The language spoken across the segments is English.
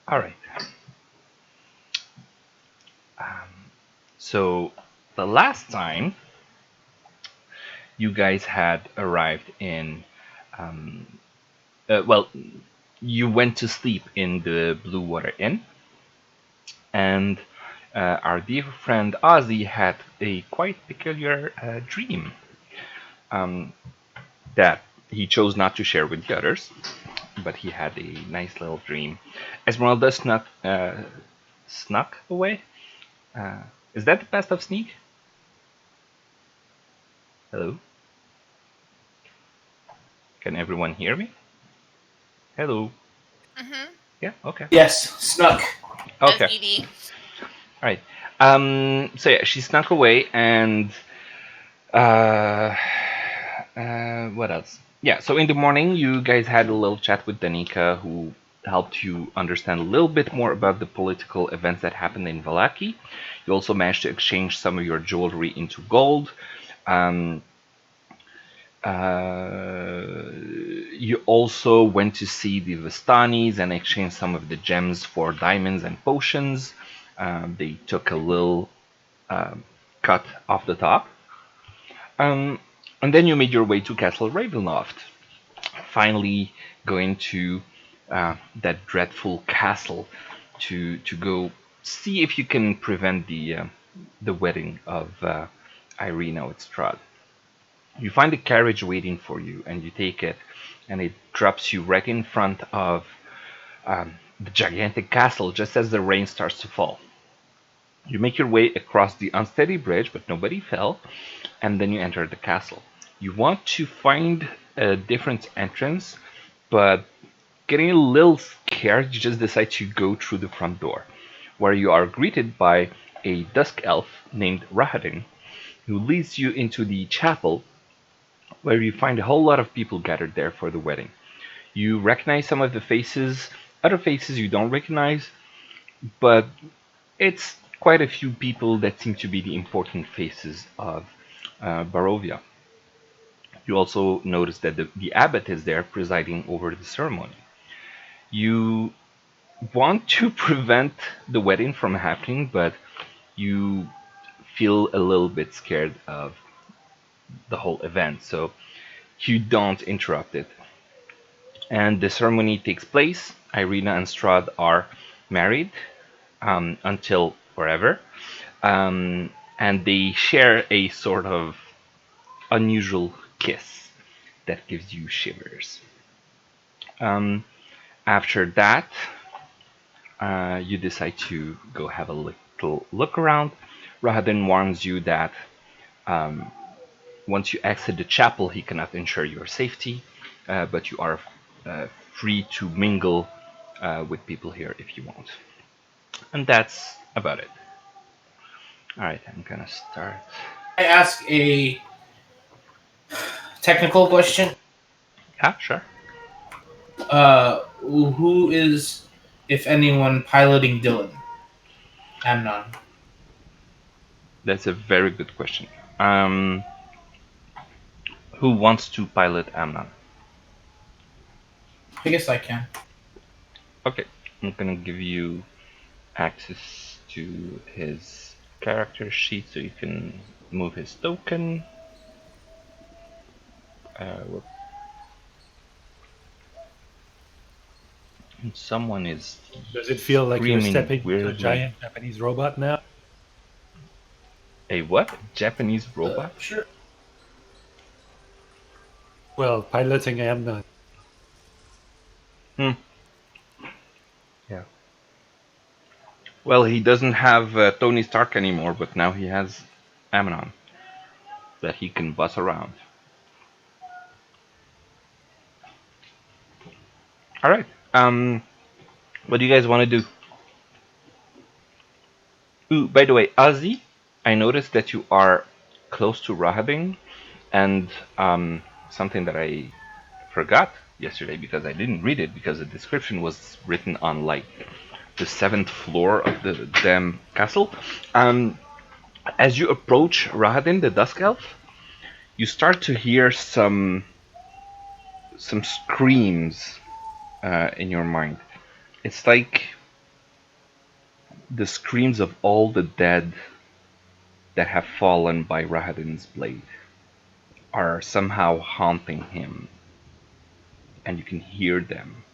All right. So the last time you guys had arrived in, um, well, you went to sleep in the Blue Water Inn, and our dear friend Ozzy had a quite peculiar dream um, that he chose not to share with the others, but he had a nice little dream. Esmeralda snuck away. Uh, is that the best of sneak? Hello? Can everyone hear me? Hello? Mm-hmm. Yeah, okay. Yes, snuck. As Okay, Edie. all right. So yeah, she snuck away, and uh, what else? Yeah, so in the morning, you guys had a little chat with Danica, who helped you understand a little bit more about the political events that happened in Valaki. You also managed to exchange some of your jewelry into gold. Um, you also went to see the Vistanis and exchanged some of the gems for diamonds and potions. They took a little um, cut off the top. Um, and then you made your way to Castle Ravenloft, finally going to that dreadful castle to go see if you can prevent the wedding of Irina with Strahd. You find a carriage waiting for you, and you take it, and it drops you right in front of the gigantic castle just as the rain starts to fall. You make your way across the unsteady bridge, but nobody fell, and then you enter the castle. You want to find a different entrance, but getting a little scared, you just decide to go through the front door, where you are greeted by a dusk elf named Rahadin, who leads you into the chapel, where you find a whole lot of people gathered there for the wedding. You recognize some of the faces, other faces you don't recognize, but it's quite a few people that seem to be the important faces of Barovia. You also notice that the abbot is there presiding over the ceremony. You want to prevent the wedding from happening, but you feel a little bit scared of the whole event, so you don't interrupt it. And the ceremony takes place. Irina and Strahd are married until forever, and they share a sort of unusual kiss that gives you shivers. Um, After that, you decide to go have a little look around. Rahadin warns you that um, once you exit the chapel, he cannot ensure your safety, but you are free to mingle with people here if you want. And that's about it. All right, I'm gonna start. I ask a technical question. Yeah, sure. Who is, if anyone, piloting Dylan? Amnon. That's a very good question. Who wants to pilot Amnon? I guess I can. Okay, I'm gonna give you access to his character sheet so you can move his token. Uh, Someone is Does it feel like you're screaming stepping into a weirdly. giant Japanese robot now? A what? Japanese robot? Sure. Well, piloting Amnon. Hmm. Yeah. Well, he doesn't have Tony Stark anymore, but now he has Amnon that he can bus around. All right. What do you guys want to do? Ooh, by the way, Ozzy, I noticed that you are close to Rahadin, and something that I forgot yesterday because I didn't read it because the description was written on like the seventh floor of the damn castle. Um, as you approach Rahadin, the Dusk Elf, you start to hear some screams in your mind. It's like The screams of all the dead that have fallen by Rahadin's blade are somehow haunting him, and you can hear them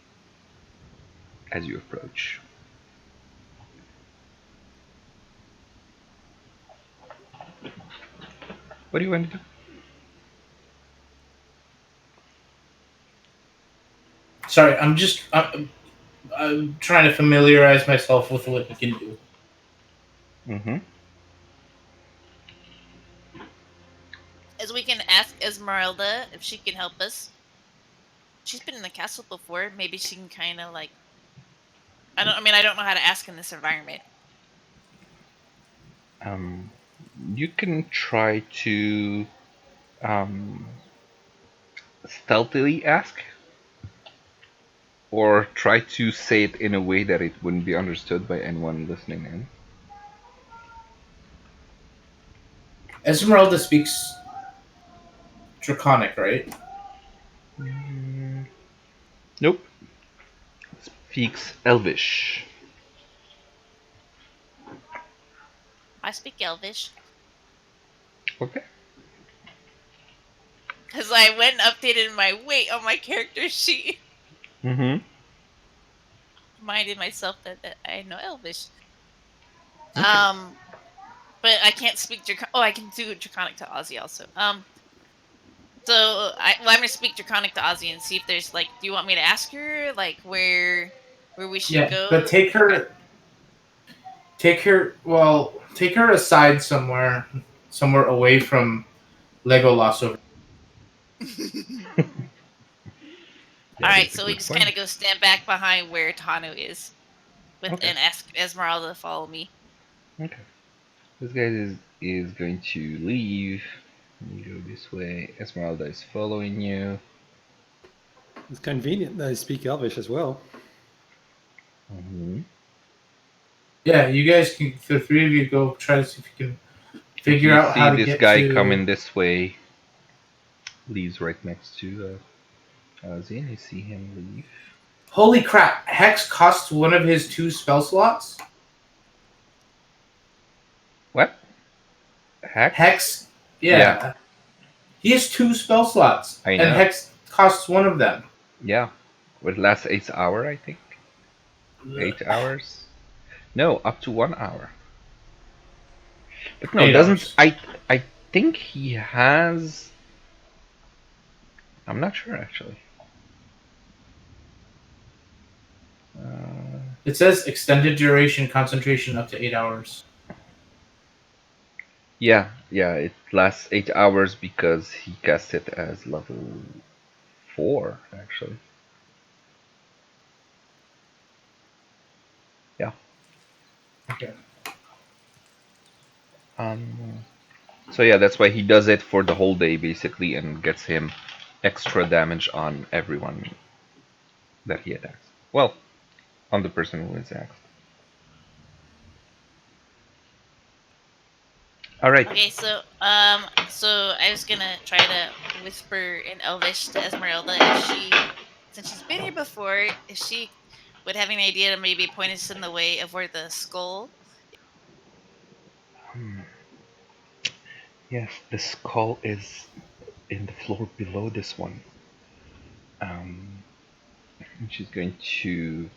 as you approach. What do you want to do? Sorry, I'm trying to familiarize myself with what he can do. Mm-hmm. As we can ask Esmeralda if she can help us. She's been in the castle before. Maybe she can kind of like. I don't know how to ask in this environment. Um, you can try to um, stealthily ask, or try to say it in a way that it wouldn't be understood by anyone listening in. Esmeralda speaks Draconic, right? Mm, nope. Speaks Elvish. I speak Elvish Okay. because I went and updated my weight on my character sheet. Mm-hmm. Reminded myself that I know Elvish. Okay. Um, but I can't speak Draconic. Oh, I can do Draconic to Ozzy also. I'm gonna speak Draconic to Ozzy and see if there's like. Do you want me to ask her like where we should Yeah, go? but Okay. take her aside somewhere away from Legolas. Over. All That right, is a so we good just kind point. of go stand back behind where Tano is, with Okay. and ask Esmeralda to follow me. Okay. This guy is going to leave. You go this way. Esmeralda is following you. It's convenient that I speak Elvish as well. Mm-hmm. Yeah, you guys can. The three of you go try to see if you can figure You out see how to this get guy to. coming this way. Leaves right next to Zane. You see him leave. Holy crap! Hex costs one of his two spell slots. What? Hex? Hex, Yeah, yeah, he has two spell slots, I and know. Hex costs one of them. Yeah. It lasts 8 hours, I think. 8 hours? No, up to 1 hour. But no, Eight doesn't hours. I think he has. I'm not sure actually. Uh, It says extended duration concentration up to 8 hours. yeah, it lasts 8 hours because he cast it as level 4, actually. Yeah. Okay. Um. So yeah, that's why he does it for the whole day basically, and gets him extra damage on everyone that he attacks. Well, on the person who is axed. All right. Okay, so I was gonna try to whisper in Elvish to Esmeralda if since she's been here before, if she would have any idea to maybe point us in the way of where the skull. Hmm. Yes, the skull is in the floor below this one. And she's going to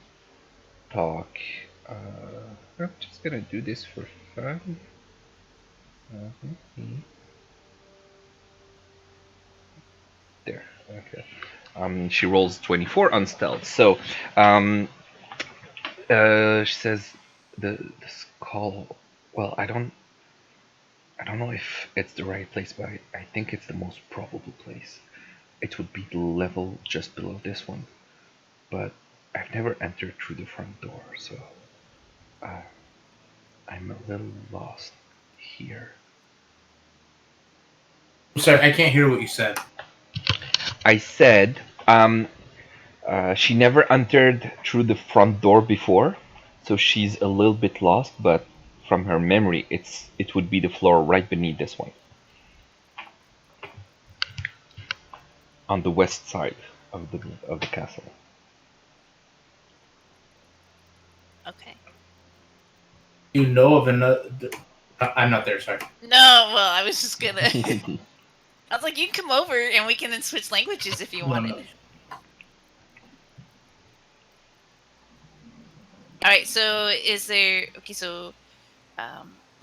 talk. I'm just gonna do this for fun. Mhm. There. Okay. She rolls 24 on stealth. So, um, she says the skull. Well, I don't know if it's the right place, but I think it's the most probable place. It would be the level just below this one, but I've never entered through the front door, so uh, I'm a little lost here. I'm sorry, I can't hear what you said. I said she never entered through the front door before, so she's a little bit lost, but from her memory, it would be the floor right beneath this one, on the west side of the castle. Okay. You know of another. I'm not there. Sorry. No, well, I was just gonna. I was like, you can come over and we can then switch languages if you No, wanted. no. All right. So, is there okay? So,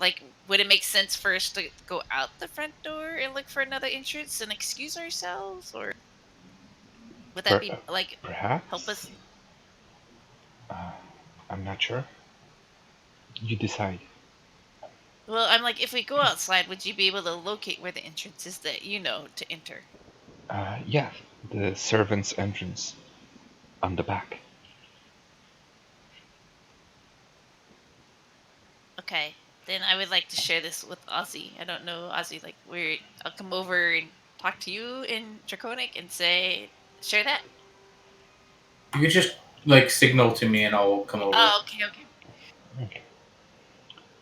like, would it make sense for us to go out the front door and look for another entrance and excuse ourselves, or would that Per- be like help Perhaps? us? Uh, I'm not sure. You decide. Well, I'm like, if we go outside, would you be able to locate where the entrance is that you know to enter? Yeah, the servant's entrance on the back. Okay, then I would like to share this with Ozzy. I don't know Ozzy. Like, I'll come over and talk to you in Draconic and say share that. You could just like signal to me, and I'll come over. Oh, okay, okay. Okay.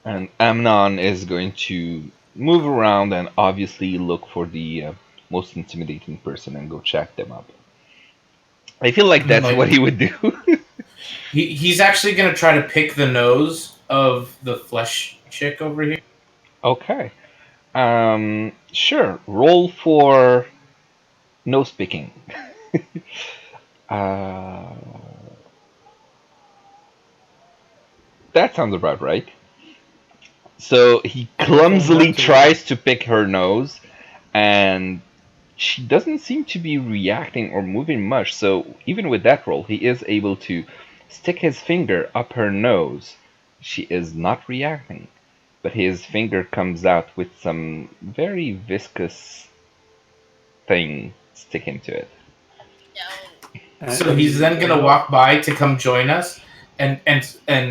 And Amnon is going to move around and obviously look for the most intimidating person and go check them up. I feel like that's Like what he would do. he's actually gonna try to pick the nose of the flesh chick over here. Okay. Sure. Roll for nose picking. uh, that sounds about right. So he Careful clumsily not to. tries to pick her nose, and she doesn't seem to be reacting or moving much. So even with that roll, he is able to stick his finger up her nose. She is not reacting, but his finger comes out with some very viscous thing sticking to it. So And he's then and gonna what? walk by to come join us, and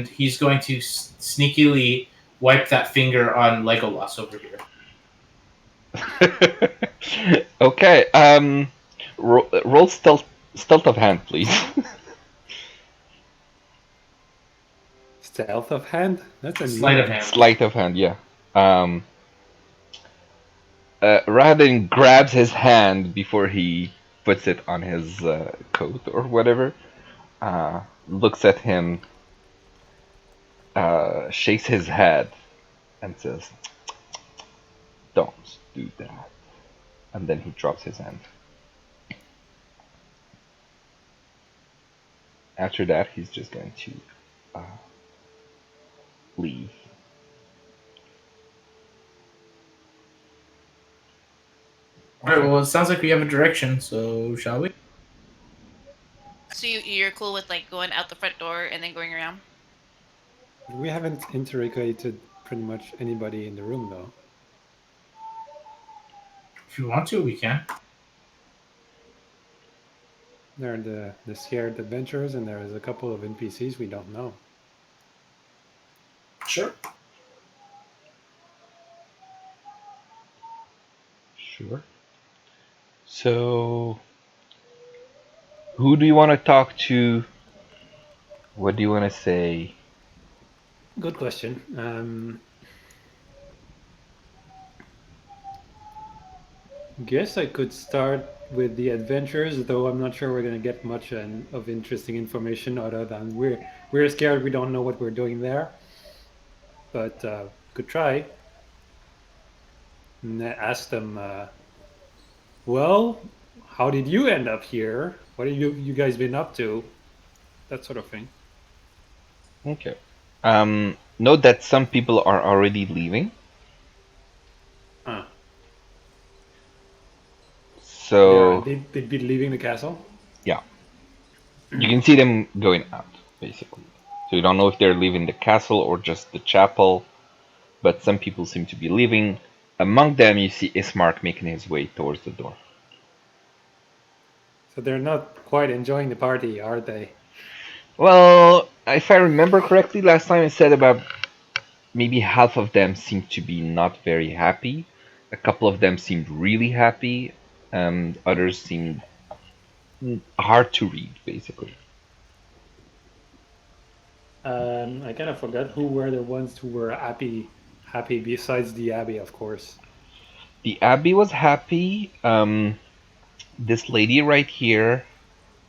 he's going to sneakily wipe that finger on Legolas over here. Okay. Roll stealth of hand, please. Stealth of hand? That's a new Sleight of one. hand. Sleight of hand, yeah. Um, Raven grabs his hand before he puts it on his coat or whatever. Looks at him, shakes his head, and says, "Don't do that." And then he drops his hand. After that, he's just going to uh, leave. All right. Well, it sounds like we have a direction. So shall we? So you're cool with like going out the front door and then going around? We haven't interrogated pretty much anybody in the room though. If you want to, we can. There are the shared adventures, and there is a couple of NPCs we don't know. Sure. Sure. So, who do you want to talk to? What do you want to say? Good question. Guess I could start with the adventures, though I'm not sure we're gonna get much of interesting information other than we're scared we don't know what we're doing there. But could try and ask them. Well, how did you end up here? What have you guys been up to? That sort of thing. Okay. Note that some people are already leaving. Huh. So, They'd be leaving the castle. yeah. You can see them going out, basically. So you don't know if they're leaving the castle or just the chapel, but some people seem to be leaving. Among them, you see Ismark making his way towards the door. So they're not quite enjoying the party, are they? Well, if I remember correctly, last time I said about maybe half of them seemed to be not very happy. A couple of them seemed really happy, and others seemed hard to read, basically. I kind of forgot who were the ones who were happy besides the abbey, of course. The Abbey was happy. This lady right here,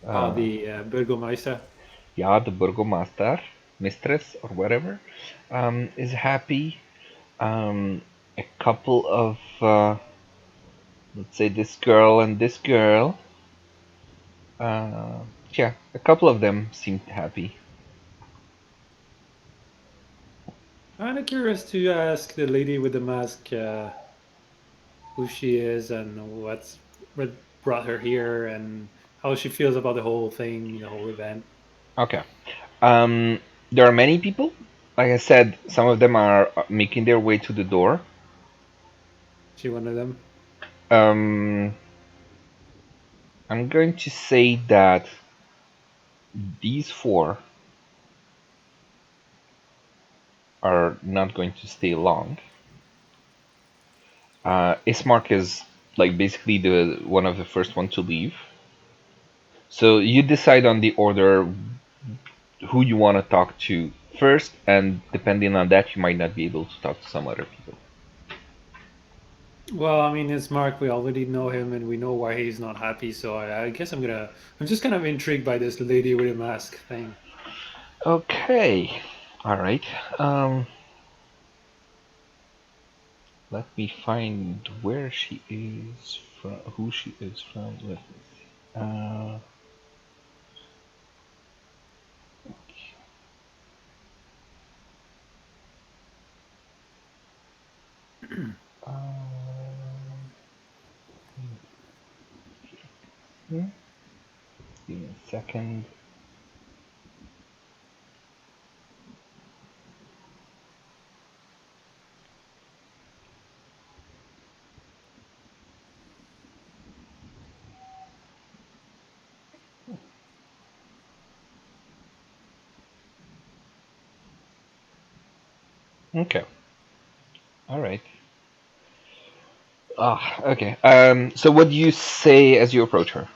Oh, uh, the Burgomeister. yeah, the Burgomaster. mistress or whatever, is happy. A couple of, let's say, this girl and this girl. Uh, yeah, a couple of them seemed happy. Kind of curious to ask the lady with the mask who she is and what brought her here and how she feels about the whole thing, the whole event. Okay. Um, there are many people. Like I said, some of them are making their way to the door. She one of them. Um, I'm going to say that these four are not going to stay long. Ismark is like basically the one of the first one to leave. So you decide on the order who you want to talk to first, and depending on that, you might not be able to talk to some other people. Well, I mean, it's Mark. We already know him, and we know why he's not happy. So I guess I'm just kind of intrigued by this lady with a mask thing. Okay, all right. Let me find where she is from, who she is from. Let me see. Uh, hmm, give me a second. Okay, all right. Ah, okay. So what do you say as you approach her?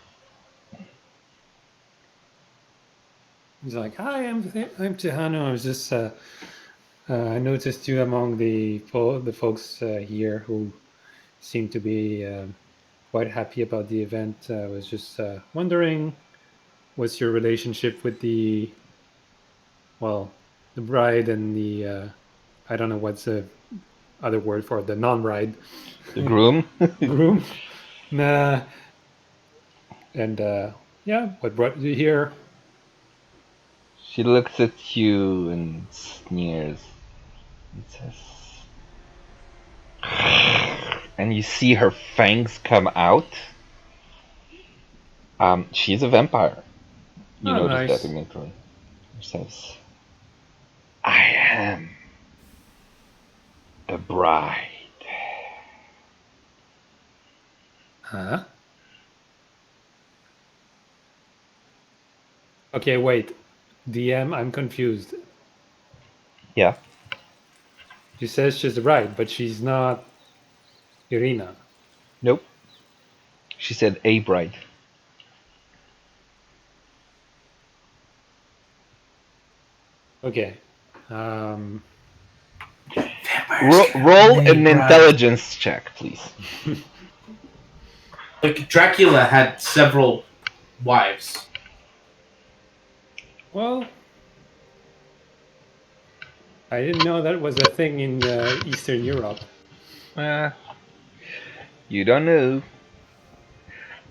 He's like, "Hi, I'm Tejano. I was just I noticed you among the folks here who seem to be quite happy about the event. I was just wondering, what's your relationship with well, the bride and the I don't know what's the other word for the non-bride The groom. groom. Nah, and yeah, what brought you here? She looks at you and sneers and says, and you see her fangs come out. She's a vampire. You Oh, notice that nice. immediately. She says, I am the bride. Huh? Okay, wait. DM, I'm confused. Yeah. She says she's right, but she's not Irina. Nope. She said a bride. Okay. Vampires can't Roll name an brides. intelligence check, please. Like Dracula had several wives. Well, I didn't know that was a thing in Eastern Europe. Uh, you don't know.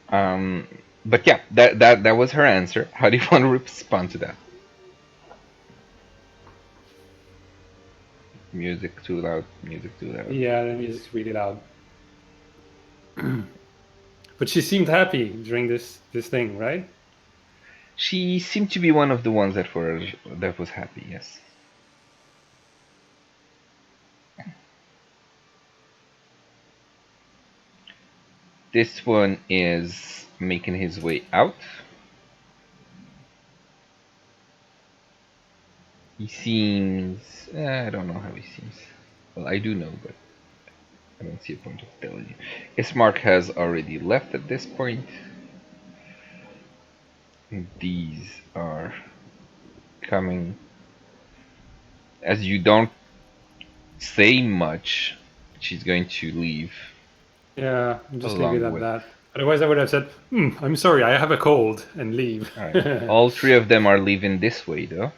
Um, but yeah, that was her answer. How do you want to respond to that? Music too loud. Music too loud. Yeah, let me just read it out. But she seemed happy during this thing, right? She seemed to be one of the ones that was happy. Yes. This one is making his way out. He seems. I don't know how he seems. Well, I do know, but I don't see a point of telling you. Ismark has already left at this point. These are coming. As you don't say much, she's going to leave Yeah, I'm just leave it along at with. that. Otherwise, I would have said, "I'm sorry, I have a cold," and leave. Alright. All three of them are leaving this way, though.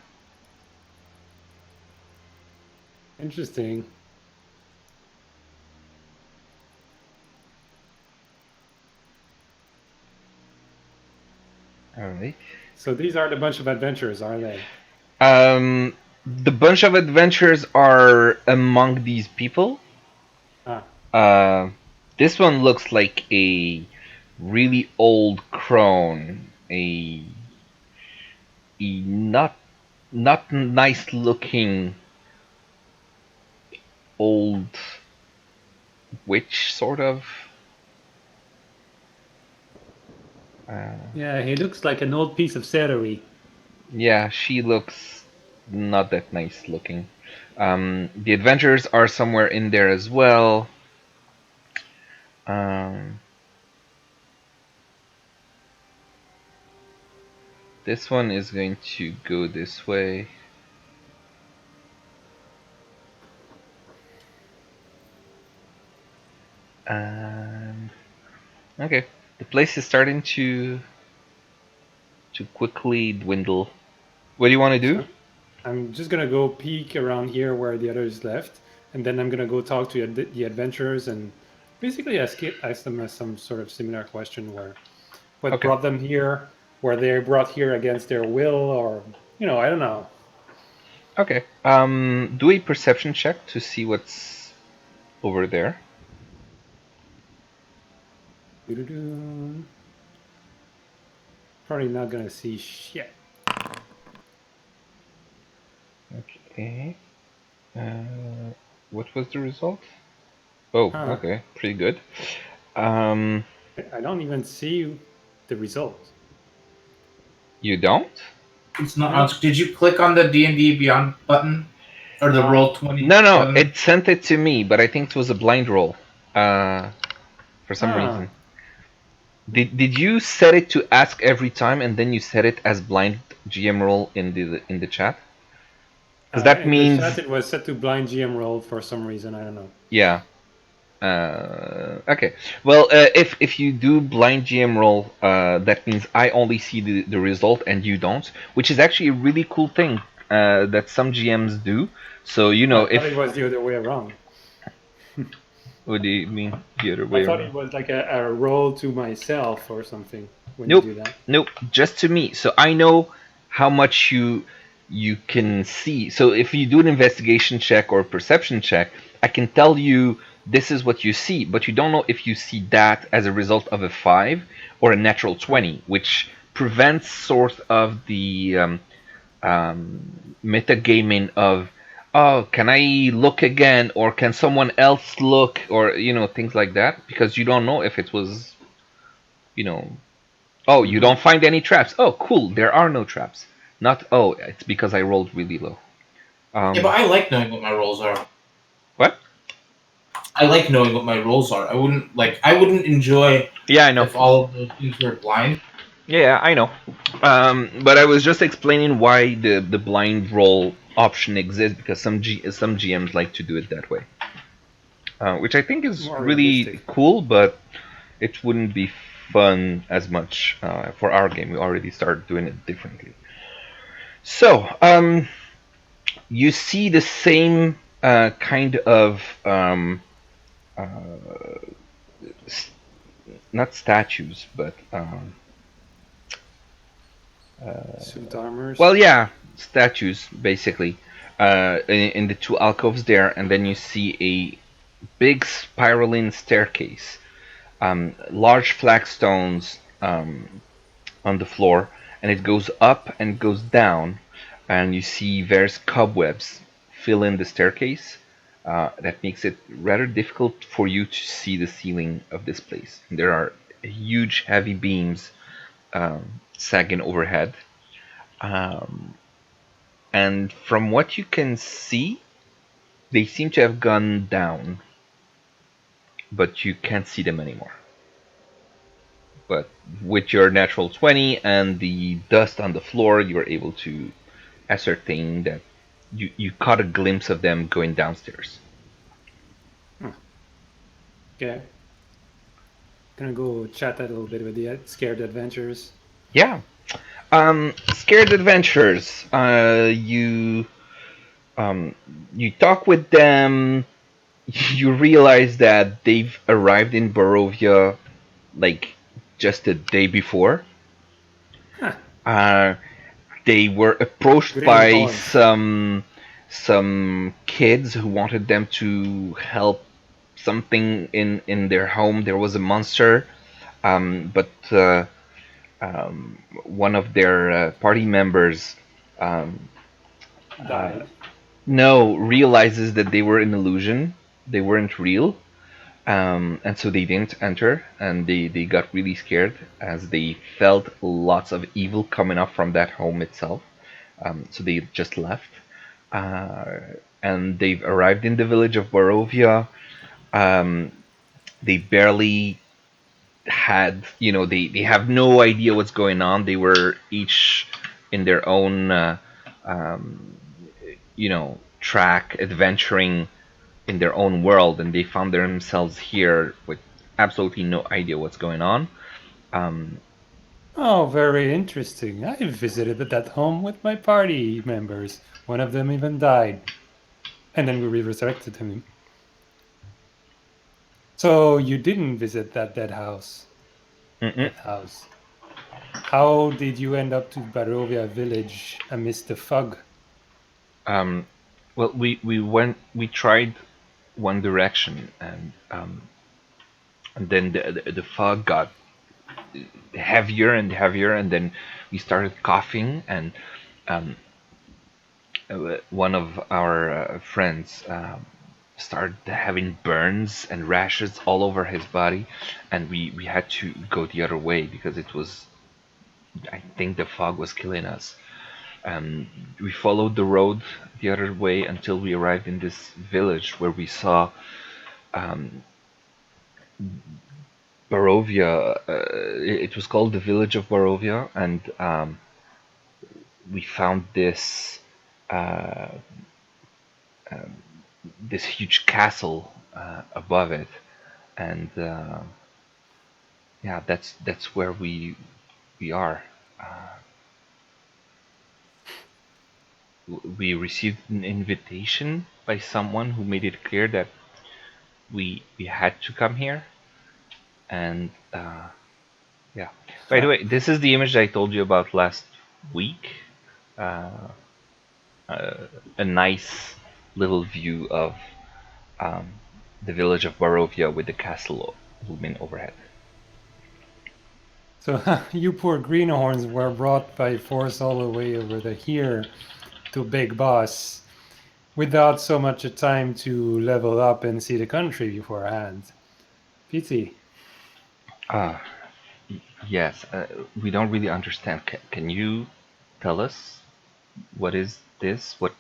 Interesting. All right. So these are the bunch of adventurers, are they? The bunch of adventurers are among these people. Ah, Uh, this one looks like a really old crone, a not nice looking old witch, sort of. Uh, yeah, he looks like an old piece of celery. yeah, she looks not that nice looking. The adventurers are somewhere in there as well. Um, this one is going to go this way. And okay, the place is starting to quickly dwindle. What do you want to do? So I'm just gonna go peek around here where the others left, and then I'm gonna go talk to the adventurers and basically ask them some sort of similar question where what Okay. brought them here, were they brought here against their will, or I don't know. Okay. Do a perception check to see what's over there. Doo-doo-doo. Probably not gonna see shit. Okay. Uh, what was the result? Oh, Huh? okay, pretty good. Um, I don't even see the result. you don't? It's not. No. Did you click on the D&D Beyond button or the Ah, Roll 20 No, no, button? it sent it to me, but I think it was a blind roll. For some reason. ah. Did you set it to ask every time and then you set it as blind GM roll in the chat? Because that In the chat, means it was set to blind GM roll for some reason. I don't know. yeah. Okay. Well, if you do blind GM roll, that means I only see the result and you don't, which is actually a really cool thing that some GMs do. So I if thought it was the other way around. what do you mean the other I way thought around? it was like a roll to myself or something when you Nope, do that. nope, just to me. So I know how much you can see. So if you do an investigation check or a perception check, I can tell you this is what you see, but you don't know if you see that as a result of a 5 or a natural Ah, 20, which prevents sort of the metagaming of oh, can I look again or can someone else look or things like that because you don't know if it was you know oh, you mm-hmm. don't find any traps. Oh, cool. There are no traps. Not oh, it's because I rolled really low. Yeah, but I like knowing what my rolls are. What? I like knowing what my rolls are. I wouldn't enjoy Yeah, I know. if all of those things were blind. Yeah, I know. But I was just explaining why the blind roll option exists because some GMs like to do it that way, which I think is More really realistic. cool. But it wouldn't be fun as much for our game. We already started doing it differently. So, you see the same kind of uh, not statues, but Suit armors. well, yeah, statues basically in the two alcoves there, and then you see a big spiraling staircase, large flagstones on the floor, and it goes up and goes down, and you see various cobwebs fill in the staircase. That makes it rather difficult for you to see the ceiling of this place. There are huge, heavy beams sagging overhead. Um, and from what you can see, they seem to have gone down, but you can't see them anymore. But with your natural 20 and the dust on the floor, you're able to ascertain that you caught a glimpse of them going downstairs. Huh. Okay. Gonna go chat a little bit with the scared adventurers. Yeah. Scared adventures. You Um, you talk with them. You realize that they've arrived in Barovia like just a day before. Huh. Uh, they were approached by Greenhorns. some kids who wanted them to help something in their home. There was a monster, but one of their party members um, uh, Died. no realizes that they were an illusion. They weren't real, and so they didn't enter, and they got really scared as they felt lots of evil coming up from that home itself. So they just left, uh, and they've arrived in the village of Barovia. Um, they barely had, they have no idea what's going on. They were each in their own, um, track, adventuring in their own world, and they found themselves here with absolutely no idea what's going on. Um, Oh, very interesting. I visited that home with my party members. One of them even died. And then we resurrected him. So you didn't visit that dead house. mm-mm. Death house. How did you end up to Barovia village amidst the fog? Um, well, we tried one direction, and then the fog got heavier and heavier, and then we started coughing, and um, one of our friends started having burns and rashes all over his body, and we had to go the other way because it was, I think, the fog was killing us. We followed the road the other way until we arrived in this village where we saw um, Barovia. It was called the village of Barovia, and we found uh, this huge castle above it, and yeah, that's where we are. Uh, we received an invitation by someone who made it clear that we had to come here, and yeah. By the Huh. way, this is the image I told you about last week. Uh, a nice little view of um, the village of Barovia with the castle looming overhead. So you poor greenhorns were brought by force all the way over the here to Big Boss without so much a time to level up and see the country beforehand. Pity. Ah, yes. We don't really understand. Can you tell us what is this? What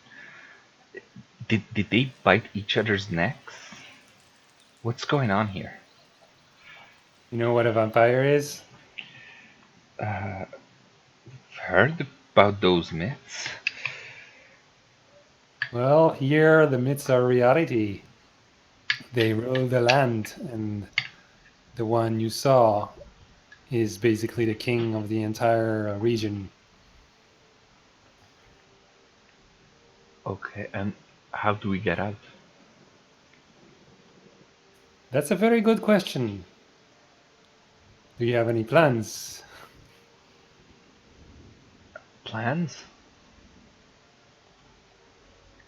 did they bite each other's necks? What's going on here? You know what a vampire is? Uh, Heard about those myths? Well, here the myths are reality. They rule the land, and the one you saw is basically the king of the entire region. Okay, and how do we get out? That's a very good question. Do you have any plans? Plans?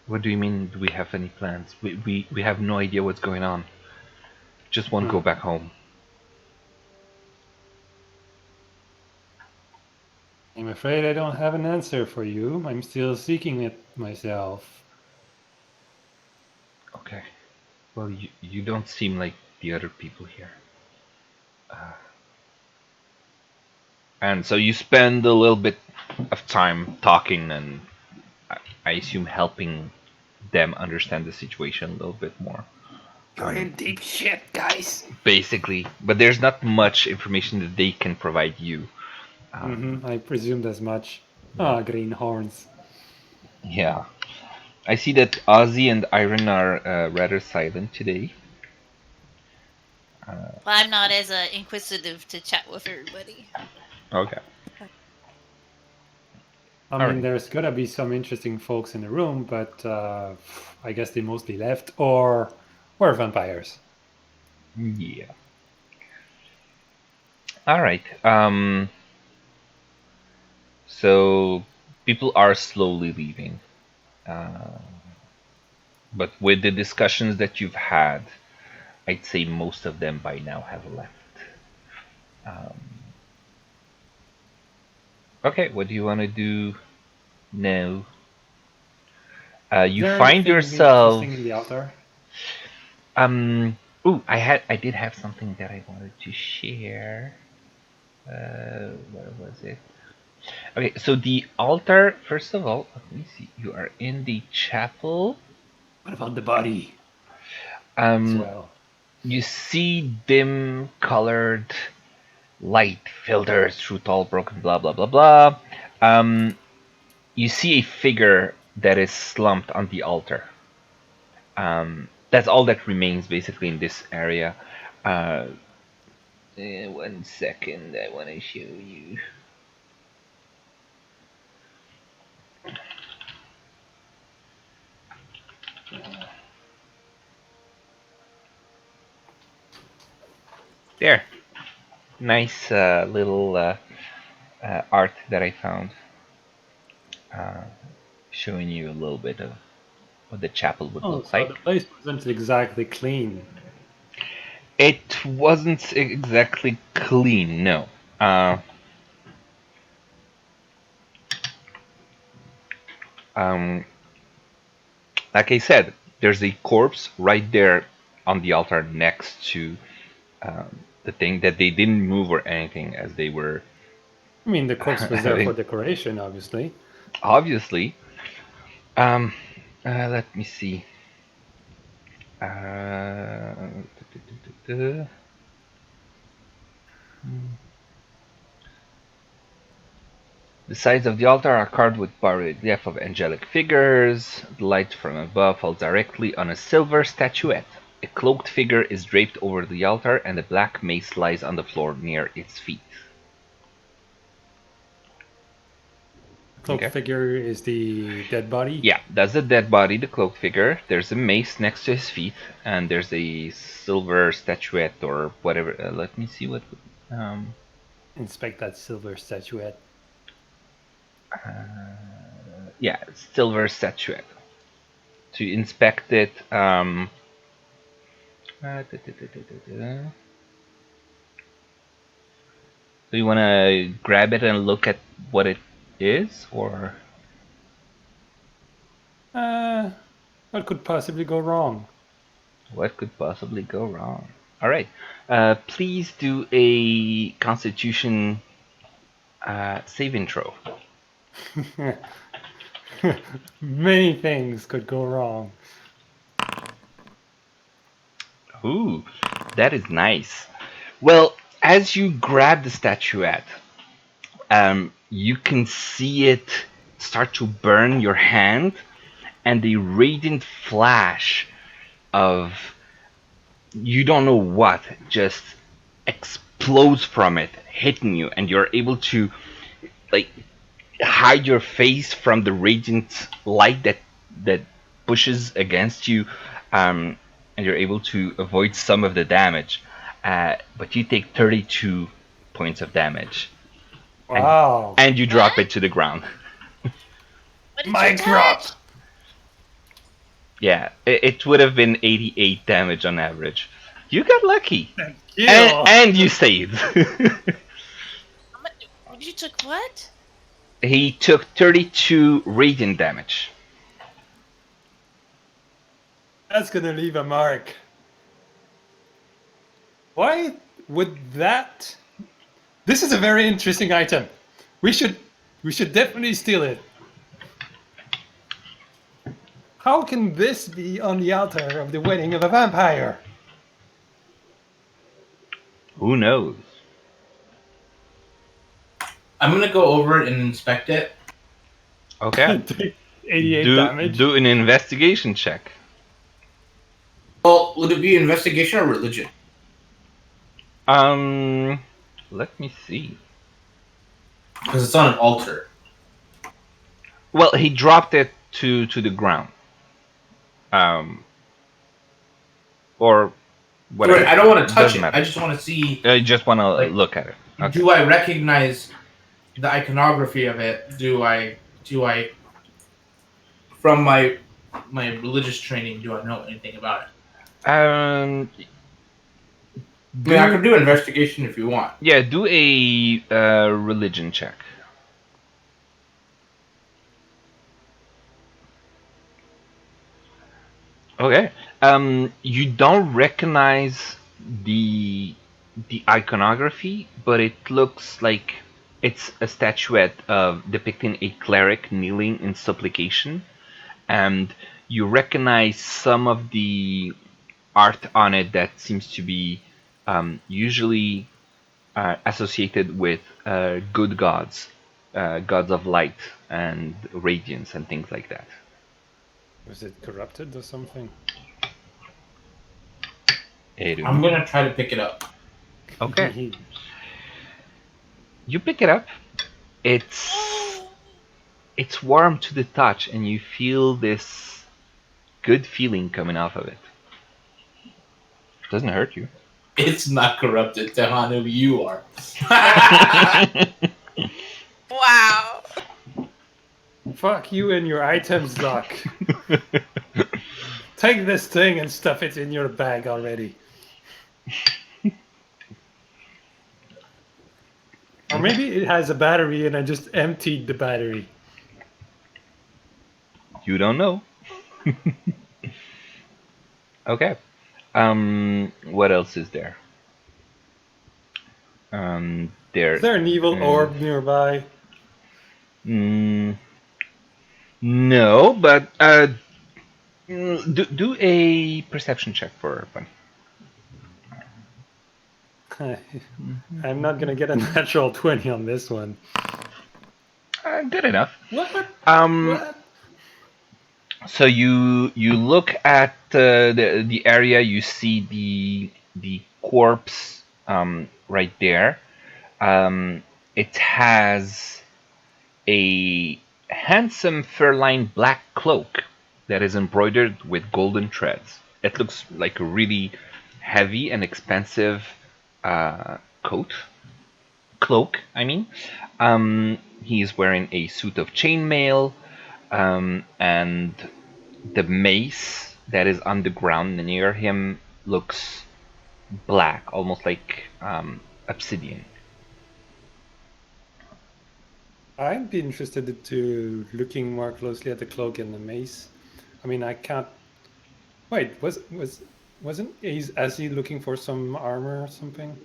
What do you mean? Do we have any plans? We have no idea what's going on. Just want to go Hmm. back home. I'm afraid I don't have an answer for you. I'm still seeking it myself. Okay. Well, you don't seem like the other people here. And so you spend a little bit of time talking and I assume helping them understand the situation a little bit more. You're in deep shit, guys. Basically, but there's not much information that they can provide you. Um, I presumed as much. yeah. Ah, greenhorns. Yeah. I see that Ozzy and Iron are rather silent today. Well, I'm not as inquisitive to chat with everybody. Okay. I All mean, right. there's gotta be some interesting folks in the room, but I guess they mostly left or were vampires. Yeah. All right. So people are slowly leaving, uh, but with the discussions that you've had, I'd say most of them by now have left. Um, okay, what do you want to do now? Is You there find anything yourself. interesting in the altar? Ooh, I did have something that I wanted to share. Where was it? Okay, so the altar. First of all, let me see. You are in the chapel. What about the body as Um, well? you see dim colored light filters through tall broken blah blah blah blah. You see a figure that is slumped on the altar. That's all that remains basically in this area. Uh, 1 second, I want to show you. There, nice little art that I found, uh, showing you a little bit of what the chapel would Oh, look so the like. place wasn't exactly clean. It wasn't exactly clean, no. Uh, um, like I said, there's a corpse right there on the altar next to the thing that they didn't move or anything as they were I mean, the corpse was there for having. decoration, obviously. Obviously, um, let me see. Uh, The sides of the altar are carved with bas-relief of angelic figures. The light from above falls directly on a silver statuette. A cloaked figure is draped over the altar, and a black mace lies on the floor near its feet. The cloaked Okay. figure is the dead body. Yeah, that's the dead body, the cloaked figure. There's a mace next to his feet, and there's a silver statuette or whatever. Let me see what. Um, Inspect that silver statuette. yeah, silver statuette. To inspect it, so you want to grab it and look at what it is, or Uh, what could possibly go wrong? what could possibly go wrong? All right. Please do a Constitution save intro. Many things could go wrong. Ooh, that is nice. Well, as you grab the statuette, you can see it start to burn your hand, and the radiant flash of you don't know what just explodes from it, hitting you, and you're able to like hide your face from the radiant light that pushes against you, and you're able to avoid some of the damage. But you take 32 points of damage, and Wow. you drop it What? to the ground. What did you Mic drop. touch? Yeah, it would have been 88 damage on average. You got lucky, Kill. and you saved. How much? You took what? He took 32 radiant damage. That's gonna leave a mark. Why would that? This is a very interesting item. We should definitely steal it. How can this be on the altar of the wedding of a vampire? Who knows? I'm gonna go over and inspect it. Okay. 88 damage. Do an investigation check. Well, would it be investigation or religion? Um, let me see. Because it's on an altar. Well, he dropped it to the ground, um, or Right, whatever. I don't want to touch Doesn't it. matter. I just want to see, I just want to like, look at it. Okay. do I recognize the iconography of it? Do I from my religious training? Do I know anything about it? Um, I mean, I do could do an investigation if you want. yeah, do a religion check. Okay. You don't recognize the the iconography, but it looks like it's a statuette of depicting a cleric kneeling in supplication, and you recognize some of the art on it that seems to be usually associated with good gods, gods of light and radiance and things like that. Was it corrupted or something? I don't I'm know. gonna try to pick it up. Okay, you pick it up. It's warm to the touch, and you feel this good feeling coming off of it. Doesn't hurt you. It's not corrupted, Tehanu. You are. Wow. Fuck you and your items, Doc. Take this thing and stuff it in your bag already. Or maybe it has a battery and I just emptied the battery. You don't know. Okay. What else is there? Is There there an evil is. orb nearby? Mm, no, but do a perception check for fun. I'm not gonna get a natural 20 on this one. Good enough. What? Um, What? so you look at the area. You see the corpse right there. It has a handsome fur-lined black cloak that is embroidered with golden threads. It looks like a really heavy and expensive coat cloak. I mean, he is wearing a suit of chainmail, and the mace that is on the ground near him looks black, almost like obsidian. I'd be interested to looking more closely at the cloak and the mace. I mean, I can't. Wait, wasn't Azzy looking for some armor or something,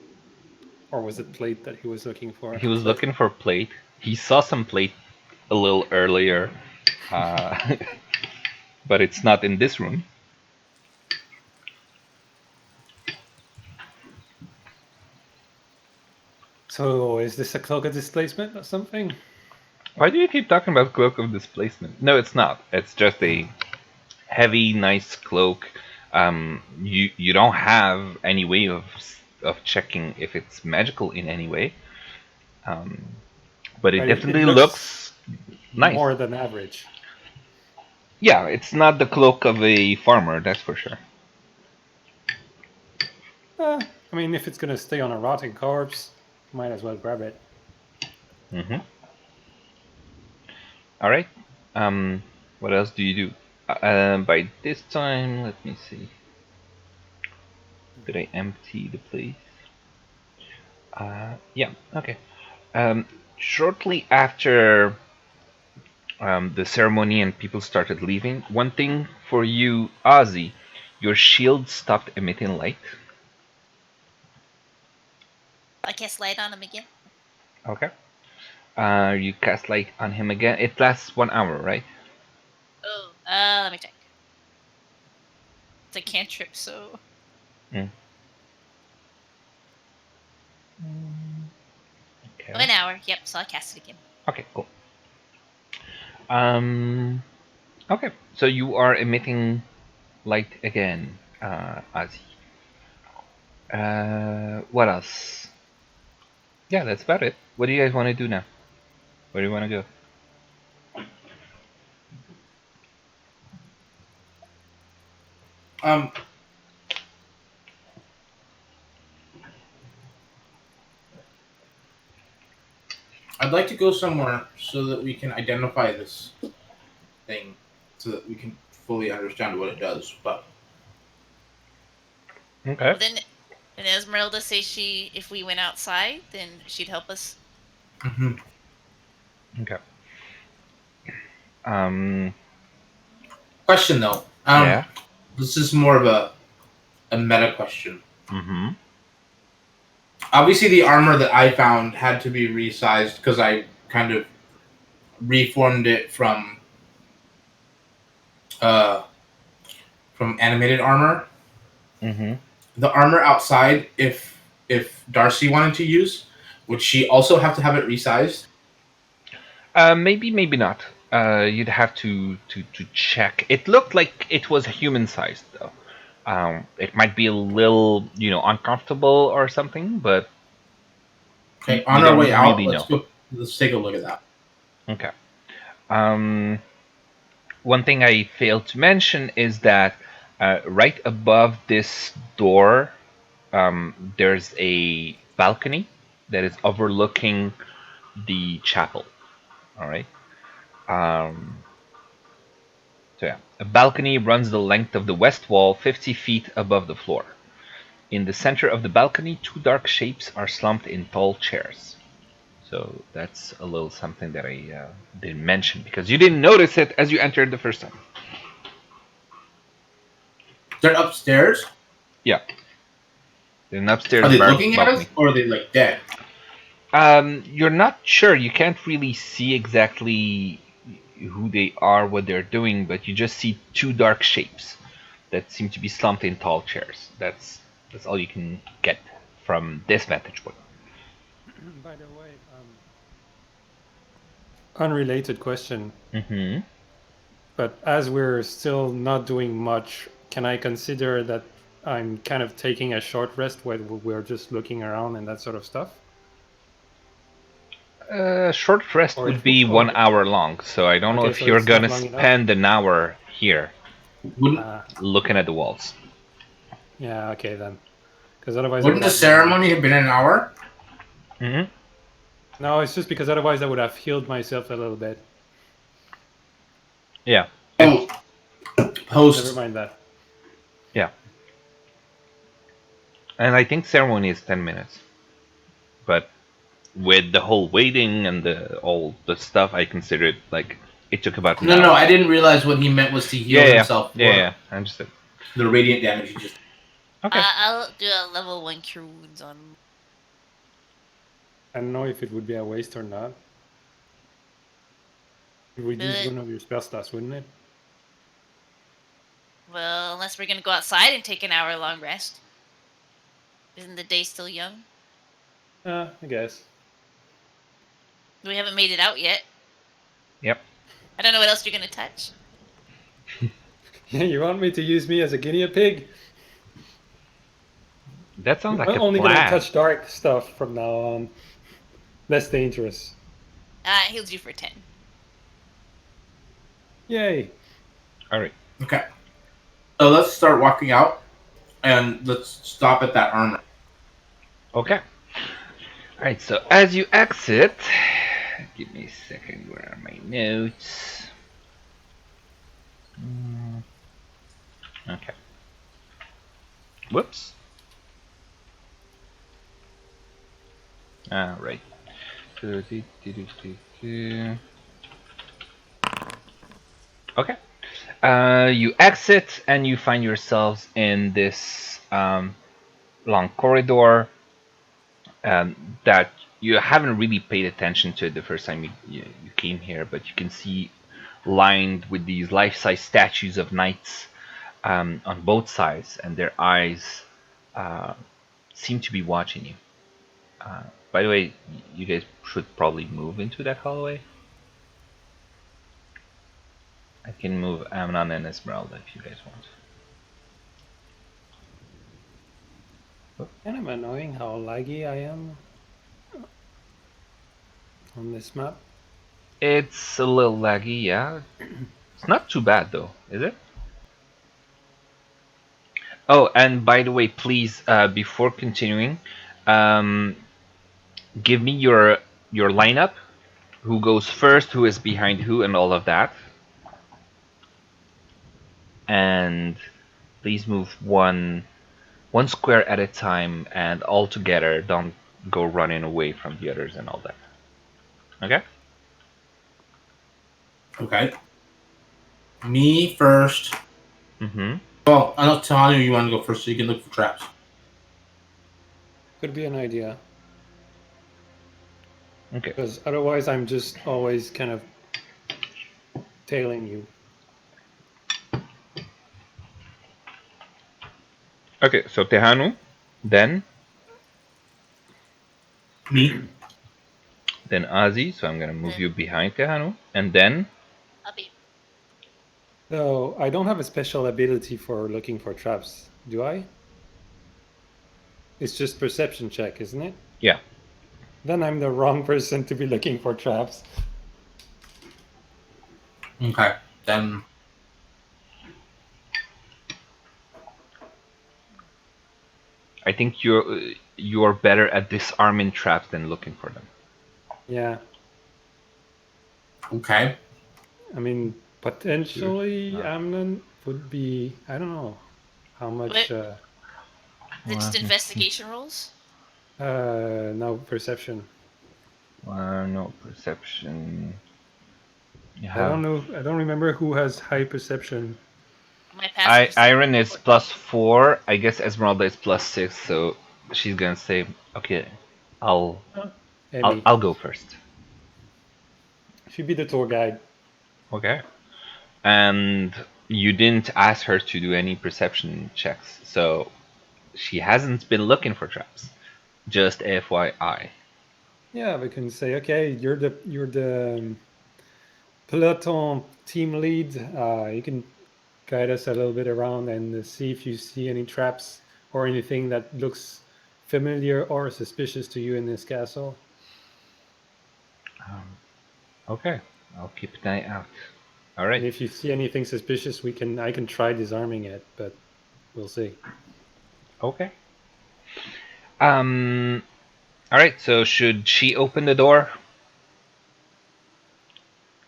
or was it plate that he was looking for? He was looking for plate. He saw some plate a little earlier, uh, but it's not in this room. So, is this a cloak of displacement or something? Why do you keep talking about cloak of displacement? No, it's not. It's just a heavy, nice cloak. You don't have any way of checking if it's magical in any way, um, but it But it definitely looks looks nice. more than average. Yeah, it's not the cloak of a farmer, that's for sure. I mean, if it's gonna stay on a rotting corpse, might as well grab it. Hmm. All right. What else do you do? By this time, let me see. Did I empty the place? Yeah. Okay. Shortly after the ceremony and people started leaving, one thing for you, Ozzy, your shield stopped emitting light. I cast light on him again. Okay. You cast light on him again. It lasts 1 hour, right? Oh, let me check. It's a cantrip, so Mm. Okay. 1 hour. Yep. So I cast it again. Okay. Cool. Um. Okay. So you are emitting light again, Ozzy. What else? Yeah, that's about it. What do you guys want to do now? Where do you want to go? Um, I'd like to go somewhere so that we can identify this thing, so that we can fully understand what it does. But Okay. Well, then Esmeralda says if we went outside, then she'd help us. Mhm. Okay. Um. Question though, Yeah. this is more of a meta question. Mm-hmm. Obviously, the armor that I found had to be resized because I kind of reformed it uh from animated armor. Mm-hmm. The armor outside, if Darcy wanted to use, would she also have to have it resized? Maybe, maybe not. You'd have to check. It looked like it was human sized though. It might be a little, uncomfortable or something, but Okay, you on our don't way out, really let's know. go. Let's take a look at that. Okay. Um, One thing I failed to mention is that right above this door, there's a balcony that is overlooking the chapel. All right. Um, so yeah, a balcony runs the length of the west wall, 50 feet above the floor. In the center of the balcony, two dark shapes are slumped in tall chairs. So that's a little something that I didn't mention because you didn't notice it as you entered the first time. They're upstairs. Yeah, there's an Are upstairs they looking at us, balcony. or are they like dead? You're not sure. You can't really see exactly who they are, what they're doing, but you just see two dark shapes that seem to be slumped in tall chairs. That's all you can get from this vantage point. By the way, unrelated question, Mm-hmm. but as we're still not doing much, can I consider that I'm kind of taking a short rest where we're just looking around and that sort of stuff? Short rest Or would if be or 1 hour long, so I don't know okay, if so you're it's not gonna long enough. spend an hour here Wouldn't Uh, looking at the walls. yeah, okay then, because otherwise I Wouldn't would the have maybe. ceremony have been an hour? Mm-hmm. No, it's just because otherwise I would have healed myself a little bit. Yeah, Oh, it's Never post. mind that. yeah, and I think ceremony is 10 minutes, but with the whole waiting and the all the stuff, I consider it like it took about an No, no, hour. I didn't realize what he meant was to Yeah, heal yeah, himself yeah, for yeah. I understood. the radiant damage he just. Okay. I'll do a level 1 cure wounds on. I don't know if it would be a waste or not. It would Do use it. one of your spell slots, wouldn't it? Well, unless we're gonna go outside and take an hour long rest. Isn't the day still young? I guess. We haven't made it out yet. Yep. I don't know what else you're gonna touch. You want me to use me as a guinea pig? That sounds I'm like a only gonna plan. touch dark stuff from now on. Less dangerous. It heals you for 10. Yay! All right. Okay, so let's start walking out, and let's stop at that armor. Okay. All right. So as you exit, give me a second. Where are my notes? Okay. Whoops. All right. Okay. You exit and you find yourselves in this long corridor that you haven't really paid attention to the first time you came here, but you can see lined with these life-size statues of knights on both sides, and their eyes uh, seem to be watching you. By the way, you guys should probably move into that hallway. I can move Amnon and Esmeralda if you guys want. Kind of annoying how laggy I am on this map. It's a little laggy, yeah. It's not too bad though, is it? Oh, and by the way, please, before continuing, um, give me your lineup. Who goes first? Who is behind who, and all of that. And please move one square at a time, and all together. Don't go running away from the others and all that. Okay. Okay. Me first. Mm-hmm. Well, I don't tell you want to go first, so you can look for traps. Could be an idea. Okay. Because otherwise, I'm just always kind of tailing you. Okay. So Tehanu, then Me. then Azi. So I'm gonna move Then you behind Tehanu, and then I'll be. So I don't have a special ability for looking for traps, do I? It's just perception check, isn't it? yeah. Then I'm the wrong person to be looking for traps. Okay. Then I think you're better at disarming traps than looking for them. Yeah. okay. I mean, potentially No. Amnon would be, I don't know how What? much, They're just investigation rolls. no, perception. No perception. You I don't have know, I don't remember who has high perception. My passive is Iron is 14. +4. I guess Esmeralda is +6. So she's gonna say, "Okay, I'll Emmy. I'll go first." She'd be the tour guide. Okay. And you didn't ask her to do any perception checks, so she hasn't been looking for traps. Just FYI. Yeah, we can say, okay, you're the peloton team lead. You can guide us a little bit around and see if you see any traps or anything that looks familiar or suspicious to you in this castle. Okay, I'll keep an eye out. All And right. if you see anything suspicious, I can try disarming it, but we'll see. Okay. All right. So should she open the door?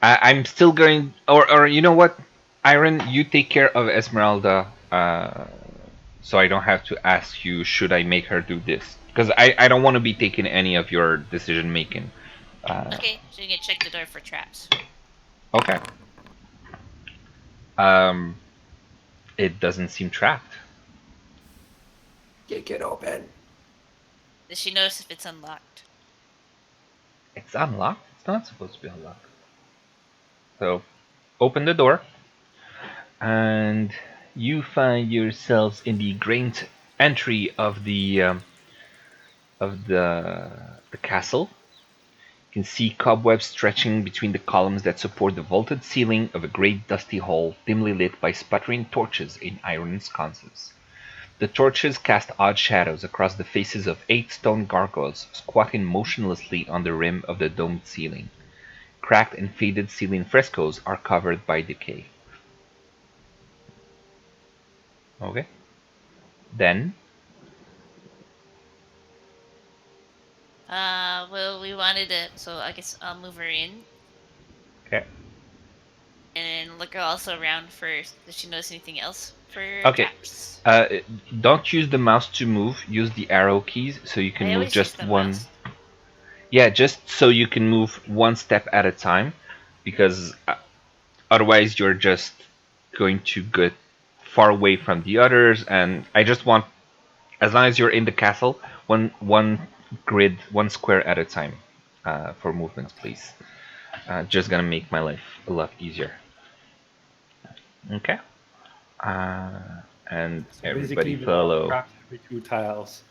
I'm still going, or you know what, Iron, you take care of Esmeralda, so I don't have to ask you. Should I make her do this? Because I don't want to be taking any of your decision making. Okay, so you can check the door for traps. Okay. Um, it doesn't seem trapped. Kick it open. Does she notice if it's unlocked? It's unlocked. It's not supposed to be unlocked. So, open the door, and you find yourselves in the great entry of the castle. You can see cobwebs stretching between the columns that support the vaulted ceiling of a great dusty hall, dimly lit by sputtering torches in iron sconces. The torches cast odd shadows across the faces of 8 stone gargoyles squatting motionlessly on the rim of the domed ceiling. Cracked and faded ceiling frescoes are covered by decay. Okay. Then, Well, we wanted to, so I guess I'll move her in okay. and look her also around for. Does she notice anything else for Okay. traps? Uh, don't use the mouse to move. Use the arrow keys so you can I move always use just the one. mouse. Yeah, just so you can move one step at a time, because otherwise you're just going to get far away from the others. And I just want, as long as you're in the castle, one grid, one square at a time, for movements, please. Just gonna make my life a lot easier. Okay. Uh, and So everybody basically, there are follow. traps every 2 tiles.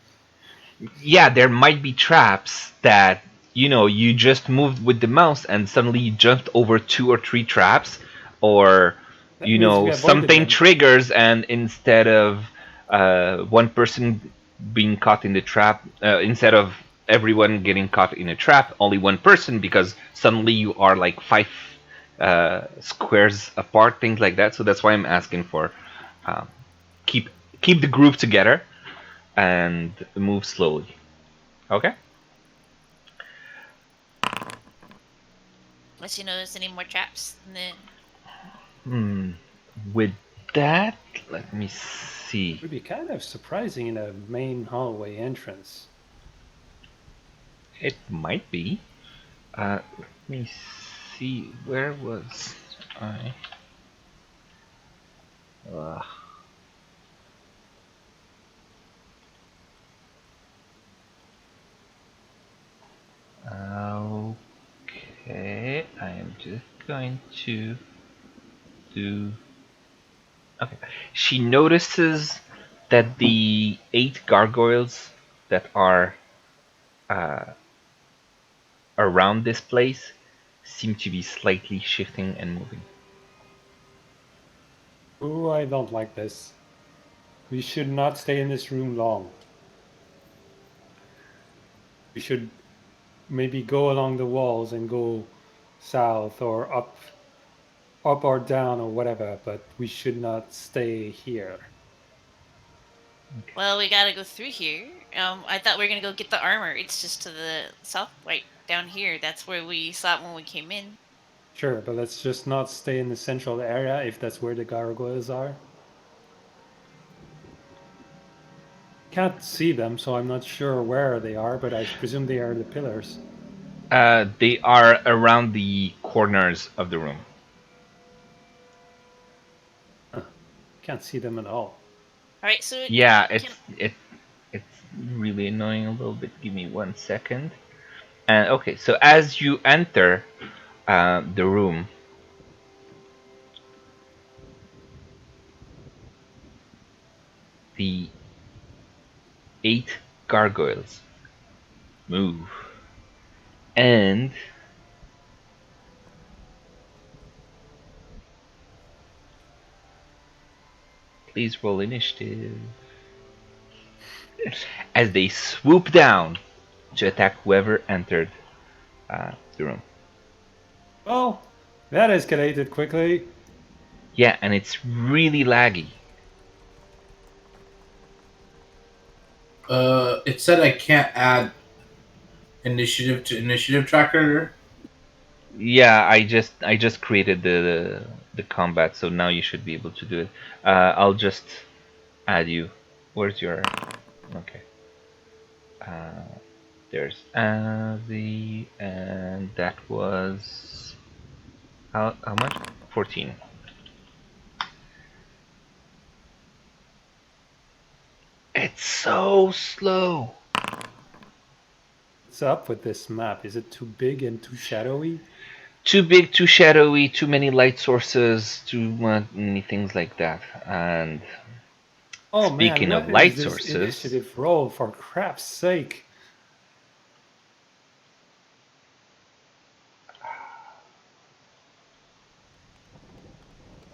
Yeah, there might be traps that you just moved with the mouse and suddenly you jumped over 2 or 3 traps, or That means we avoided something them. triggers, and instead of one person being caught in the trap, instead of everyone getting caught in a trap, only one person, because suddenly you are like 5 squares apart, things like that. So that's why I'm asking for, um, keep keep the group together and move slowly. Okay. Unless you notice any more traps in the. Hmm. With that, let me see. It would be kind of surprising in a main hallway entrance. It might be. Let me see. Where was I? Uh, okay. I am just going to do. Okay. She notices that the 8 gargoyles that are uh, around this place seem to be slightly shifting and moving. Oh, I don't like this. We should not stay in this room long. We should maybe go along the walls and go south or up or down or whatever, but we should not stay here. Well, we gotta go through here. I thought we were gonna go get the armor. It's just to the south, right down here. That's where we saw it when we came in. Sure, but let's just not stay in the central area if that's where the gargoyles are. Can't see them, so I'm not sure where they are, but I presume they are the pillars. They are around the corners of the room. Huh. Can't see them at all. All right, so Yeah, can it's really annoying a little bit. Give me 1 second. And okay, so as you enter the room, the 8 gargoyles move, and please roll initiative as they swoop down to attack whoever entered the room. Oh, that escalated quickly. Yeah, and it's really laggy. It said I can't add initiative to initiative tracker. Yeah, I just created the combat, so now you should be able to do it. I'll just add you. Where's your? Okay. Uh, there's the and that was how much? 14. It's so slow. What's up with this map? Is it too big and too shadowy? Too big, too shadowy, too many light sources, too many things like that. And Oh man, speaking of what is light this sources, initiative roll, for crap's sake?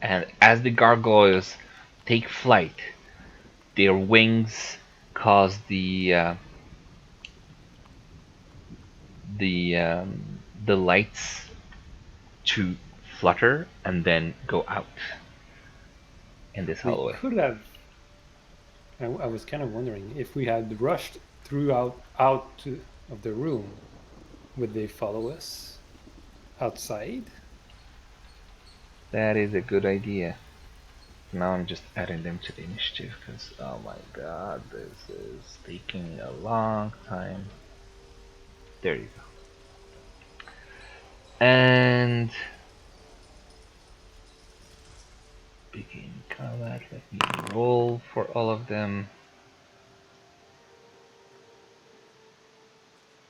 and as the gargoyles take flight, their wings cause the lights to flutter and then go out in this We hallway. could have. I was kind of wondering if we had rushed throughout of the room, would they follow us outside? That is a good idea. Now I'm just adding them to the initiative because oh my god, this is taking a long time. There you go. And begin combat. Let me roll for all of them.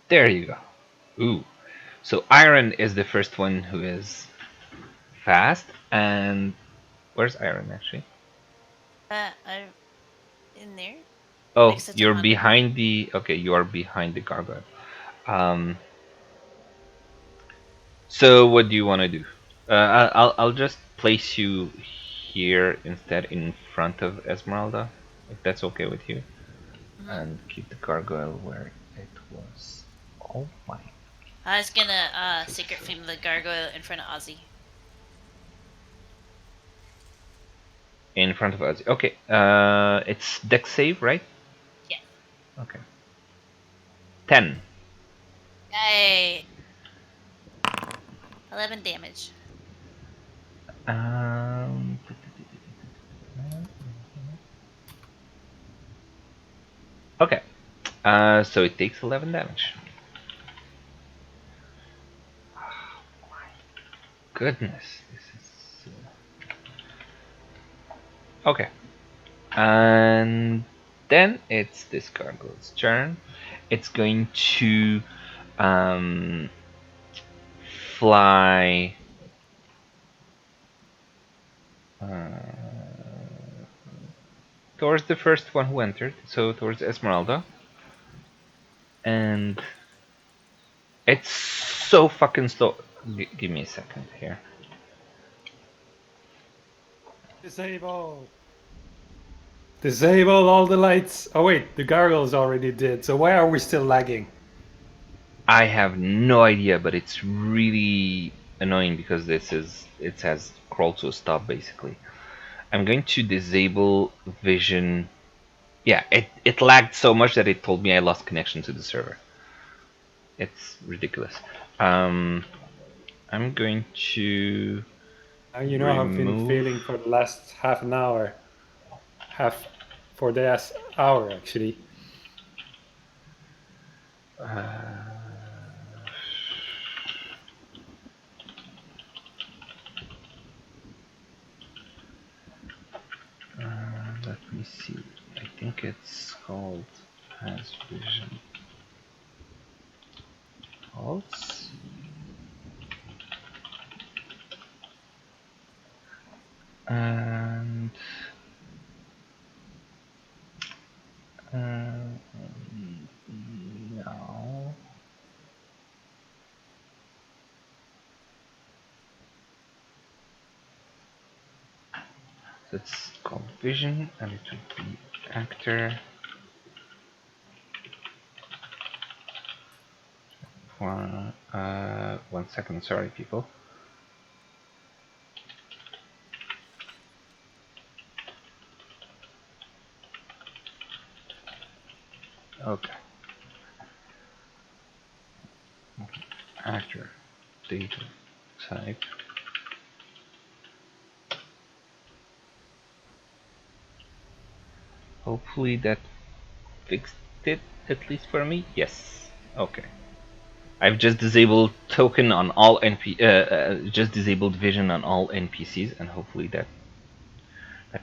There you go. Ooh. So Iron is the first one who is fast. And where's Iron actually? I'm in there Oh, next to you're Tamana. behind the. Okay, you are behind the gargoyle. Um. So what do you want to do? I'll just place you here instead in front of Esmeralda, if that's okay with you, Mm-hmm. and keep the gargoyle where it was. Oh my! I was gonna It's secret so flame the gargoyle in front of Ozzy. In front of us. Okay. It's dex save, right? Yes. Okay. 10. Yay. 11 damage. Um. Okay. So it takes 11 damage. Goodness, this is okay. And then it's this gargoyle's turn. It's going to fly towards the first one who entered, so towards Esmeralda. And it's so fucking slow. Give me a second here. Disable. Disable all the lights. Oh wait, the gargoyles already did. So why are we still lagging? I have no idea, but it's really annoying because it has crawl to a stop basically. I'm going to disable vision. Yeah, it lagged so much that it told me I lost connection to the server. It's ridiculous. I'm going to You know, I've been remove. failing for the last half an hour. For the last hour, actually. Let me see. I think it's called has vision. Pulse. And no. So it's called vision, and it would be actor. 1 second, sorry, people. Okay. Actor, data type. Hopefully that fixed it, at least for me. Yes. Okay. I've just disabled token on all just disabled vision on all NPCs, and hopefully that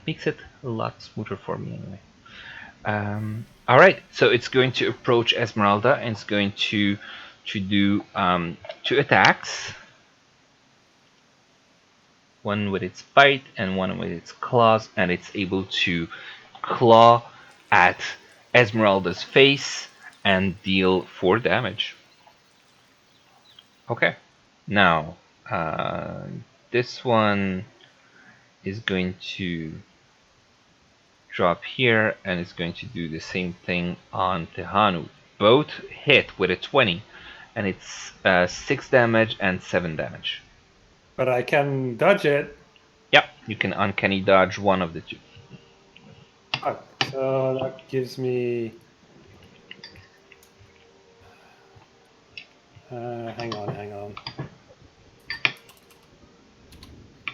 makes it a lot smoother for me anyway. All right, so it's going to approach Esmeralda, and it's going to do 2 attacks. One with its bite and one with its claws, and it's able to claw at Esmeralda's face and deal 4 damage. Okay, now this one is going to drop here, and it's going to do the same thing on Tehanu. Both hit with a 20, and it's 6 damage and 7 damage. But I can dodge it. Yep, you can uncanny dodge one of the two. So that gives me. Hang on.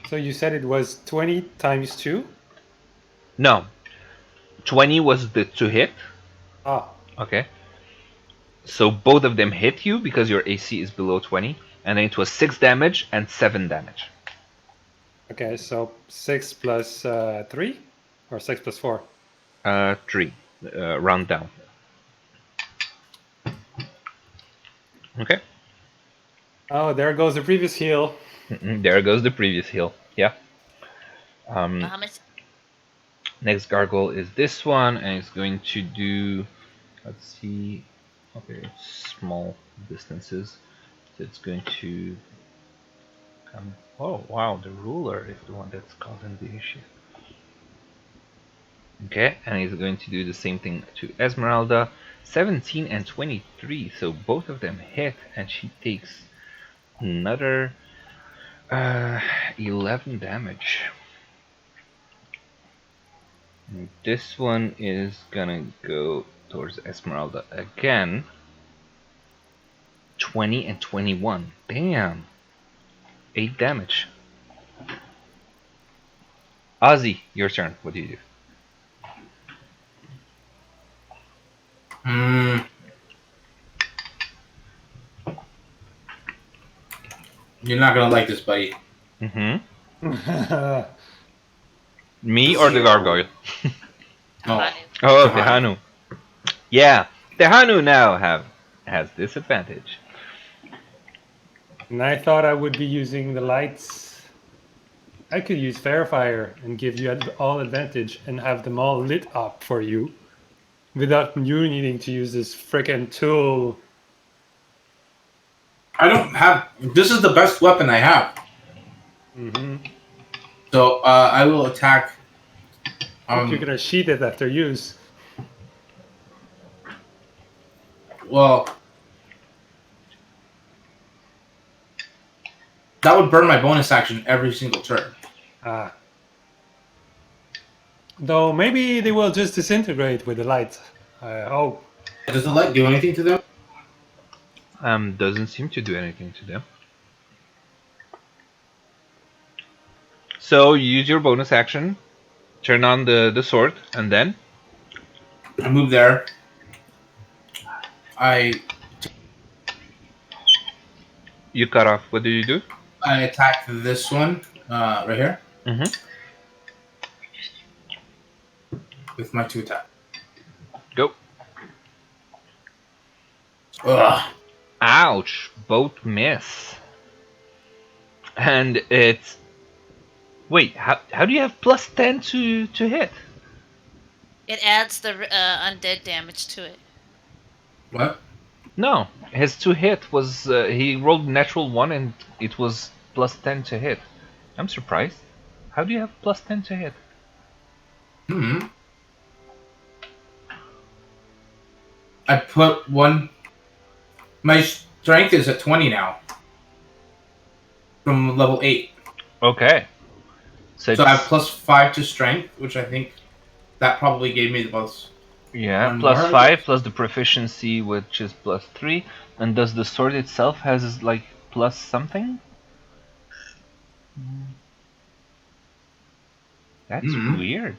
So you said it was 20 times 2? No, 20 was the to hit. Ah. Okay. So both of them hit you because your AC is below 20, and then it was 6 damage and 7 damage. Okay, so 6 plus 3? Or 6 plus 4? 3. Round down. Okay. Oh, there goes the previous heal. There goes the previous heal. Yeah. How much? Next gargoyle is this one, and it's going to do. Let's see. Okay, it's small distances, so it's going to come. Oh wow, the ruler is the one that's causing the issue. Okay, and he's going to do the same thing to Esmeralda. 17 and 23, so both of them hit, and she takes another 11 damage. This one is gonna go towards Esmeralda again. 20 and 21. Damn. 8 damage. Ozzy, your turn. What do you do? You're not gonna like this, buddy. Mm-hmm. Me or the 0. gargoyle? No. Tahanu. Oh, Tahanu. Tehanu. Yeah, Tehanu now has disadvantage. And I thought I would be using the lights. I could use Fairfire and give you all advantage and have them all lit up for you without you needing to use this frickin' tool. I don't have. This is the best weapon I have. Mm-hmm. So I will attack. You're gonna sheath it after use. Well, that would burn my bonus action every single turn. Ah. Though maybe they will just disintegrate with the light. I hope. Does the light do anything to them? Doesn't seem to do anything to them. So you use your bonus action, turn on the sword, and then I move there. you cut off. What do you do? I attack this one right here Mm-hmm. with my 2 attack. Go. Ugh. Ouch! Both miss. And it's wait. How do you have plus 10 to hit? It adds the undead damage to it. What? No, his to hit was he rolled natural 1 and it was plus 10 to hit. I'm surprised. How do you have plus 10 to hit? I put 1. My strength is at 20 now. From level 8. Okay. So I have plus 5 to strength, which I think that probably gave me the most. yeah, One plus more? 5 plus the proficiency, which is plus 3. And does the sword itself has like plus something? That's weird.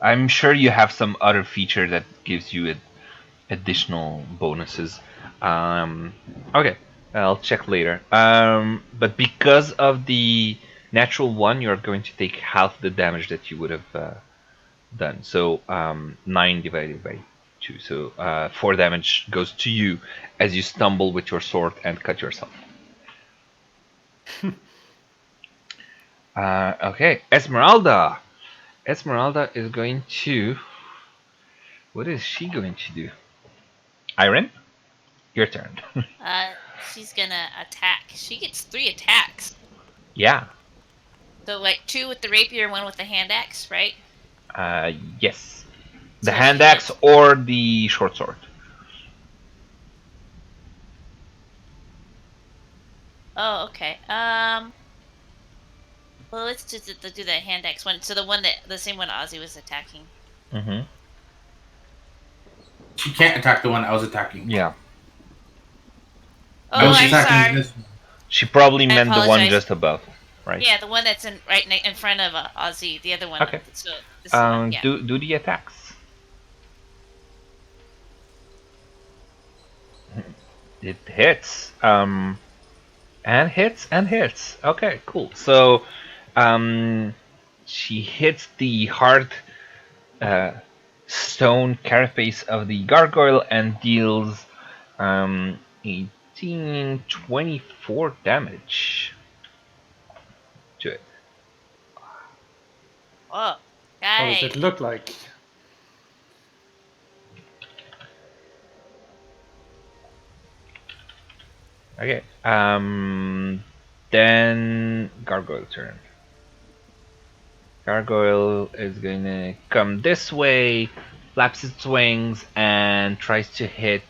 I'm sure you have some other feature that gives you additional bonuses. Okay, I'll check later. But because of the natural 1, you're going to take half the damage that you would have done. So 9 divided by 2. So 4 damage goes to you as you stumble with your sword and cut yourself. Okay, Esmeralda. Esmeralda is going to. What is she going to do? Iron, your turn. She's gonna attack. She gets 3 attacks. Yeah. So like 2 with the rapier, 1 with the hand axe, right? Yes. The So hand she axe hits- or the short sword. Oh, okay. Well, let's just do the hand axe one. So the same one Ozzy was attacking. Mm-hmm. She can't attack the one I was attacking. Yeah. Oh, I was I'm attacking sorry. this one. She probably I meant the one apologize. just above, right? Yeah, the one that's in front of Ozzy. The other one. Okay. So this one, yeah. Do the attacks. It hits. And hits and hits. Okay, cool. So, she hits the hard stone carapace of the gargoyle and deals 18, 24 damage to it. Oh, What does guys. it look like? Okay. Then gargoyle turn. Gargoyle is gonna come this way, flaps its wings, and tries to hit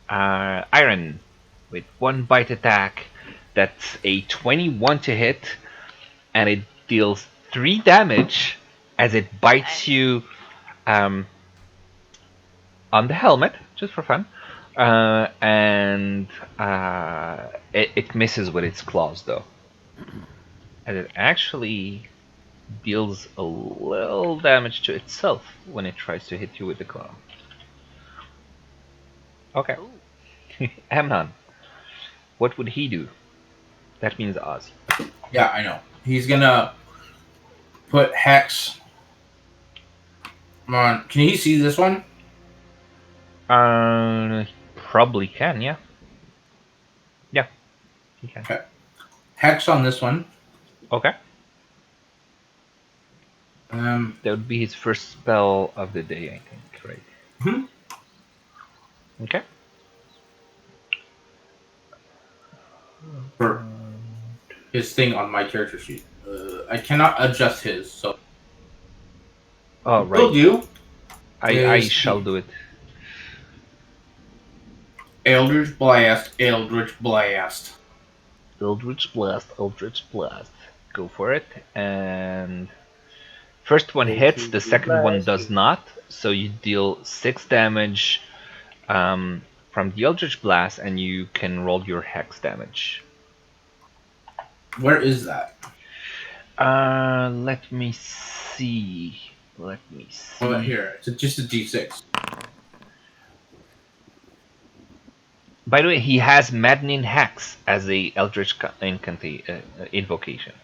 Iron with 1 bite attack. That's a 21 to hit. and it deals 3 damage as it bites you on the helmet, just for fun. And it misses with its claws, though. And it actually deals a little damage to itself when it tries to hit you with the claw. Okay. Ooh. Amnon, what would he do? That means Ozzy. Yeah, I know. He's gonna put Hex on. Can he see this one? Probably can, yeah. Yeah, he can. Okay. Hex on this one. Okay. Um. That would be his first spell of the day, I think, right? mhm. Okay. For his thing on my character sheet. I cannot adjust his, so Oh, what we'll right. do I is shall do it. Eldritch Blast, Eldritch Blast. Eldritch Blast, Eldritch Blast. Go for it. And first one hits, the second one does not. So you deal 6 damage from the Eldritch Blast, and you can roll your Hex damage. Where is that? Let me see. Let me see. Oh, here. It's just a D6. By the way, he has Maddening Hex as a Eldritch invocation.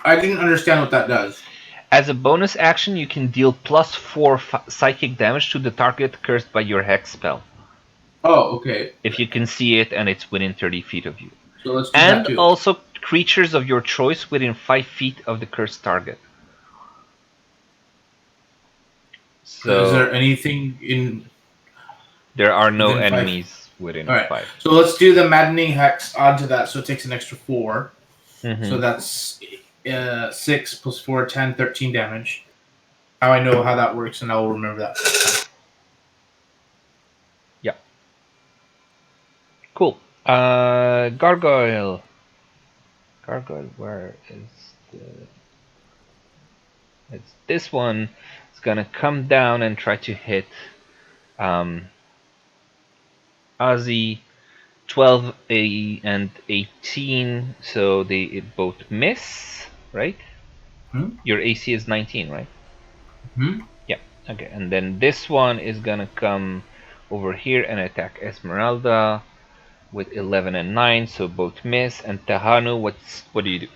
I didn't understand what that does. As a bonus action, you can deal +4 psychic damage to the target cursed by your Hex spell. Oh, okay. If you can see it and it's within 30 feet of you. So let's do And that too. also creatures of your choice within 5 feet of the cursed target. So is there anything in? there are no within 5? enemies within All right. 5. So let's do the Maddening Hex onto that. So it takes an extra 4. Mhm. So that's 6 plus 4, 10, 13 damage. Now I know how that works, and I will remember that next time. Yeah. Cool. Gargoyle. Gargoyle, where is the... It's this one. It's gonna come down and try to hit Ozzy. 12 and 18, so they both miss, right? Hmm? Your AC is 19, right? Hmm? Yeah. Okay, and then this one is gonna come over here and attack Esmeralda with 11 and 9, so both miss. And Tahanu, what do you do?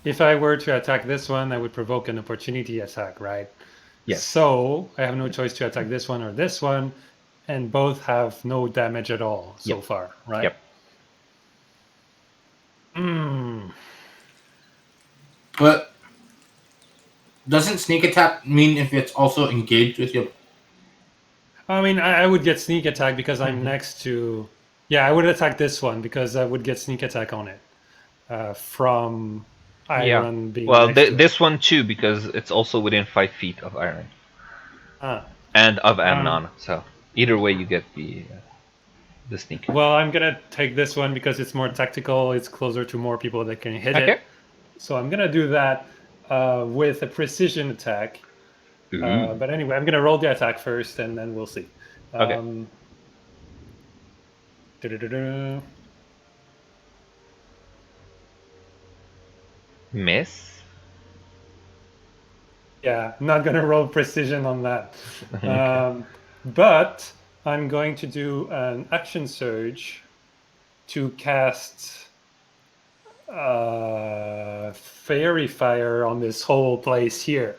If I were to attack this one, I would provoke an opportunity attack, right? Yes. So I have no choice to attack this one or this one, and both have no damage at all so Yep. far, right? Yep. But doesn't sneak attack mean if it's also engaged with you? I mean, I would get sneak attack because I'm next to. Yeah, I would attack this one because I would get sneak attack on it from Iron being Well, next to it. this one too, because it's also within 5 feet of Iron and of Amnon. So either way, you get the sneak. Well, I'm gonna take this one because it's more tactical. It's closer to more people that can hit Okay. it. So I'm gonna do that with a precision attack. But anyway, I'm gonna roll the attack first, and then we'll see. Okay. Du-du-du-du. Miss. Yeah, I'm not gonna roll precision on that. Okay. But I'm going to do an action surge to cast fairy fire on this whole place here.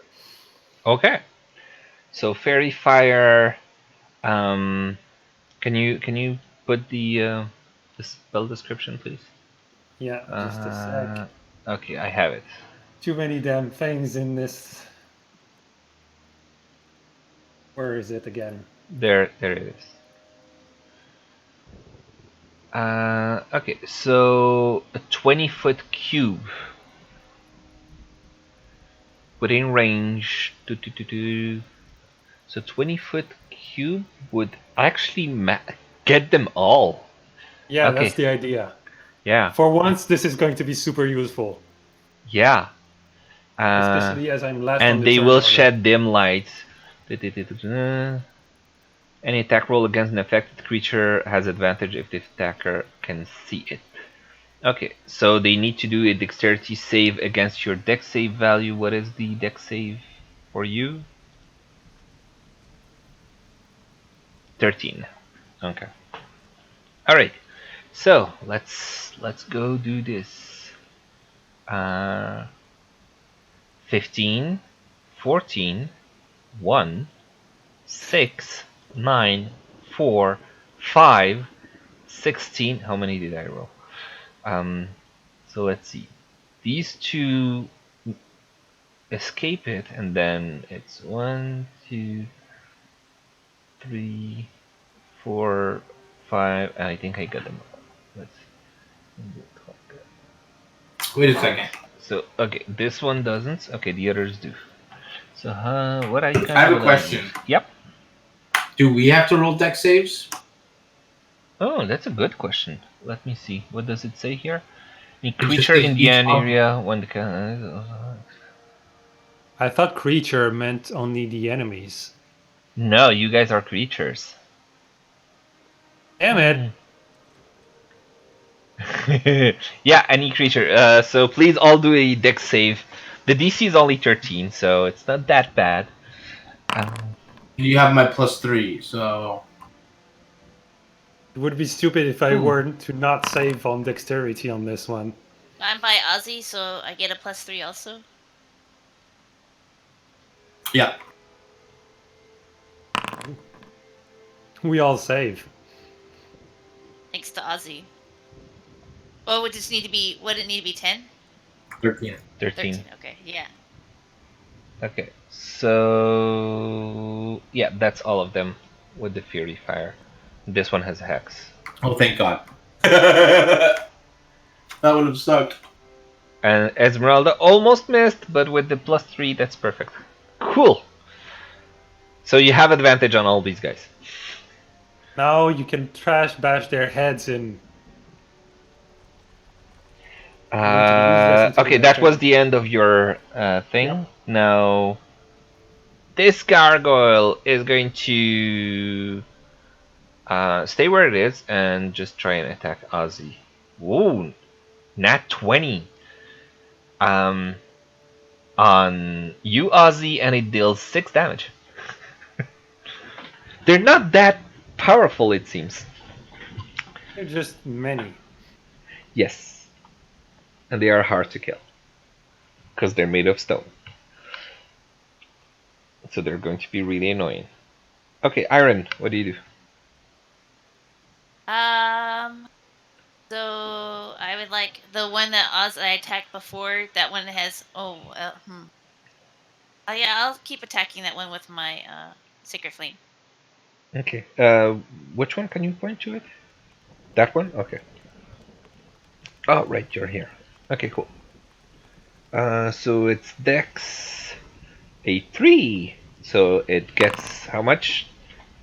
Okay. So fairy fire. Can you put the spell description, please? Yeah, just a sec. Okay, I have it. Too many damn things in this. Where is it again? There it is. Okay, so a 20-foot cube within range. So 20-foot cube would actually get them all. Yeah, Okay. that's the idea. Yeah, For once, this is going to be super useful, yeah. especially as I'm last on And the they turn will order. shed dim light. Any attack roll against an affected creature has advantage if the attacker can see it. Okay, so they need to do a dexterity save against your dex save value. What is the dex save for you? 13. Okay. All right. So let's go do this. 15, 14, 1, 6, 9, 4, 5, 16. How many did I roll? So let's see. These two escape it, and then it's 1, 2, 3, 4, 5, and I think I got them all. Let's do it like that. Wait a second. So okay, this one doesn't. Okay, the others do. So what I have a question. use? Yep. Do we have to roll deck saves? Oh, that's a good question. Let me see. What does it say here? A It just creature says in the each area when the I thought creature meant only the enemies. No, you guys are creatures. Damn it! Yeah, any creature. So please all do a dex save. The DC is only 13, so it's not that bad. You have my +3, so It would be stupid if I Ooh. were to not save on dexterity on this one. I'm by Ozzy, so I get a +3 also. yeah. We all save. Thanks to Ozzy. Well, would it need to be? Would it need to be 10? 13. 13. 13. Okay, yeah. Okay, so yeah, that's all of them with the Fury Fire. This one has Hex. Oh, thank God. That would have sucked. And Esmeralda almost missed, but with the +3, that's perfect. Cool. So you have advantage on all these guys. Now you can trash bash their heads in. Going to be useless until Okay, next that was turn. the end of your thing. Yep. Now, this gargoyle is going to stay where it is and just try and attack Ozzy. Whoa, nat 20 on you, Ozzy, and it deals 6 damage. They're not that powerful, it seems. They're just many. Yes, and they are hard to kill because they're made of stone. So they're going to be really annoying. Okay, Iron, what do you do? So I would like the one that I attacked before. That one has. Oh, yeah, I'll keep attacking that one with my Sacred Flame. Okay, which one can you point to it? That one? Okay. Oh, right, you're here. Okay, cool. So it's Dex a 3. So it gets how much?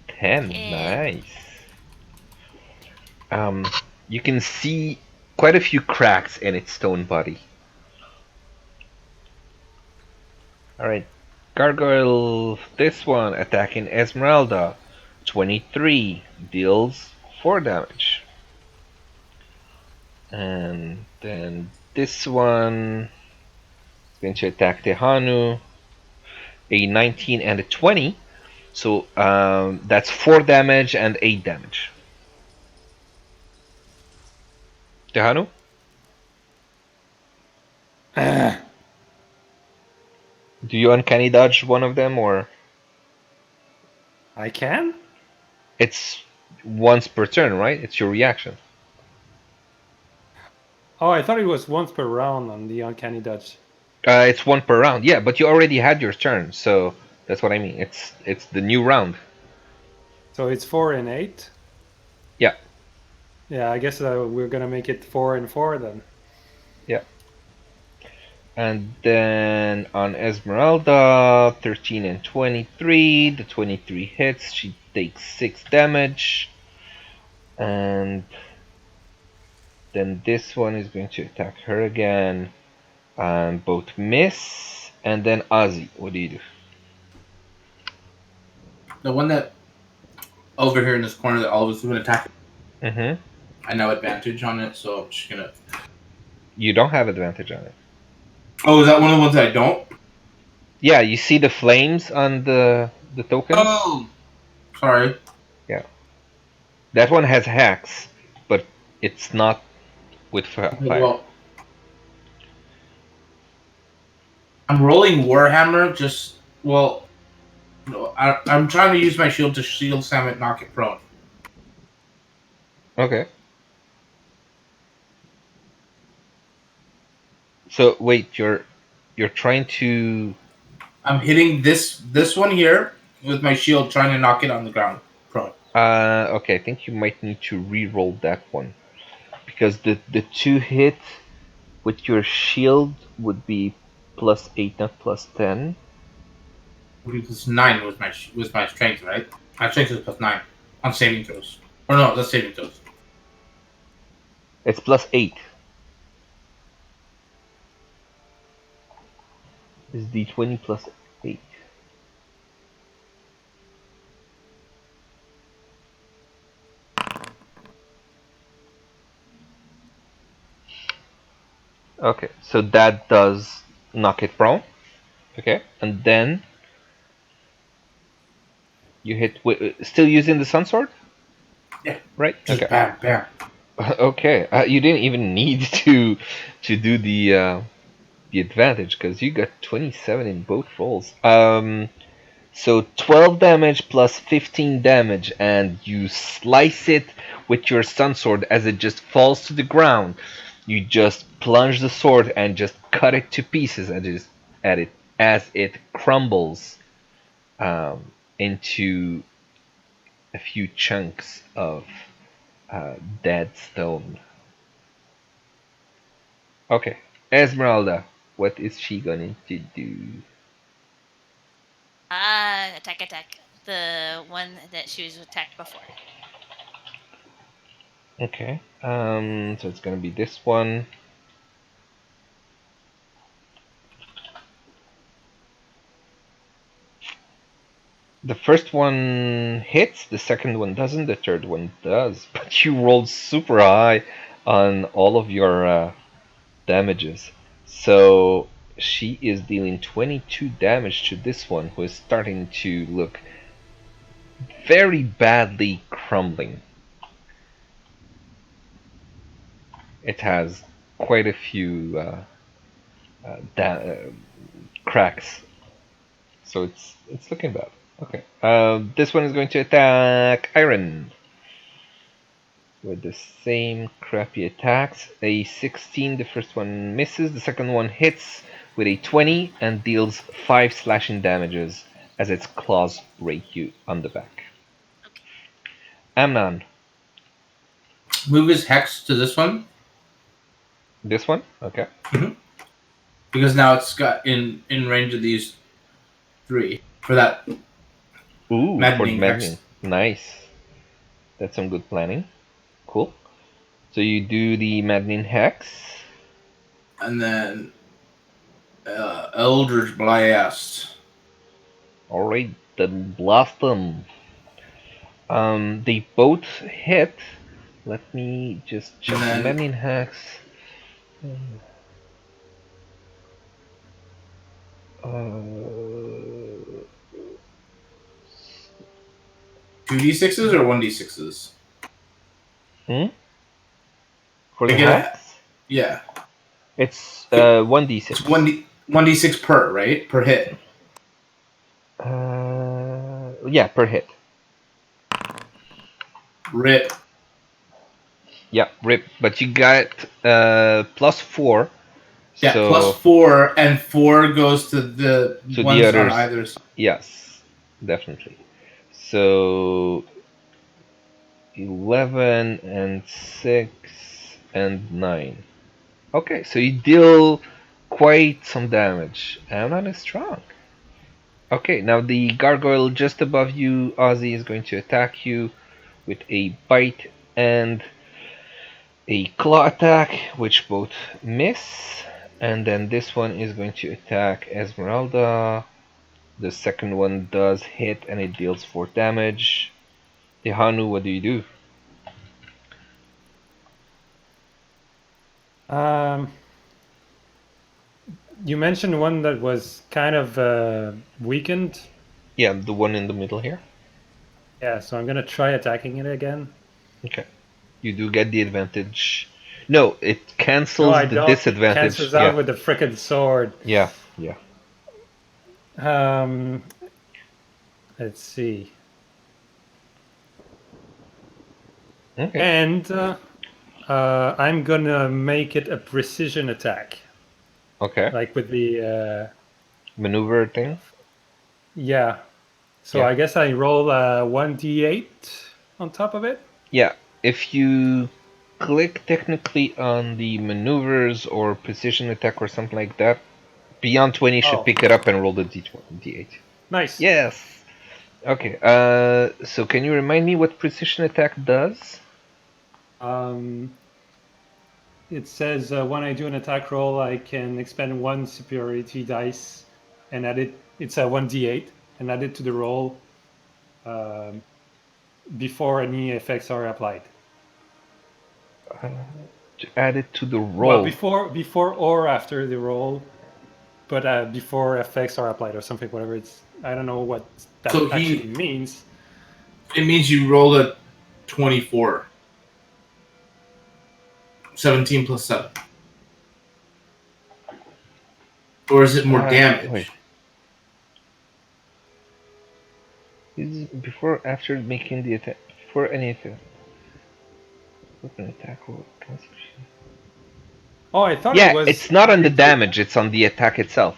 10. 10. Nice. You can see quite a few cracks in its stone body. Alright. Gargoyle, this one attacking Esmeralda. 23 deals 4 damage. And then this one is going to attack Tehanu. A 19 and a 20. So that's 4 damage and 8 damage. Tehanu? Do you uncanny dodge one of them, or I can? it's once per turn, right? It's your reaction. Oh, I thought it was once per round on the Uncanny Dodge. It's one per round, yeah, but you already had your turn, so that's what I mean. It's the new round. So it's 4 and 8? Yeah, Yeah, I guess we're gonna make it 4 and 4 then. yeah. And then on Esmeralda, 13 and 23. The 23 hits. She takes 6 damage. And Then this one is going to attack her again. And both miss. And then Ozzy, what do you do? The one that over here in this corner that all of us have been attacking. Mm-hmm. I know advantage on it, so I'm just gonna. You don't have advantage on it. Oh, is that one of the ones that I don't? Yeah, you see the flames on the tokens? Oh, sorry. Yeah. That one has hacks, but it's not with fire. Well, I'm rolling Warhammer. Just well, no, I'm trying to use my shield to shield Sam and knock it prone. Okay. So wait, you're trying to. I'm hitting this one here with my shield, trying to knock it on the ground prone. Okay, I think you might need to re-roll that one because the two hit with your shield would be +8, not +10. Because 9 was my strength, right? My strength is +9 on saving throws. Or no, that's saving throws. It's +8. It's d20 +8. Okay, so that does knock it prone. Okay, and then you hit still using the sun sword. Yeah. Right. Just Okay. bam, bam. Okay. You didn't even need to do the advantage because you got 27 in both rolls. So 12 damage plus 15 damage, and you slice it with your sun sword as it just falls to the ground. You just plunge the sword and just cut it to pieces, and just at it as it crumbles into a few chunks of dead stone. Okay, Esmeralda, what is she going to do? Attack. The one that she was attacked before. Okay, so it's gonna be this one. The first one hits, the second one doesn't, the third one does. But you rolled super high on all of your damages. So she is dealing 22 damage to this one, who is starting to look very badly crumbling. It has quite a few cracks, so it's looking bad. Okay, this one is going to attack Iron with the same crappy attacks. A 16, the first one misses. The second one hits with a 20 and deals 5 slashing damages as its claws break you on the back. Okay. Amnon. Move his hex to this one. This one? Okay. Mm-hmm. Because now it's got in range of these 3 for that. Ooh, for the Maddening maddening. hex. Nice. That's some good planning. Cool. So you do the maddening hex. And then Eldritch Blast. Alright, then blast them. They both hit. Let me just check the And then maddening hex. Uh, 2d6s or 1d6s? For I the get a hex, yeah. it's Okay. 1d6. It's 1d6 per, right? Per hit. Yeah, per hit. Rip. Yeah, rip. But you got +4. Yeah, So +4, and 4 goes to the the ones on others, either side. yes, definitely. So 11 and 6 and 9. Okay, so you deal quite some damage. Amnon is strong. Okay, now the gargoyle just above you, Ozzy, is going to attack you with a bite, and a claw attack, which both miss. And then this one is going to attack Esmeralda. The second one does hit and it deals 4 damage. Tehanu, what do you do? Um, you mentioned one that was kind of weakened. Yeah, the one in the middle here. Yeah, so I'm gonna try attacking it again. Okay. You do get the advantage. No, it No, cancels I the don't. It disadvantage. cancels out Yeah, with the frickin' sword. yeah, yeah. Um, let's see. Okay, And I'm gonna make it a precision attack, okay. like with the Maneuver thing. yeah. So Yeah, I guess I roll 1d8 on top of it. yeah. If you click technically on the maneuvers or precision attack or something like that, beyond 20 should Oh, pick it up and roll the d8. nice. Yes. Okay. So can you remind me what precision attack does? Um, it says when I do an attack roll, I can expend one superiority dice and add it. It's a 1d8 and add it to the roll um, before any effects are applied. Uh, to add it to the Well, roll. before or after the roll, but before effects are applied or something. Whatever it's, I don't know what that So actually means. it means you roll a 24. 17 plus 7. Or is it more Wait. damage? Is before or after making the attack? Before any attack. Weapon attack roll. Oh, I thought it Yeah, was it's not on the added to it. damage, it's on the attack itself.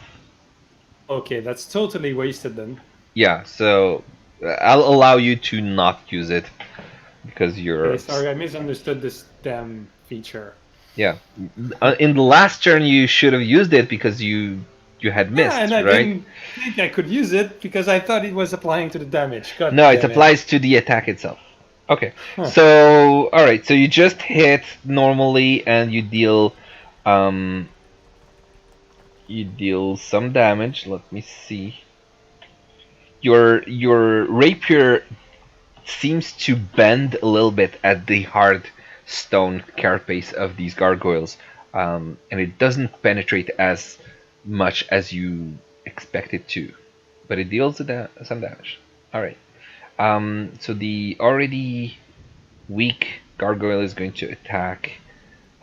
Okay, that's totally wasted then. Yeah, so I'll allow you to not use it because Okay, you're. sorry, I misunderstood this damn feature. Yeah. In the last turn, you should have used it because you had Yeah, and missed, I right? didn't think I could use it because I thought it was applying to the damage. God No, it damn it. applies to the attack itself. Okay, Huh. so alright, so you just hit normally and um, you deal some damage. Let me see. Your rapier seems to bend a little bit at the hard stone carapace of these gargoyles, and it doesn't penetrate as much as you expect it to, but it deals some damage. All right. So the already weak gargoyle is going to attack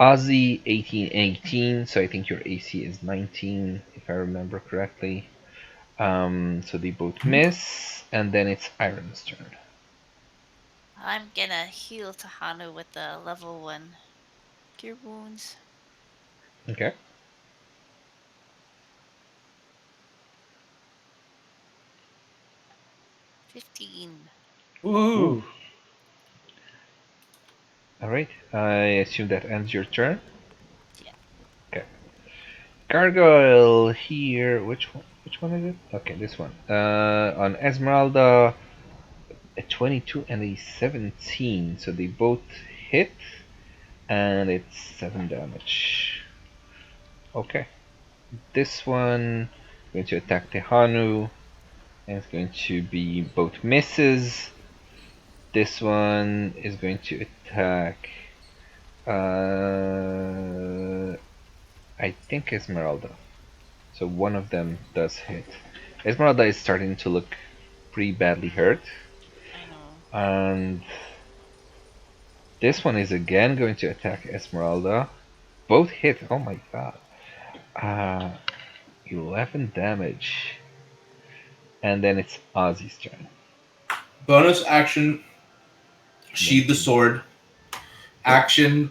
Ozzy 18-18. So I think your AC is 19, if I remember correctly. So they both miss, and then it's Iron's turn. I'm gonna heal Tahanu with the level 1 Cure Wounds. Okay. 15. Ooh. Woohoo! All right. I assume that ends your turn. Yeah. Okay. Gargoyle here. Which one? Which one is it? Okay, this one. On Esmeralda, a 22 and a 17. So they both hit, and it's 7 damage. Okay. This one going to attack Tehanu, and it's going to be both misses. This one is going to attack. I think Esmeralda. So one of them does hit. Esmeralda is starting to look pretty badly hurt. I know. And this one is again going to attack Esmeralda. Both hit. Oh my god. Uh, 11 damage. And then it's Ozzy's turn. Bonus action, sheathe the sword. Action,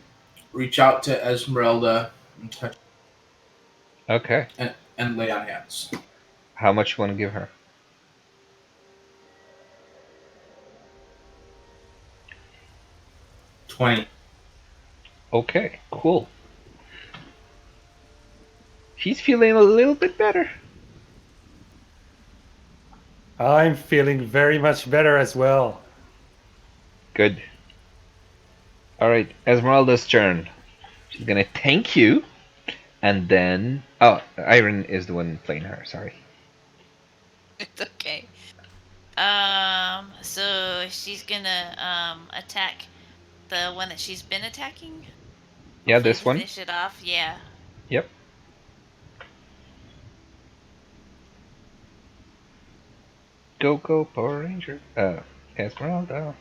reach out to Esmeralda and touch Okay. and lay on hands. How much you want to give her? 20. Okay, cool. She's feeling a little bit better. I'm feeling very much better as well. Good. All right, Esmeralda's turn. She's gonna tank you, and then Iron is the one playing her. Sorry. It's okay. So she's gonna attack the one that she's been attacking. Yeah, Hopefully this to one. finish it off. Yeah. Yep. Go Power Ranger. Esmeralda.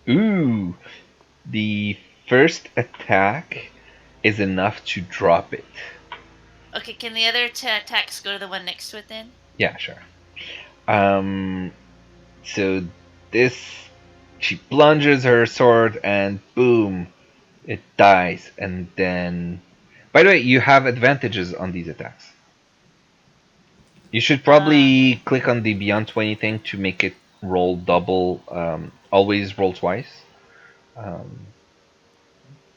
Ooh, the first attack is enough to drop it. Okay, can the other attacks go to the one next to it then? Yeah, sure. So this, she plunges her sword and boom, it dies. And then, by the way, you have advantages on these attacks. You should Uh, probably click on the Beyond 20 thing to make it roll double. Always roll twice. Um,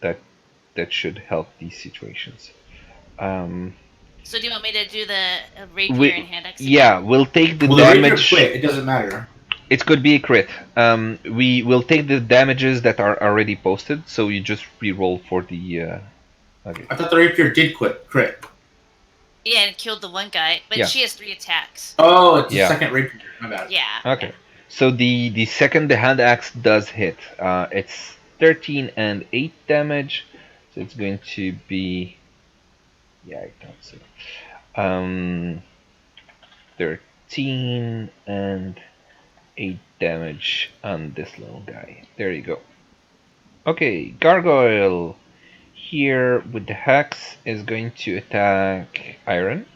that that should help these situations. Um, so do you want me to do the rapier and we hand axe yeah, again? we'll take the Well, the rapier damage. quit. It doesn't matter. It could be a crit. We will take the damages that are already posted, so you just re-roll for the. Okay. I thought the rapier did crit. Yeah, and it killed the one guy, but Yeah. she has 3 attacks. Oh, it's the Yeah. second rapier. My bad. Yeah. Okay. Yeah. So the second the hand axe does hit. It's 13 and 8 damage, so it's going to be. Yeah, I thought so. 13 and 8 damage on this little guy. There you go. Okay, Gargoyle here with the hex is going to attack Iron.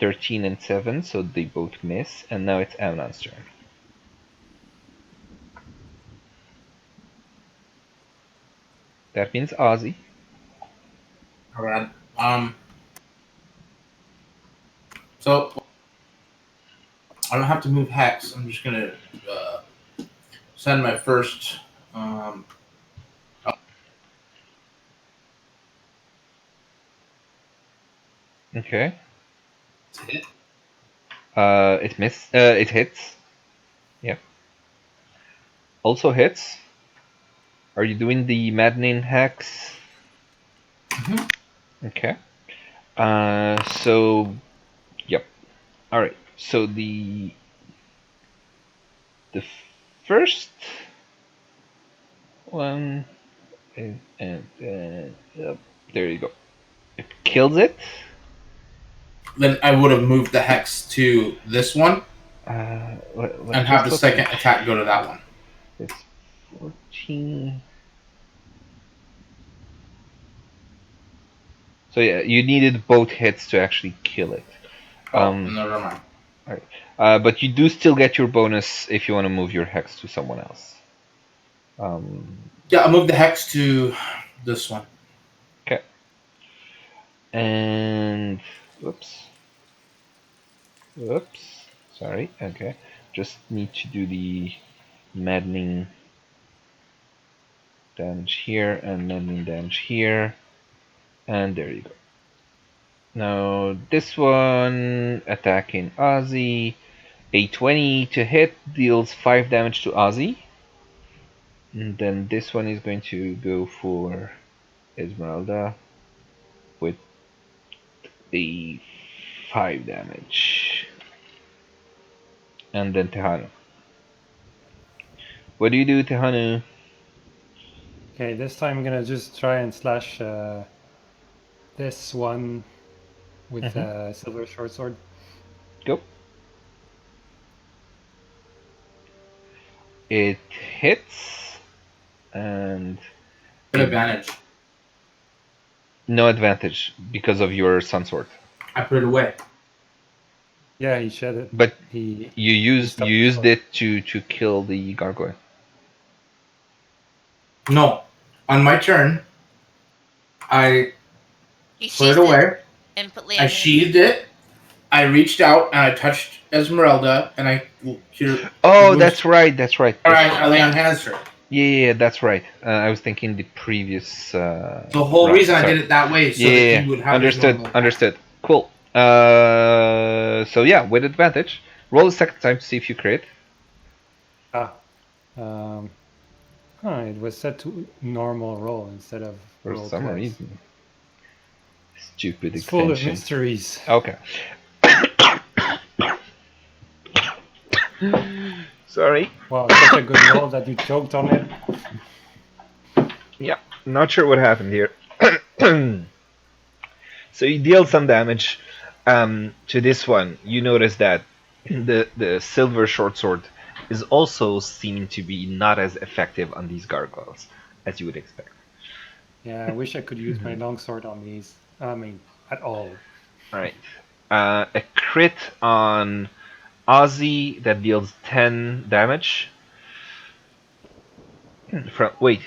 13 and 7, so they both miss, and now it's Amnon's turn. That means Ozzy. Alright. So I don't have to move hex. I'm just gonna send my first. Okay. Hit. It miss. It hits. Yep. Also hits. Are you doing the maddening hex? Mhm. Okay. So, yep. All right. So the first one and yep, there you go. It kills it. Then I would have moved the hex to this one and have the second attack go to that one. It's 14. So yeah, you needed both hits to actually kill it. Never mind. But you do still get your bonus if you want to move your hex to someone else. Yeah, I'll move the hex to this one. Okay. And whoops. Sorry. Okay. Just need to do the maddening damage here and maddening damage here. And there you go. Now this one attacking Ozzy. A 20 to hit deals 5 damage to Ozzy. And then this one is going to go for Esmeralda with a 5 damage. And then Tehanu. What do you do, Tehanu? Okay, this time I'm gonna just try and slash this one with a silver short sword. Go. It hits and Good advantage. no advantage because of your sun sword. I put it away. Yeah, he shed it. But He you used stopped you the used sword. it to kill the gargoyle. No, on my turn, I He put it sheathed away. and put I sheathed it. I reached out and I touched Esmeralda and I cured. Oh, that's right. That's right. All That's right, I lay on hands her. Yeah, that's right. I was thinking the previous. The whole round. reason I Sorry. did it that way so Yeah, that he would have his understood. normal attack. Understood. Cool. So yeah, with advantage, roll a second time to see if you crit. Ah. Um, It was set to normal roll instead of For roll some twice. reason. Stupid It's full of extension. mysteries. Okay. Sorry. Wow, such a good roll that you choked on it. Yeah, not sure what happened here. So you deal some damage to this one. You notice that the silver short sword is also seeming to be not as effective on these gargoyles as you would expect. Yeah, I wish I could use my longsword on these. I mean, at all. All right. A crit on Ozzy that deals 10 damage. Wait,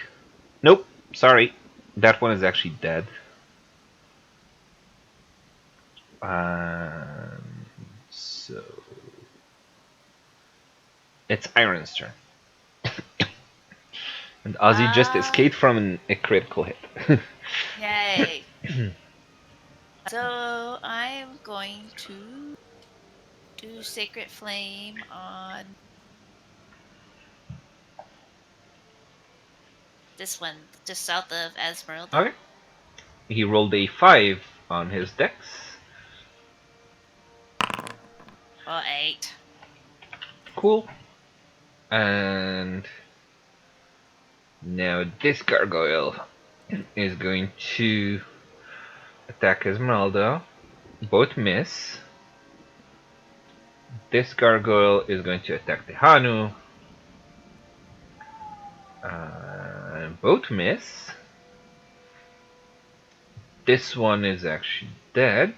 nope. Sorry, that one is actually dead. So it's Iron's turn, and Ozzy just escaped from a critical hit. Yay. So I'm going to do Sacred Flame on this one, just south of Esmeralda. Okay. He rolled a 5 on his dex. Or 8. Cool. And now this gargoyle is going to attack Esmeralda. Both miss. This gargoyle is going to attack the Hanu. Both miss. This one is actually dead.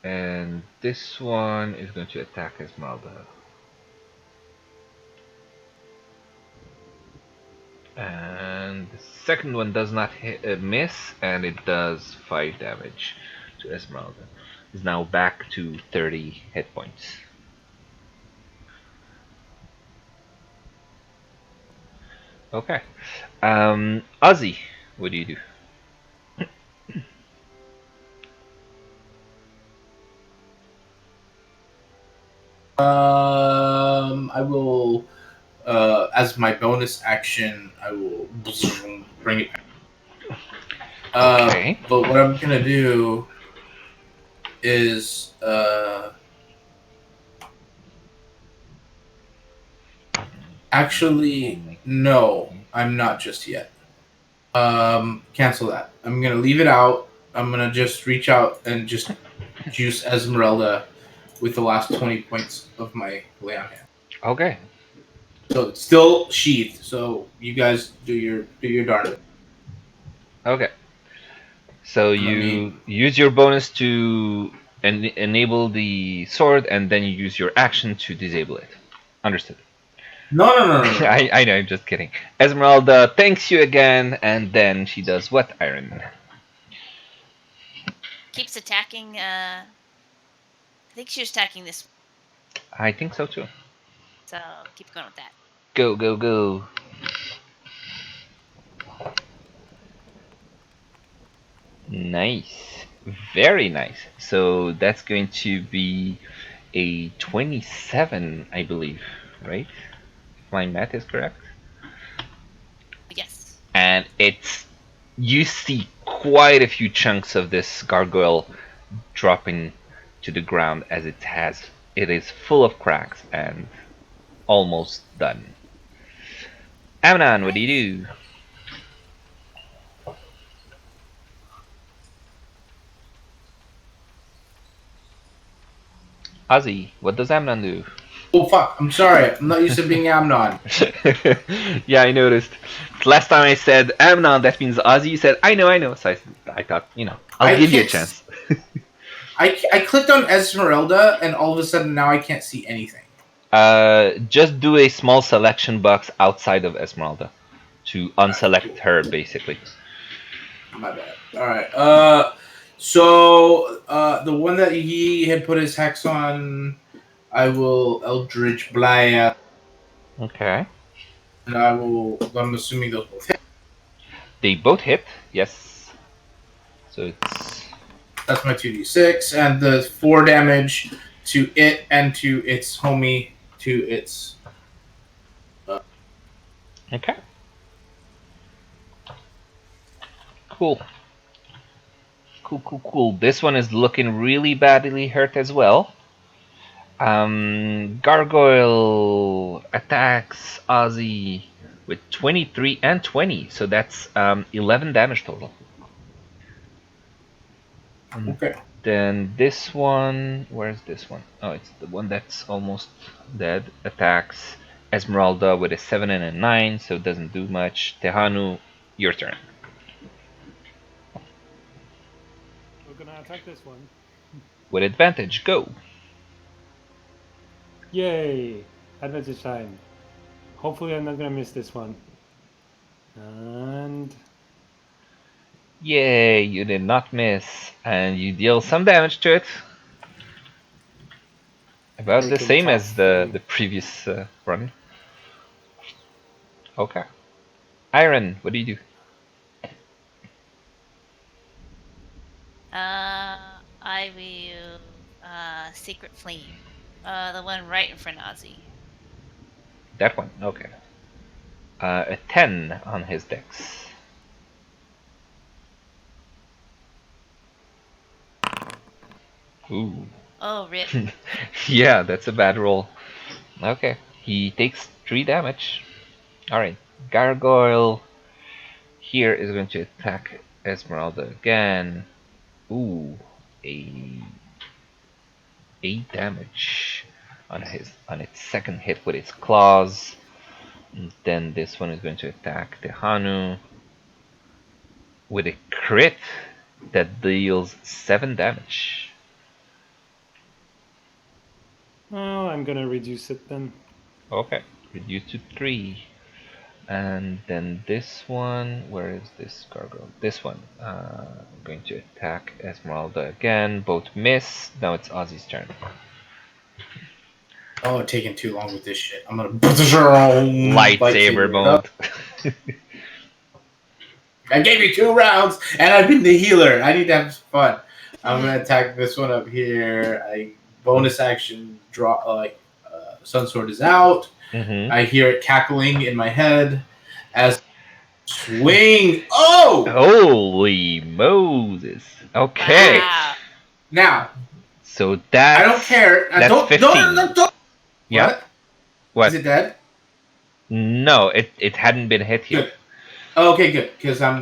And this one is going to attack Esmeralda. And the second one does not miss, and it does 5 damage to Esmeralda. Is now back to 30 hit points. Okay. Ozzy, what do you do? I will, as my bonus action, I will bring it back. Okay. But what I'm gonna do is, actually, no, I'm not just yet. Cancel that. I'm gonna leave it out. I'm gonna just reach out and just juice Esmeralda with the last 20 points of my lay on hand. Okay. So it's still sheathed. So you guys do your darndest. Okay. So Let you me. use your bonus to enable the sword, and then you use your action to disable it. Understood. No. I know, I'm just kidding. Esmeralda thanks you again, and then she does what, Iron? Keeps attacking. I think she was attacking this. I think so too. So keep going with that. Go, go, go. Nice. Very nice. So that's going to be a 27, I believe, right? If my math is correct. Yes. And you see quite a few chunks of this gargoyle dropping to the ground as it is full of cracks and almost done. Amnon, what do you do? Ozzy, what does Amnon do? Oh fuck! I'm sorry. I'm not used to being Amnon. Yeah, I noticed. Last time I said Amnon, that means Ozzy. You said, I know. So I thought, I'll I give you a can't. chance. I clicked on Esmeralda, and all of a sudden now I can't see anything. Just do a small selection box outside of Esmeralda to unselect her, basically. My bad. All right. So the one that he had put his hex on, I will Eldritch Blast, Okay. and I will. I'm assuming those both hit. They both hit, yes. So it's That's my 2d6, and the 4 damage to it and to its homie to its Okay. Cool. Cool. This one is looking really badly hurt as well. Gargoyle attacks Ozzy with 23 and 20, so that's 11 damage total. Okay. Then this one, where's this one? Oh, it's the one that's almost dead. Attacks Esmeralda with a 7 and a 9, so it doesn't do much. Tehanu, your turn. We're gonna attack this one. With advantage, go. Yay! Advantage time. Hopefully I'm not gonna miss this one. And Yay, you did not miss, and you deal some damage to it. About the make him same tough as for the me. previous run. Okay. Iron, what do you do? I will Secret Flame. The one right in front of Ozzy. That one, okay. A 10 on his dex. Ooh. Oh, rip. Yeah, that's a bad roll. Okay, he takes 3 damage. Alright, Gargoyle here is going to attack Esmeralda again. Ooh, a 8 damage on its second hit with its claws. And then this one is going to attack Tehanu with a crit that deals 7 damage. Oh, I'm gonna reduce it then. Okay, reduce to 3. And then this one, where is this gargoyle? This one, going to attack Esmeralda again. Both miss. Now it's Ozzy's turn. Oh, taking too long with this shit. I'm gonna Lightsaber mode. I gave you 2 rounds, and I've been the healer. I need to have some fun. I'm gonna attack this one up here. I bonus action draw Sun Sword is out. Mm-hmm. I hear it cackling in my head as swing. Oh! Holy Moses! Okay, Wow. Now so that's I don't care. that's Don't 15. don't. Yeah. What? What? Is it dead? No, it hadn't been hit yet. Good. Oh, okay, good. Because I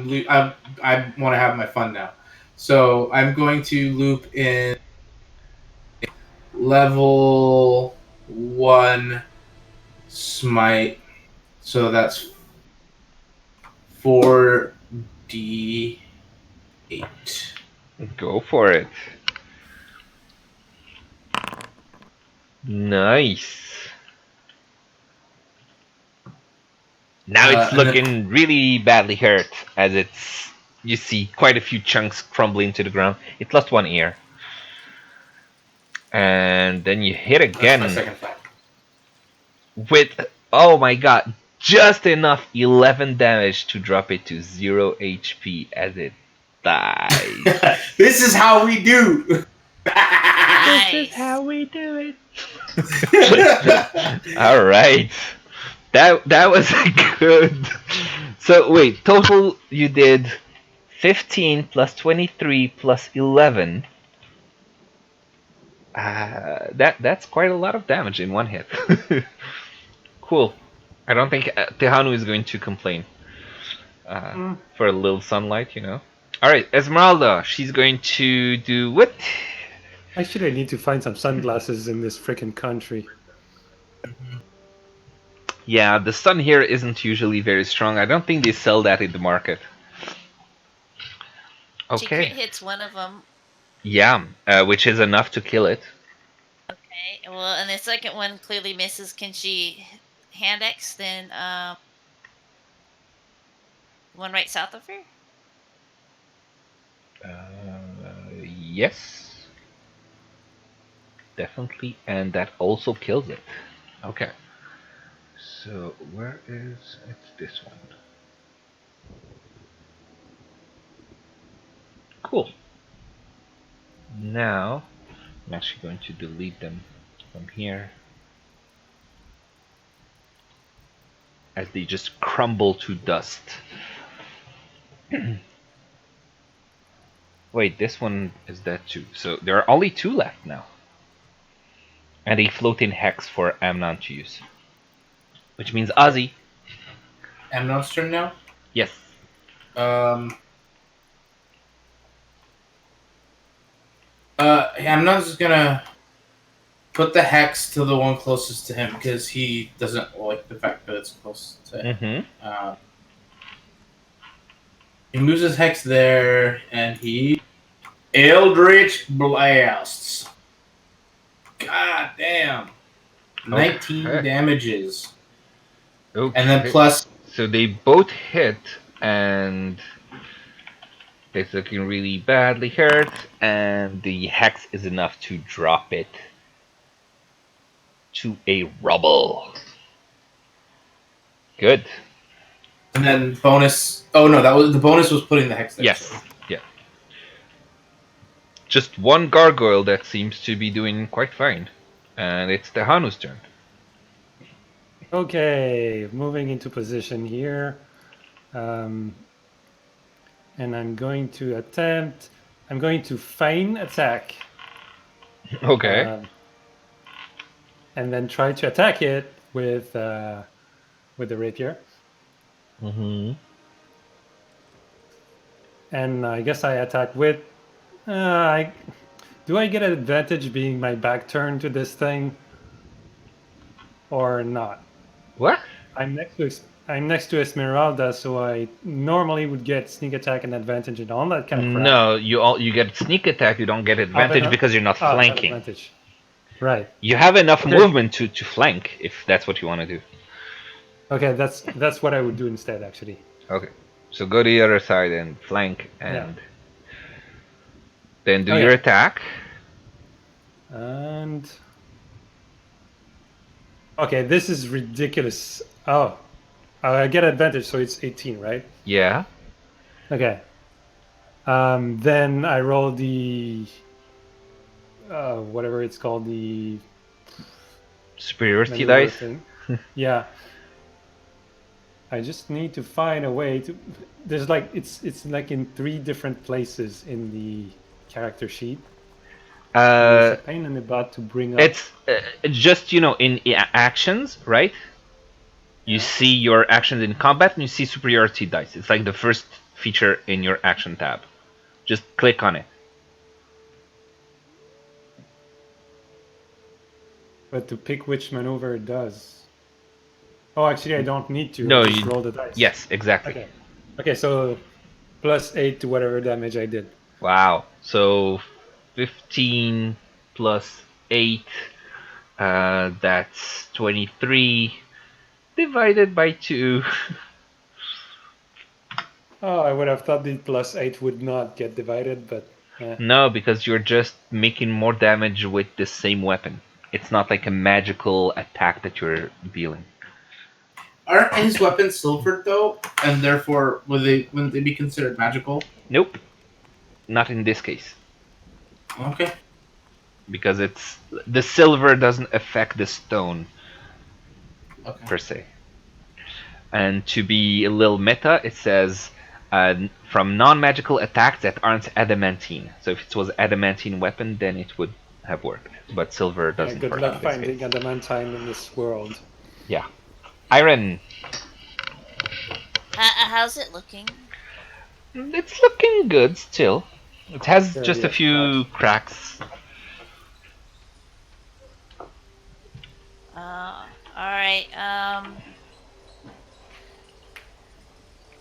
want to have my fun now. So I'm going to loop in level 1 smite. So that's 4d8. Go for it. Nice. Now it's And then looking really badly hurt as you see quite a few chunks crumbling to the ground. It lost 1 ear. And then you hit that's my again second fight. with, oh my god, just enough 11 damage to drop it to 0 HP as it dies. This is how we do. Nice. we do it. All right. That was good. So wait, total you did 15 plus 23 plus 11. That's quite a lot of damage in one hit. Cool. I don't think Tehanu is going to complain for a little sunlight, you know. All right, Esmeralda, she's going to do what? Actually, I need to find some sunglasses in this freaking country. Yeah, the sun here isn't usually very strong. I don't think they sell that in the market. She crit Okay. hits one of them. Yeah, which is enough to kill it. Okay. Well, and the second one clearly misses. Can she hand X then one right south of her? Yes, definitely, and that also kills it. Okay. So where is it's this one? Cool. Now I'm actually going to delete them from here. as they just crumble to dust. Wait, this one is dead too. So there are only 2 left now. And a floating hex for Amnon to use. Which means Ozzy. Amnon's turn now. Yes. Amnon's just gonna put the hex to the one closest to him because he doesn't like the fact that it's close to him. Mm-hmm. He moves his hex there, and he Eldritch blasts. God damn. 19 damages. Okay. And then plus. So they both hit, and it's looking really badly hurt, and the hex is enough to drop it to a rubble. Good. And then bonus. Oh no, that was the bonus was putting the hex there. Yes. So. Yeah. Just one gargoyle that seems to be doing quite fine, and it's the Hanu's turn. Okay, moving into position here. And I'm going to attempt. I'm going to feign attack. Okay. And then try to attack it with the rapier. Mm-hmm. And I guess I attack with. Do I get an advantage being my back turned to this thing, or not? What? I'm next to Esmeralda, so I normally would get sneak attack and advantage and all that kind of crap. No, you get sneak attack. You don't get advantage because you're not flanking. Advantage. Right. You have enough movement to flank if that's what you want to do. Okay, that's what I would do instead, actually. Okay, so go to the other side and flank, and then do your attack. And okay, this is ridiculous. Oh, I get advantage, so it's 18, right? Yeah. Okay. Then I roll the whatever it's called, the superiority dice. Yeah. I just need to find a way to. There's like it's like in 3 different places in the character sheet. It's a pain in the butt to bring up. It's just in actions, right? You see your actions in combat, and you see superiority dice. It's like the first feature in your action tab. Just click on it. But to pick which maneuver it does. Oh, actually, I don't need to. No, just roll the dice. Yes, exactly. Okay, so +8 to whatever damage I did. Wow. So 15 plus 8, that's 23 divided by 2. Oh, I would have thought the +8 would not get divided, but no, because you're just making more damage with the same weapon. It's not like a magical attack that you're dealing. Aren't his weapons silvered though, and therefore wouldn't they be considered magical? Nope, not in this case. Okay. Because it's the silver doesn't affect the stone per se. And to be a little meta, it says from non-magical attacks that aren't adamantine. So if it was adamantine weapon, then it would have worked. But silver doesn't. Good luck finding adamantine in this world. Yeah. Iron. How's it looking? It's looking good still. It has just a few cracks. Alright,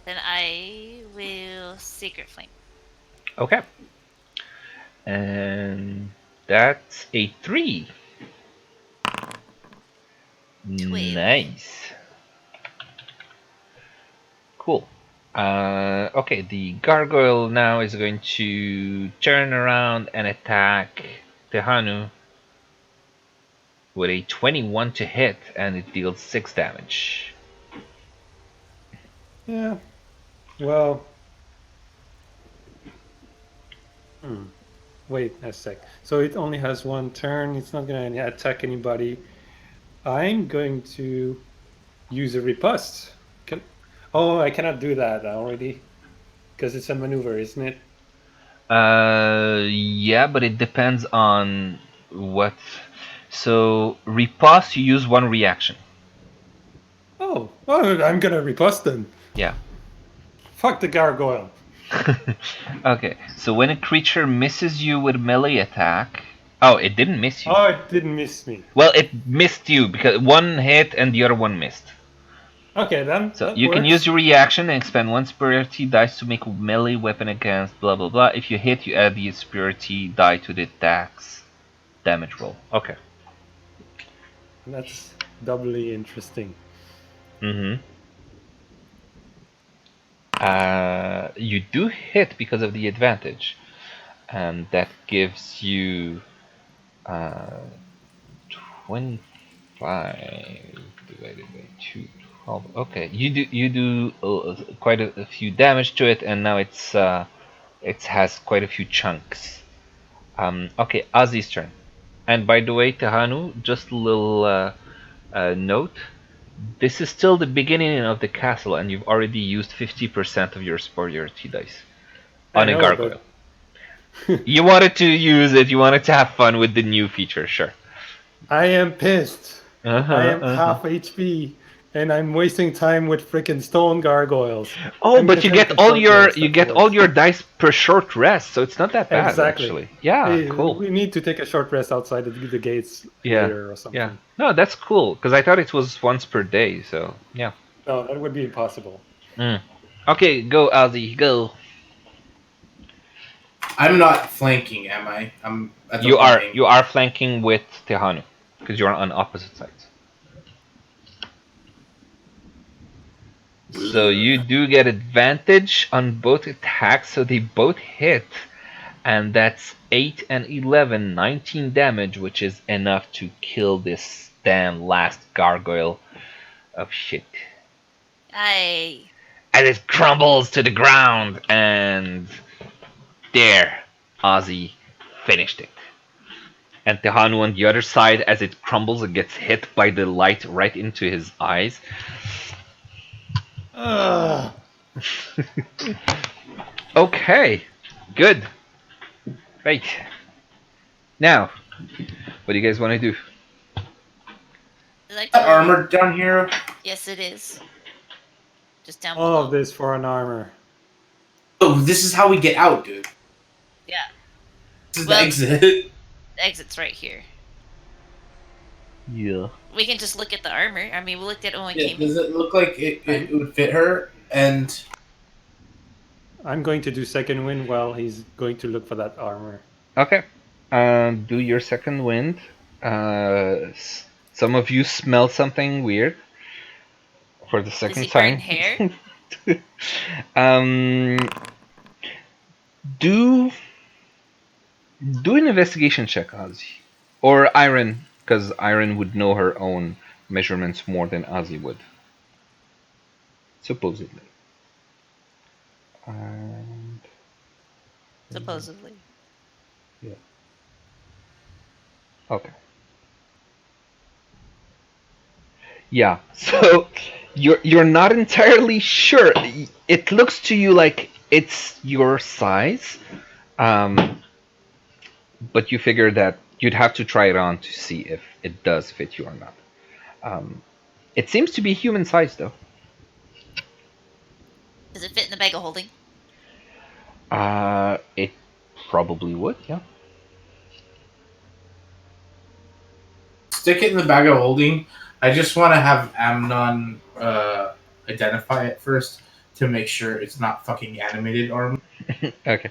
then I will Secret Flame. Okay. And that's a 3. Nice. Cool. Okay, the gargoyle now is going to turn around and attack Tehanu with a 21 to hit, and it deals 6 damage. Yeah. Well. Wait a sec. So it only has 1 turn. It's not going to attack anybody. I'm going to use a riposte. Can... Oh, I cannot do that already because it's a maneuver, isn't it? Yeah, but it depends on what. So riposte, you use one reaction. Oh, I'm gonna riposte then. Yeah. Fuck the gargoyle. Okay, so when a creature misses you with melee attack, oh, it didn't miss you. Oh, it didn't miss me. Well, it missed you because one hit and the other one missed. Okay, then So that you can use works. your reaction and expend one superiority dice to make a melee weapon against blah blah blah. If you hit, you add the superiority die to the attack's damage roll. Okay. That's doubly interesting. Mm-hmm. You do hit because of the advantage, and that gives you 25 divided by 2, 12. Okay, you do quite a few damage to it, and now it has quite a few chunks. Okay, Ozzy's turn. And by the way, Tehanu, just a little note. This is still the beginning of the castle, and you've already used 50% of your superiority dice I on a know, gargoyle. but You wanted to use it, you wanted to have fun with the new feature, sure. I am pissed. I Uh-huh, am uh-huh. half HP, and I'm wasting time with freaking stone gargoyles. Oh, I'm gonna but you take get a all short your rest you get all afterwards. your dice per short rest, so it's not that bad Exactly. actually. Yeah, Hey, cool. we need to take a short rest outside the gates Yeah, later or yeah. something. No, that's cool because I thought it was once per day. So yeah. No, that would be impossible. Mm. Okay, go Ozzy, go. I'm not flanking, am I? I'm at the You one are angle. you are flanking with Tehanu because you're on opposite sides. So you do get advantage on both attacks, so they both hit, and that's 8 and 11, 19 damage, which is enough to kill this damn last gargoyle of shit. Aye. And it crumbles to the ground, and there, Ozzy finished it. And Tehanu on the other side, as it crumbles, it gets hit by the light right into his eyes. Ugh. Okay, good. Right. Now, what do you guys want to do? I'd like That to. armor down here. Yes, it is. Just down All of below. this for an armor. Oh, this is how we get out, dude. Yeah. This is the Well, exit. the exit's right here. Yeah. We can just look at the armor. I mean, we looked at it when we Yeah, came does in. it look like it would fit her? And I'm going to do second wind while he's going to look for that armor. Okay. Do your second wind. Some of you smell something weird for the Does second he burn time. hair? um, do do an investigation check, Ozzy, or Iron, because Iron would know her own measurements more than Ozzy would, supposedly. And Supposedly. yeah. Okay. Yeah. So you're not entirely sure. It looks to you like it's your size, um, but you figure that you'd have to try it on to see if it does fit you or not. It seems to be human size though. Does it fit in the bag of holding? It probably would. Yeah. stick it in the bag of holding. I just want to have Amnon identify it first to make sure it's not fucking animated armor. Okay.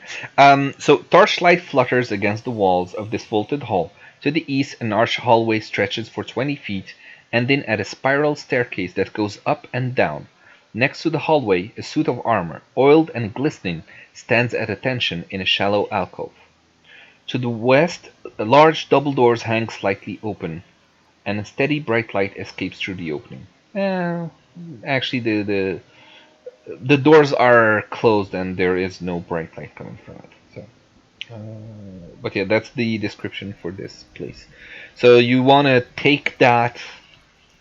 So torchlight flutters against the walls of this vaulted hall. To the east, an arched hallway stretches for 20 feet, ending at a spiral staircase that goes up and down. Next to the hallway, a suit of armor, oiled and glistening, stands at attention in a shallow alcove. To the west, large double doors hang slightly open, and a steady bright light escapes through the opening. Actually, the doors are closed and there is no bright light coming from it. So, but yeah, that's the description for this place. So you want to take that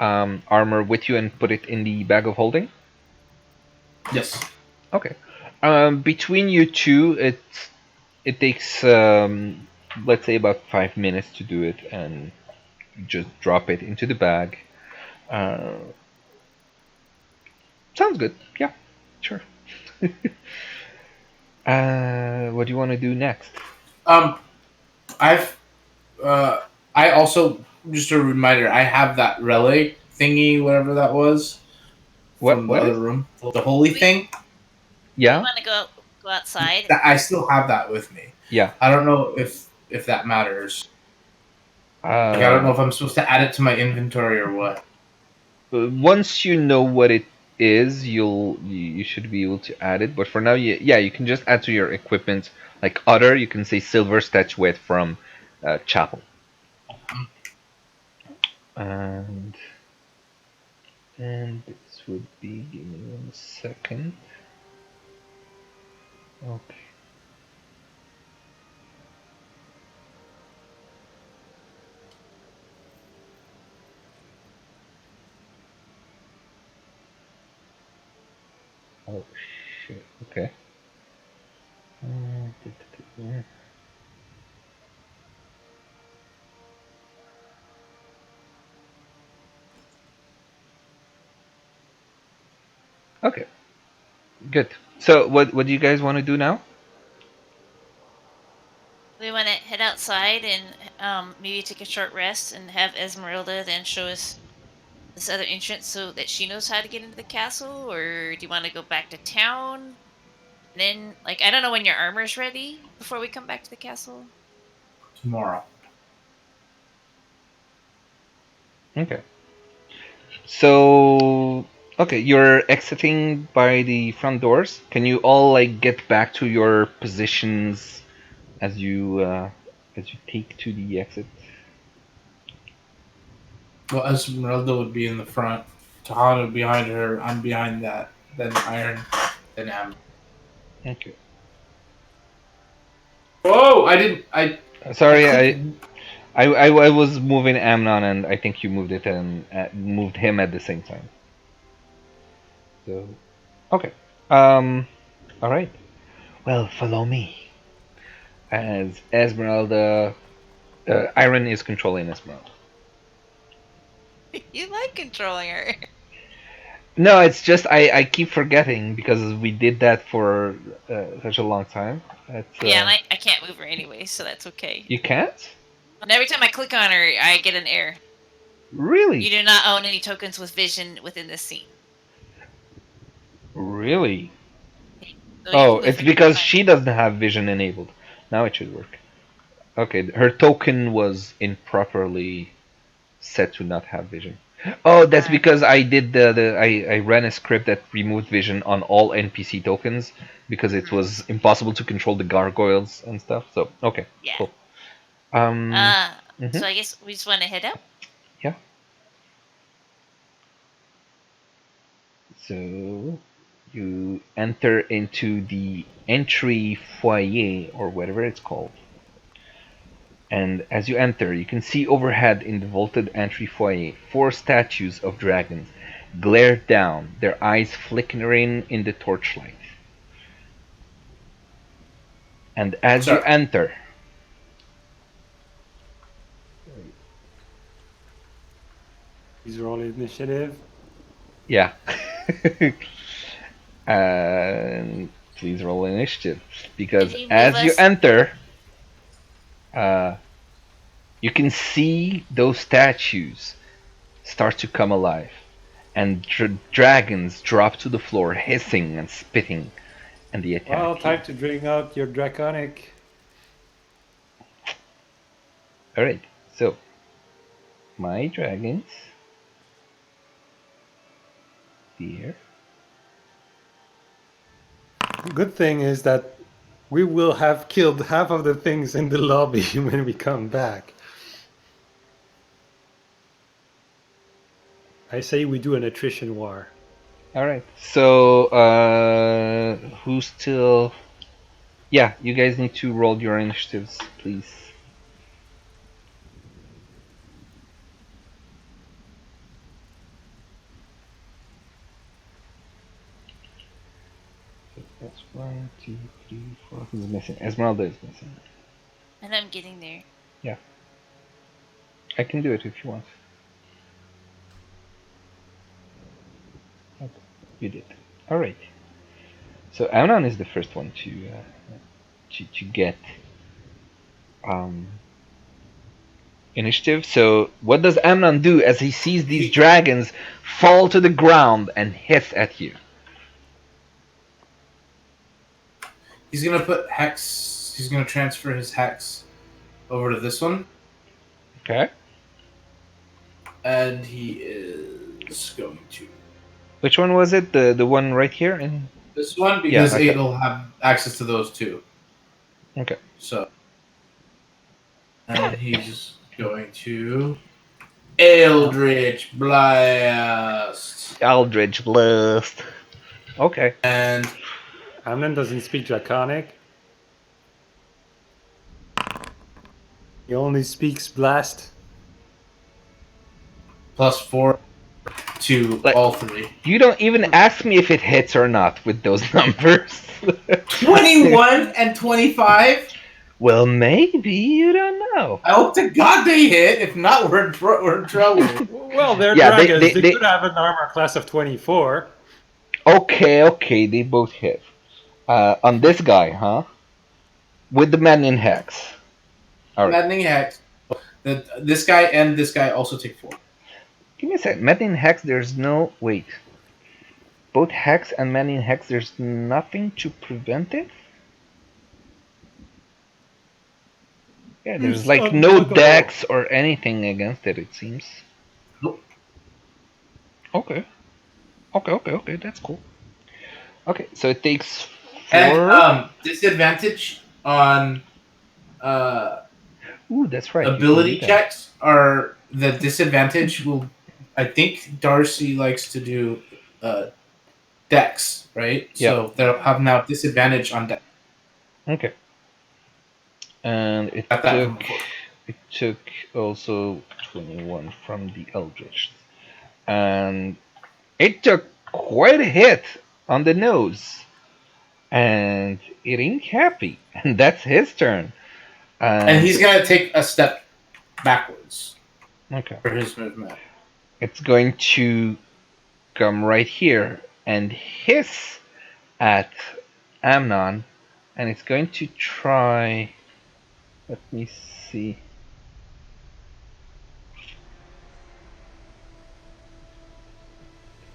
armor with you and put it in the bag of holding? Yes. Okay. Between you two, it takes let's say about 5 minutes to do it, and just drop it into the bag. Uh, Sounds good. Yeah, sure. What do you want to do next? Um, I've I also, just a reminder, I have that relay thingy, whatever that was, What? from the What other is? room, the holy We thing. we Yeah. want to go outside. That I still have that with me. Yeah. I don't know if that matters. Like, I don't know Uh, if I'm supposed to add it to my inventory or what. Once you know what it is, you should be able to add it. But for now, yeah, you can just add to your equipment. Like other, you can say silver statuette from chapel. And this would be. Give me 1 second. Okay. Oh shit. Okay. Okay. Good. So what do you guys want to do now? We want to head outside and maybe take a short rest and have Esmeralda then show us this other entrance so that she knows how to get into the castle, or do you want to go back to town? And then, like, I don't know when your armor's ready before we come back to the castle. Tomorrow. Okay. So okay, you're exiting by the front doors. Can you all like get back to your positions as you take to the exit? Well, Esmeralda would be in the front. Tahana would be behind her. I'm behind that. Then Iron. Then Am. Okay. Oh, I didn't. I Sorry, clicked. I was moving Amnon, and I think you moved it and moved him at the same time. So okay. All right. Well, follow me. As Esmeralda, Iron is controlling Esmeralda. You like controlling her. No, it's just I keep forgetting because we did that for such a long time. It's Yeah, and I can't move her anyway, so that's okay. You can't? And every time I click on her, I get an error. You Really? do not own any tokens with vision within this scene. Really? So you Oh, can move it's her, you're because fine. she doesn't have vision enabled. Now it should work. Okay, her token was improperly set to not have vision. Oh, that's Alright. because I did I ran a script that removed vision on all NPC tokens because it Mhm. was impossible to control the gargoyles and stuff. So okay, Yeah. cool. Um, So mhm, I guess we just want to head out. yeah. So you enter into the entry foyer or whatever it's called. And as you enter, you can see overhead in the vaulted entry foyer 4 statues of dragons glare down, their eyes flickering in the torchlight. And as you Sorry. enter, Please roll initiative. yeah, and please roll initiative Can because you move as you us? enter, uh, you can see those statues start to come alive, and dragons drop to the floor, hissing and spitting, and they Well, attack you. time to bring out your draconic. All right, so my dragons here. Good thing is that we will have killed half of the things in the lobby when we come back. I say we do an attrition war. All right, so who's still? Yeah, you guys need to roll your initiatives, please. That's 1, 2, 3, 4. Who's missing? Esmeralda is missing. And I'm getting there. Yeah. I can do it if you want. Okay. You did. Alright. So Amnon is the first one to get um, initiative. So what does Amnon do as he sees these dragons fall to the ground and hiss at you? He's gonna put hex. He's gonna transfer his hex over to this one, Okay. and he is going to Which one was it? The one right here? In... this one Yeah, because okay. it'll have access to those two. Okay. So, and he's going to Eldritch Blast, Eldritch Blast. Okay. and Amnon doesn't speak Draconic. He only speaks Blast. +4 to Like- all three. You don't even ask me if it hits or not with those numbers. 21 and 25. Well, maybe. You don't know. I hope to God they hit. If not, we're in trouble. Well, they're Yeah, dragons. They they- could have an armor class of 24. Okay, they both hit. On this guy, huh? With the man in hex. Alright. Maddening Hex. This guy and this guy also take 4. Give me a sec. Man in hex, there's no... Wait. Both hex and man in hex, there's nothing to prevent it? Yeah, there's It's like no unblockable. dex or anything against it, it seems. Nope. Okay, that's cool. Okay, so it takes 4... And disadvantage on Ooh, that's right. ability you can do that. checks are the disadvantage will. I think Darcy likes to do dex, right? Yeah. So they'll have now disadvantage on dex. Okay. And it Got that from took... before. It took also 21 from the Eldritch. And it took quite a hit on the nose. And it ain't happy. And that's his turn. And he's gonna take a step backwards Okay. for his movement. It's going to come right here and hiss at Amnon. And it's going to try... Let me see.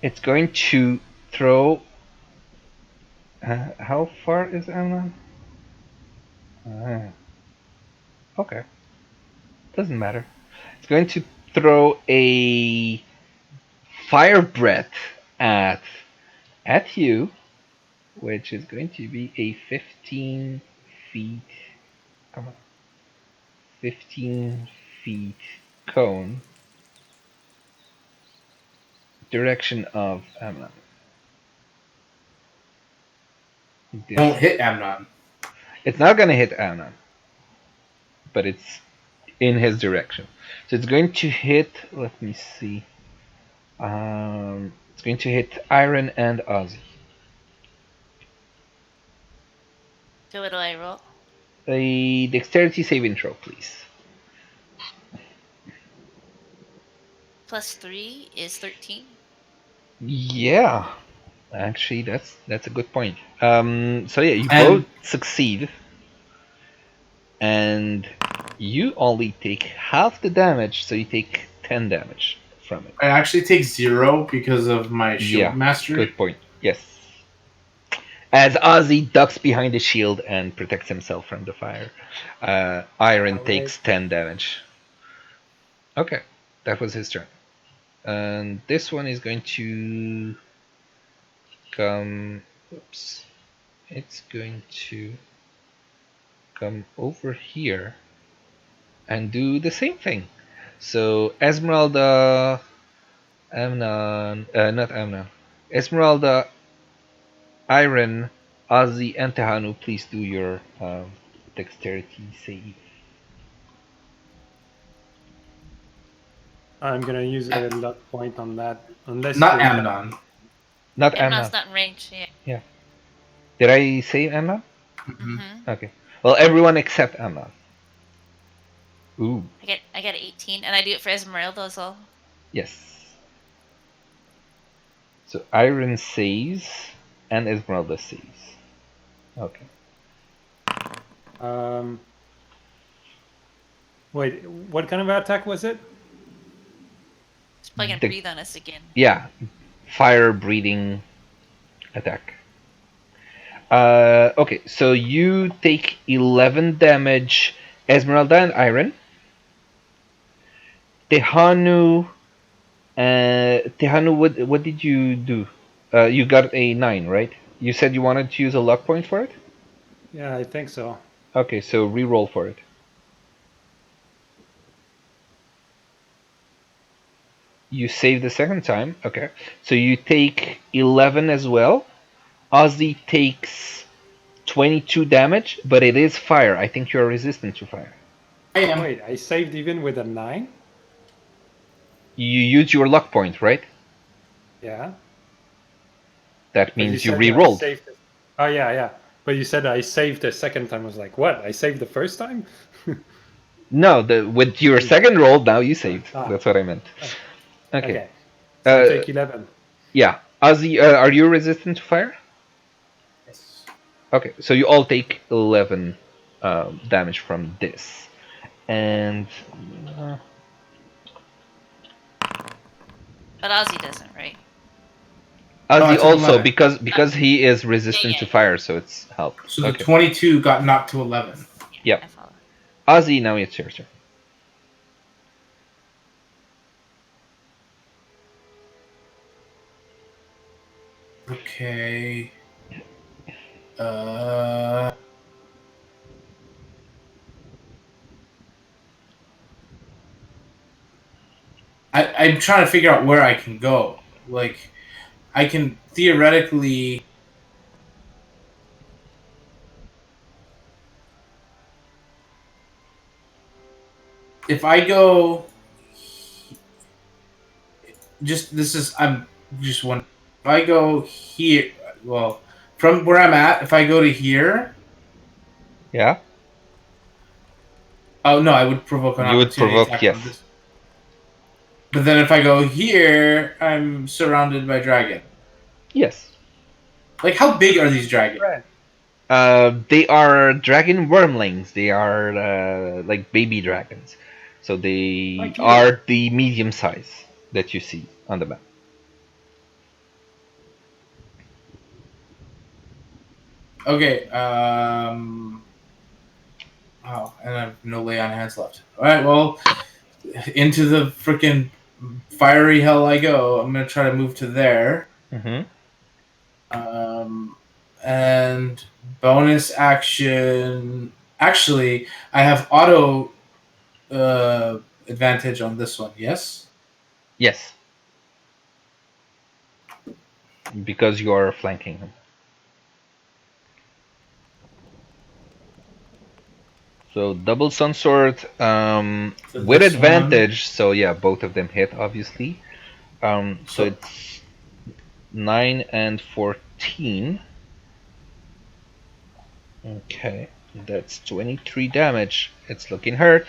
It's going to throw... how far is Amnon? Okay. Doesn't matter. It's going to throw a fire breath at you, which is going to be a 15 feet. Come on. 15 feet cone. Direction of Amnon. Won't hit Amnon. It's not gonna hit Amnon, but it's in his direction. So it's going to hit. Let me see. It's going to hit Iron and Ozzy. So what do I roll? A dexterity saving throw, please. +3 is 13. Yeah, actually, that's a good point. So yeah, you And- both succeed, and you only take half the damage, so you take 10 damage from it. I actually take 0 because of my shield Yeah, mastery. Good point. Yes. As Ozzy ducks behind the shield and protects himself from the fire, Iron Alright. takes 10 damage. Okay, that was his turn. And this one is going to come... Oops. It's going to come over here and do the same thing. So Esmeralda, Amnon, not Amnon, Esmeralda, Iron, Ozzy, and Tehanu, please do your dexterity save. I'm gonna use a luck point on that, unless Not you're- Amnon. Not Amnon's Amnon. not in range. Yeah. Did I say Emma? Mm-hmm. Okay. Well, everyone except Emma. Ooh, I got 18, and I do it for Esmeralda as well. yes. So Iron saves and Esmeralda saves. Okay. Wait, what kind of attack was it? It's probably gonna The, breathe on us again. yeah, fire breathing attack. Okay, so you take 11 damage, Esmeralda and Iron. Tehanu, Tehanu, what did you do? You got a 9, right? You said you wanted to use a luck point for it? Yeah, I think so. Okay, so re-roll for it. You save the second time. Okay, so you take 11 as well. Ozzy takes 22 damage, but it is fire. I think you're resistant to fire. I am. Wait, I saved even with a 9? You use your luck point, right? Yeah. That But you means you said I re-rolled. saved it. Oh, yeah, yeah. But you said I saved the second time. I was like, what? I saved the first time? No, with your second roll, now you saved. Ah, That's what I meant. Okay. okay. So I Uh, take 11. yeah. Ozzy, are you resistant to fire? Yes. Okay, so you all take 11 damage from this. And But Ozzy doesn't, right? No, I Ozzy took also 11. because he is Yeah, resistant yeah, to yeah. fire, so it's help. So the Okay. 22 got knocked to 11. Yeah. I follow. Ozzy, now it's your turn. Okay. Uh. I'm trying to figure out where I can go. Like, I can theoretically. If I go. Just, this is. I'm just wondering. If I go here. Well, from where I'm at, if I go to here. Yeah. Oh, no, I would provoke an You would opportunity provoke, attack yes. from this. But then if I go here, I'm surrounded by dragon. Yes. Like, how big are these dragons? They are dragon wormlings. They are like baby dragons. So they Like you. are the medium size that you see on the map. Okay, oh, and I have no lay on hands left. Alright, well, into the freaking fiery hell I go. I'm gonna try to move to there. Mm-hmm. Um, and bonus action. Actually, I have auto advantage on this one, yes? Yes. Because you are flanking him. So double sun sword So with this one. advantage. So yeah, both of them hit obviously. So So it's 9 and 14. Okay, that's 23 damage. It's looking hurt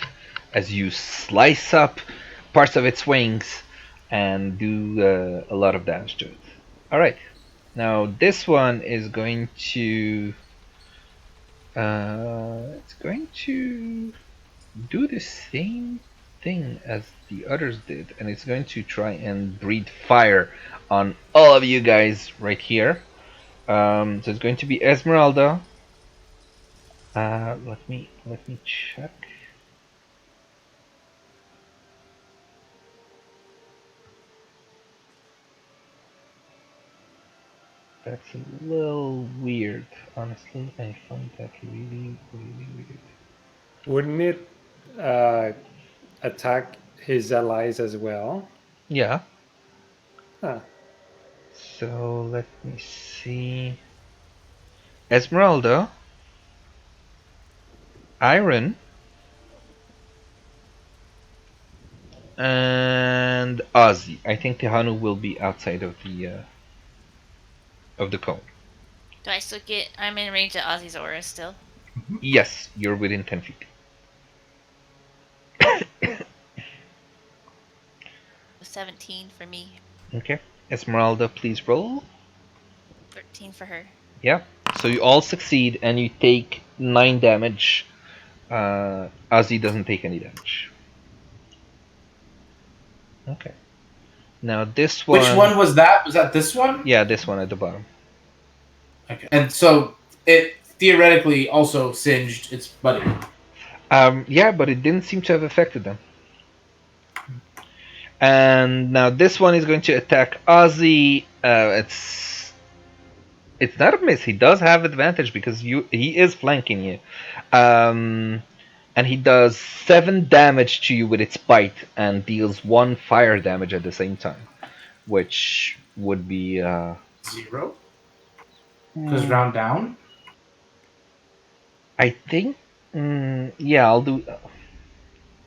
as you slice up parts of its wings and do a lot of damage to it. All right, now this one is going to it's going to do the same thing as the others did, and it's going to try and breathe fire on all of you guys right here. So it's going to be Esmeralda. Let me check. That's a little weird, honestly. I find that really, really weird. Wouldn't it attack his allies as well? Yeah. Huh. So let me see. Esmeralda, Iron, and Ozzy. I think Tehanu will be outside of the cone. Do I still get? I'm in range of Ozzy's aura still. Yes, you're within 10 feet. 17 for me. Okay. Esmeralda, please roll. 13 for her. Yeah. So you all succeed and you take 9 damage. Ozzy doesn't take any damage. Okay. Now this one. Which one was that? Was that this one? Yeah, this one at the bottom. Okay. And so it theoretically also singed its buddy. Yeah, but it didn't seem to have affected them. And now this one is going to attack Ozzy. It's not a miss. He does have advantage because he is flanking you. And he does 7 damage to you with its bite and deals 1 fire damage at the same time, which would be 0? Because round down? I think. Yeah, I'll do.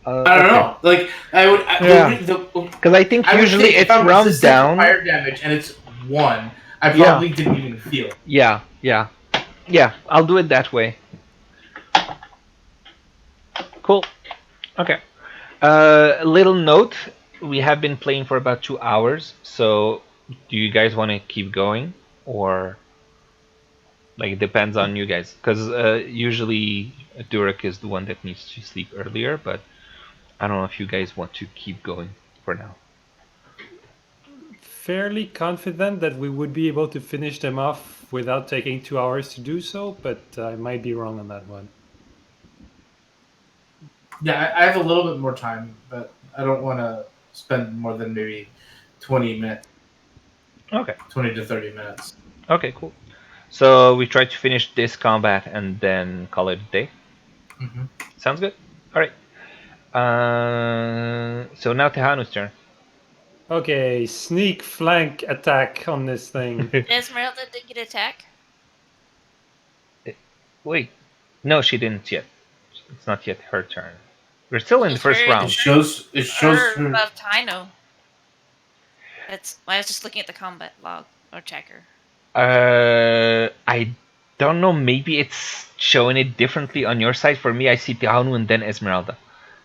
I don't know. Like I would. Yeah. Because I think usually it's round down. Fire damage and it's 1. I probably didn't even feel it. Yeah. I'll do it that way. Cool. Okay. Little note: we have been playing for about 2 hours. So, do you guys want to keep going, or like it depends on you guys? Because usually Durek is the one that needs to sleep earlier, but I don't know if you guys want to keep going for now. Fairly confident that we would be able to finish them off without taking 2 hours to do so, but I might be wrong on that one. Yeah, I have a little bit more time, but I don't want to spend more than maybe 20 minutes. Okay. 20 to 30 minutes. Okay, cool. So we try to finish this combat and then call it a day. Mm-hmm. Sounds good. All right. So now Tehanu's turn. Okay, sneak flank attack on this thing. Esmeralda did get attack. Wait, no, she didn't yet. It's not yet her turn. We're still in the first It round. It shows her her. above Tino. I was just looking at the combat log or checker. I don't know. Maybe it's showing it differently on your side. For me, I see Tehanu and then Esmeralda,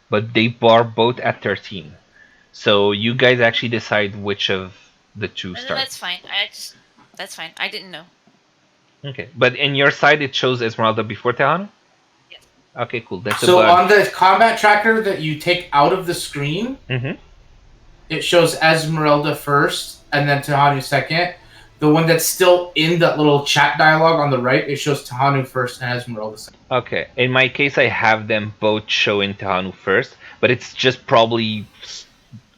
but they are both at 13. So you guys actually decide which of the two start. That's fine. That's fine. I didn't know. Okay, but in your side it shows Esmeralda before Tehanu? Yes. Okay, cool. That's So a bug. on the combat tracker that you take out of the screen, it shows Esmeralda first and then Tehanu second. The one that's still in that little chat dialogue on the right, it shows Tehanu first and Esmeralda second. Okay, in my case I have them both showing Tehanu first, but it's just probably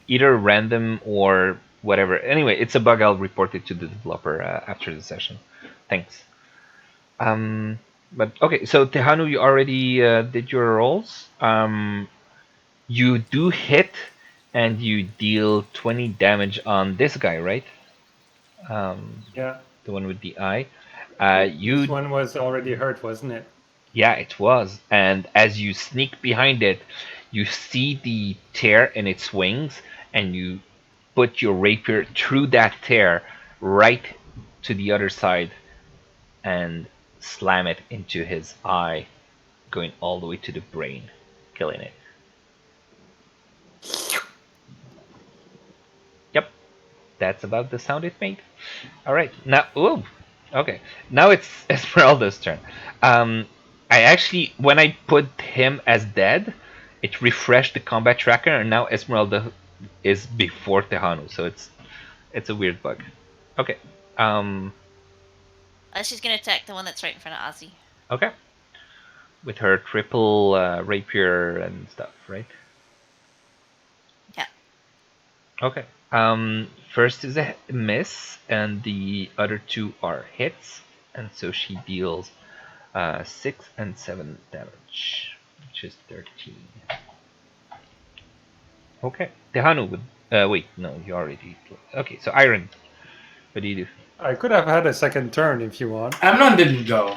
either random or whatever. Anyway, it's a bug. I'll report it to the developer after the session. Thanks. But okay, so Tehanu, you already did your rolls. You do hit, and you deal 20 damage on this guy, right? Yeah. The one with the eye. This one was already hurt, wasn't it? Yeah, it was. And as you sneak behind it, you see the tear in its wings, and you put your rapier through that tear right to the other side and slam it into his eye, going all the way to the brain, killing it. Yep, that's about the sound it made. All right, now, okay, now it's Esmeralda's turn. I actually, when I put him as dead, it refreshed the combat tracker, and now Esmeralda is before Tehanu, so it's a weird bug. Okay. She's gonna attack the one that's right in front of Ozzy. Okay. With her triple rapier and stuff, right? Yeah. Okay. First is a miss, and the other 2 are hits, and so she deals 6 and 7 damage, which is 13. Okay. Tehanu would. Wait, no, you already. Okay, so Iron, what do you do? I could have had a second turn if you want. Amnon didn't go.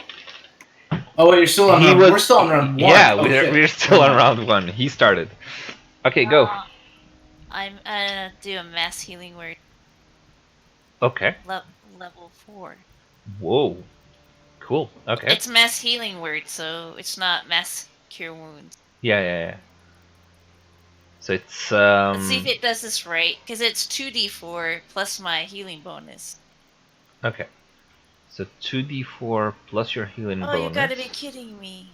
Oh wait, you're still on round. We're still on round 1. Yeah, we're still on round 1. He started. Okay, go. I'm gonna do a mass healing word. Okay. Level 4. Whoa. Cool. Okay. It's mass healing word, so it's not mass cure wounds. Yeah, yeah, yeah. So it's Let's see if it does this right, because it's 2d4 plus my healing bonus. okay. So 2d4 plus your healing Oh, you gotta be bonus. kidding me.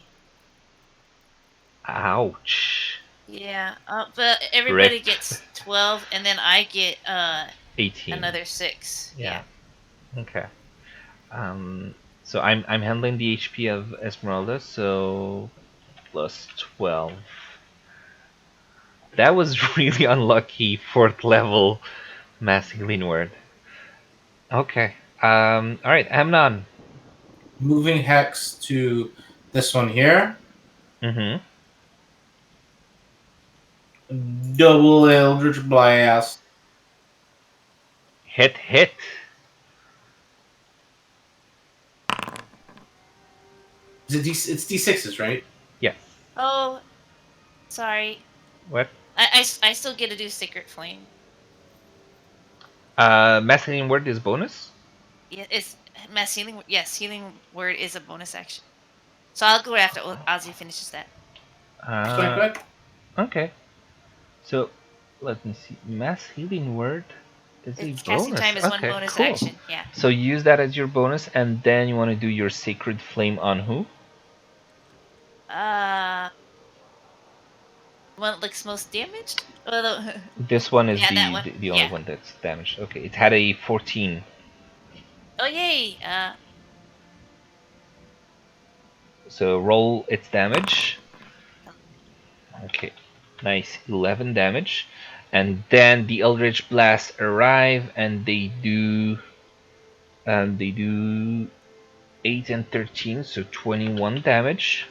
Ouch. Yeah, but Rip. everybody gets 12, and then I get 18. another 6. Yeah. Yeah. Okay. So I'm handling the HP of Esmeralda, so plus 12. That was really unlucky. Fourth level mass healing word. Okay. All right, Amnon. Moving hex to this one here. Mm-hmm. Double Eldritch Blast. Hit, hit. Is it it's D6s, right? Yes. Oh, sorry. What? I still get to do Sacred Flame. Mass healing word is bonus. Yeah, it's mass healing. Yes, healing word is a bonus action. So I'll go after Ozzy finishes that. Go Uh, ahead. okay. So let me see. Mass healing word is a It's casting bonus. time is one Okay, bonus cool. action. Yeah. So use that as your bonus, and then you want to do your sacred flame on who? Uh, one that looks most damaged. Oh, no. This one is Yeah, that one. the only Yeah. one that's damaged. Okay, it had a 14. Oh yay! So roll its damage. Okay, nice, 11 damage. And then the Eldritch Blasts arrive, and they do 8 and 13, so 21 damage.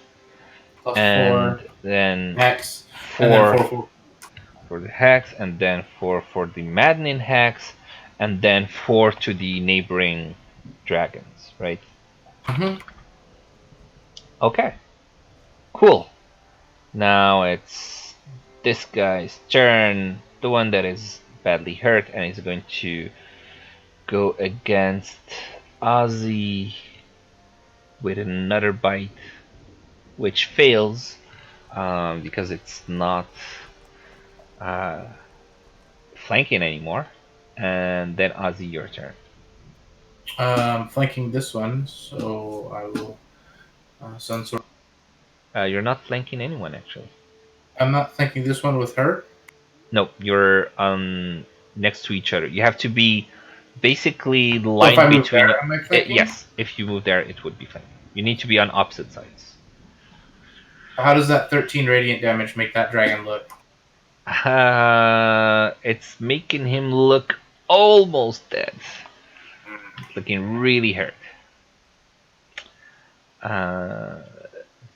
Plus And 4 then hex, and then 4 4. for the hex, and then 4 for the maddening hex, and then 4 to the neighboring dragons, right? Mm-hmm. Okay, cool. Now it's this guy's turn, the one that is badly hurt, and he's going to go against Ozzy with another bite, which fails because it's not uh, flanking anymore. And then Ozzy, your turn. Flanking this one, so I will Sunsword. You're not flanking anyone actually. I'm not flanking this one with her. No, you're next to each other. You have to be basically the So if I line move between. there, am I flanking? Yes, if you move there, it would be flanking. You need to be on opposite sides. How does that 13 radiant damage make that dragon look? It's making him look almost dead. It's looking really hurt. Uh,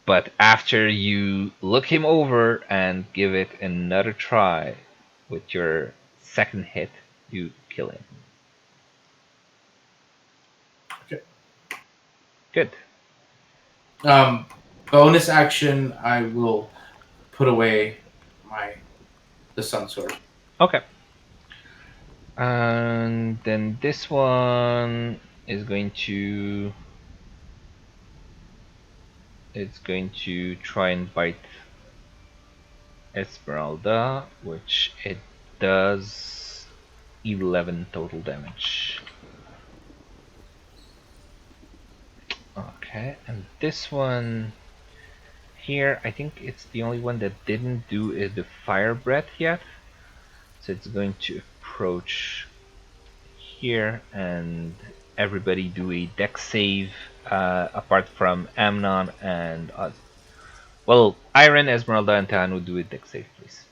but after you look him over and give it another try with your second hit, you kill him. Okay. Good. Bonus action, I will put away the sun sword. Okay. And then this one is going to try and bite Esmeralda, which it does 11 total damage. Okay, and this one here, I think it's the only one that didn't do the fire breath yet. So it's going to approach here, and everybody do a dex save, apart from Amnon and well, Iron, Esmeralda, and Tanu do a dex save, please.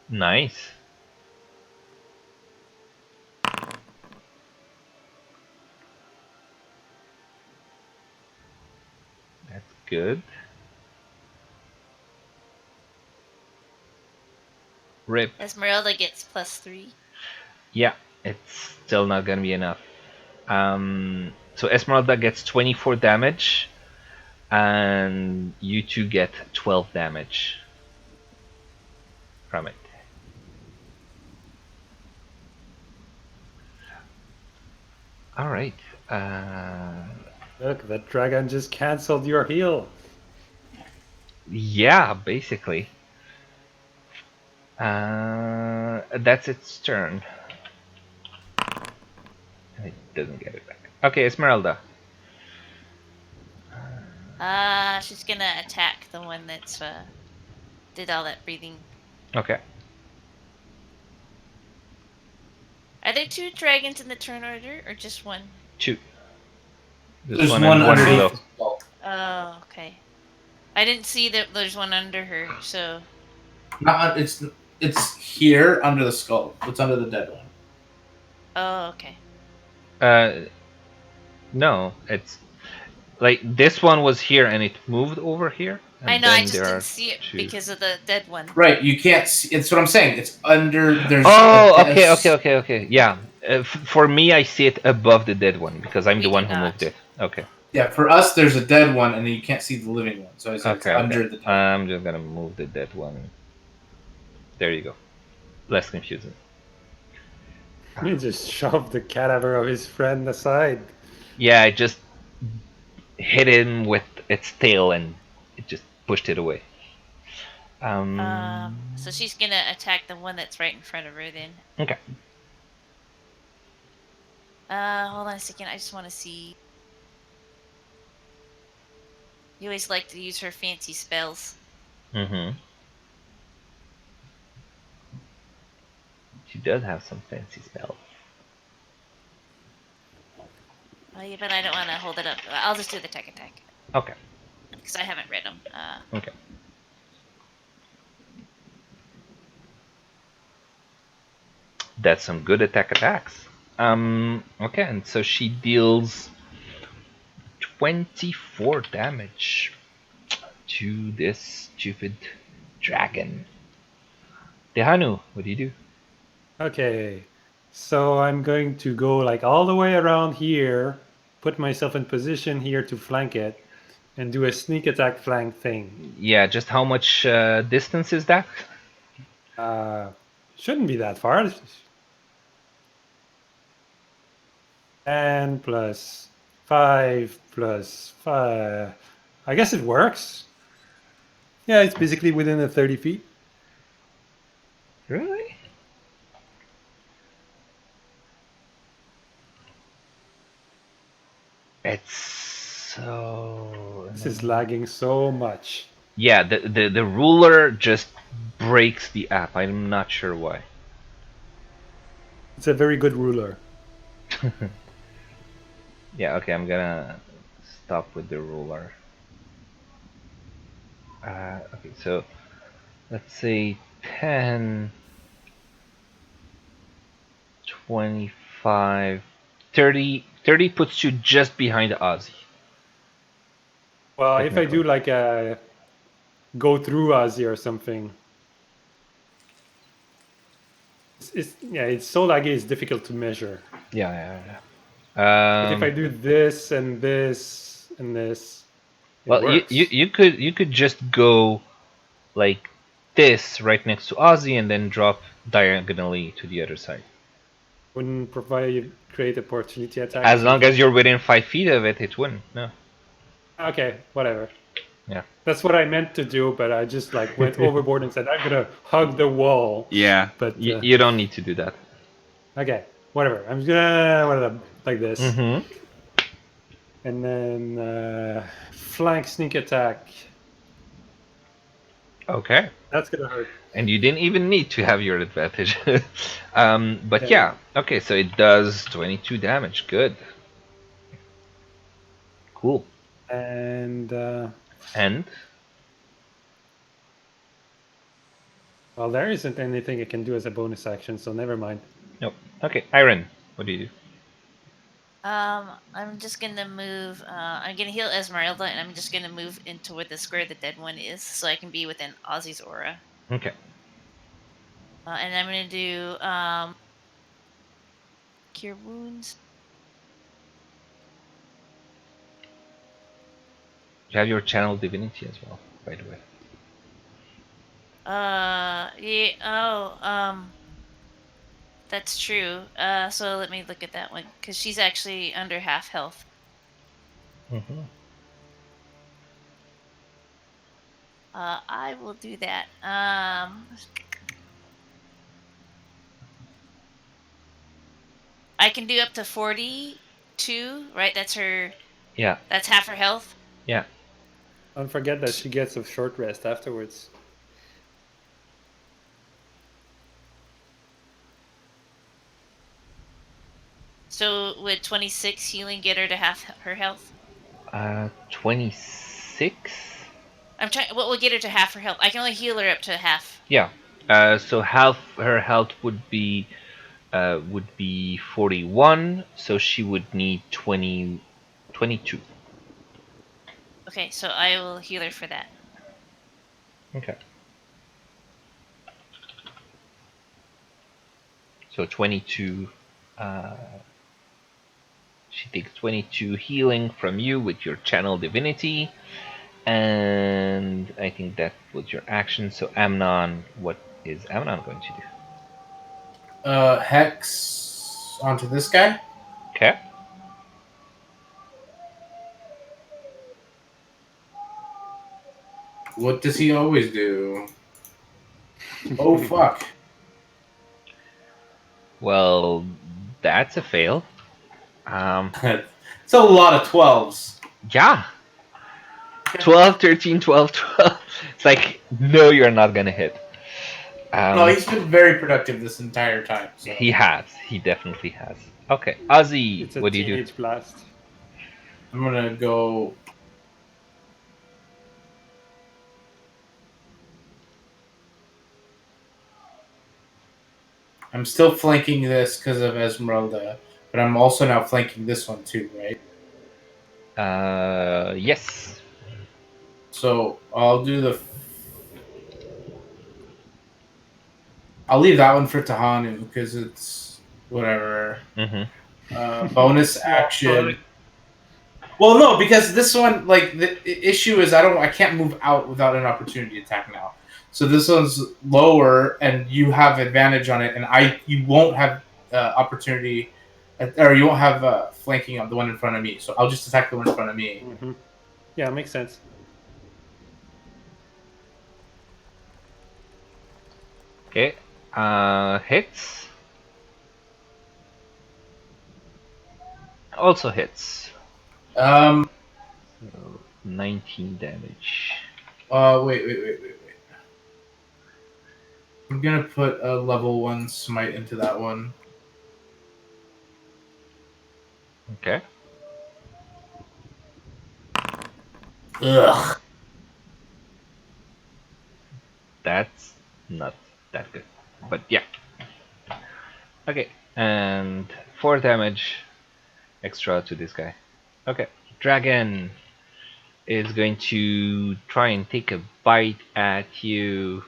Nice. That's good. Rip. Esmeralda gets +3. Yeah, it's still not gonna be enough. So Esmeralda gets 24 damage, and you two get 12 damage from it. All right. Look, that dragon just cancelled your heal. Yeah, basically. That's its turn. And it doesn't get it back. Okay, Esmeralda. She's gonna attack the one that's did all that breathing. Okay, Are there two dragons in the turn order, or just one? two. This There's one one and one underneath below. the skull. Oh, okay. I didn't see that there's one under her, so Not it's here under the skull. It's under the dead one. oh, okay. Uh, no, it's like this one was here and it moved over here, I and know, I then just there didn't are see it two. because of the dead one. Right, you can't see. It's what I'm saying. It's under. There's a Oh, dead. okay. Yeah, for me, I see it above the dead one because I'm We the do one who moved not. it. Okay, Yeah, for us, there's a dead one, and then you can't see the living one. So I said it's okay. under the dead. I'm just gonna move the dead one. There you go. Less confusing. He just shoved the cadaver of his friend aside. Yeah, I just hit him with its tail and it just pushed it away. So she's gonna attack the one that's right in front of her then. Okay. Hold on a second. I just want to see. You always like to use her fancy spells. Mm-hmm. She does have some fancy spells. Oh, yeah, but I don't want to hold it up. I'll just do the tech attack Okay. because I haven't read them. Okay. That's some good attacks. Okay, and so she deals 24 damage to this stupid dragon. Dehanu, what do you do? Okay, so I'm going to go like all the way around here, put myself in position here to flank it, and do a sneak attack flank thing. Yeah, just how much distance is that? Uh, shouldn't be that far. And plus 5 plus 5. I guess it works. Yeah, it's basically within the 30 feet. Really? It's so. This is lagging so much. Yeah, the ruler just breaks the app. I'm not sure why. It's a very good ruler. Yeah, okay, I'm gonna stop with the ruler. Okay, so let's say 10, 25, 30. 30 puts you just behind Ozzy, Well, if I technically. do like a go through Ozzy or something, yeah, it's so laggy. It's difficult to measure. Yeah. But if I do this and this and this, it Well, works. you could just go like this right next to Ozzy and then drop diagonally to the other side. Wouldn't provide create opportunity attack or As long something. as you're within 5 feet of it, it wouldn't. No. Okay, whatever. Yeah. That's what I meant to do, but I just like went overboard and said I'm gonna hug the wall. Yeah. But You don't need to do that. okay, whatever. I'm just gonna like this, Mm-hmm. and then flank sneak attack. Okay. That's gonna hurt. And you didn't even need to have your advantage. But Yeah. yeah. Okay, so it does 22 damage. Good. Cool. And And well, there isn't anything I can do as a bonus action, so never mind. nope. Okay, Iron, what do you do? I'm just gonna move. I'm gonna heal Esmeralda, and I'm just gonna move into where the square the dead one is, so I can be within Ozzy's aura. Okay. And I'm gonna do cure wounds. You have your channel divinity as well, by the way. Yeah. Oh, that's true. So let me look at that one because she's actually under half health. Mm-hmm. I will do that. I can do up to 42, right? Yeah, That's half her health. yeah. Don't forget that she gets a short rest afterwards. So would 26 healing get her to half her health? 26. I'm trying. What will get her to half her health? I can only heal her up to half. Yeah. So half her health would be 41. So she would need 20, 22. Okay, so I will heal her for that. Okay. So 22. Uh, she takes 22 healing from you with your channel divinity. And I think that was your action. So Amnon, what is Amnon going to do? Hex onto this guy. Okay. What does he always do? Oh fuck! Well, that's a fail. Um, It's a lot of 12s. yeah. 12, 13, 12, 12. It's like, no, you're not going to hit. No, he's been very productive this entire time. So. He has. He definitely has. Okay. Ozzy, It's a what do you do? teenage blast. I'm gonna go. I'm still flanking this because of Esmeralda, but I'm also now flanking this one too, right? Yes. So I'll do the. I'll leave that one for Tahanu because it's whatever. Bonus action. Well, no, because this one, like the issue is, I can't move out without an opportunity attack now. So this one's lower, and you have advantage on it, and you won't have opportunity, or you won't have flanking on the one in front of me. So I'll just attack the one in front of me. Mm-hmm. Yeah, makes sense. Okay. Hits. Also hits. Um. So 19 damage. Wait. I'm gonna put a level 1 smite into that one. Okay. Ugh. That's not that good. But yeah. Okay. And 4 damage extra to this guy. Okay. Dragon is going to try and take a bite at you.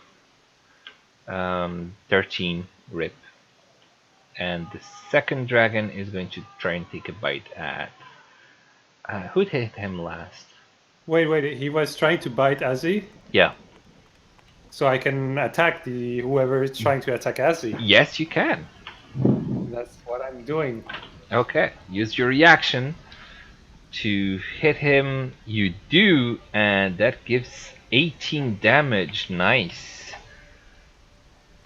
13 rip. And the second dragon is going to try and take a bite at. Who hit him last? Wait. He was trying to bite Azzy, Yeah. so I can attack the whoever is trying to attack Azzy. Yes, you can. That's what I'm doing. Okay. Use your reaction to hit him. You do, and that gives 18 damage. Nice.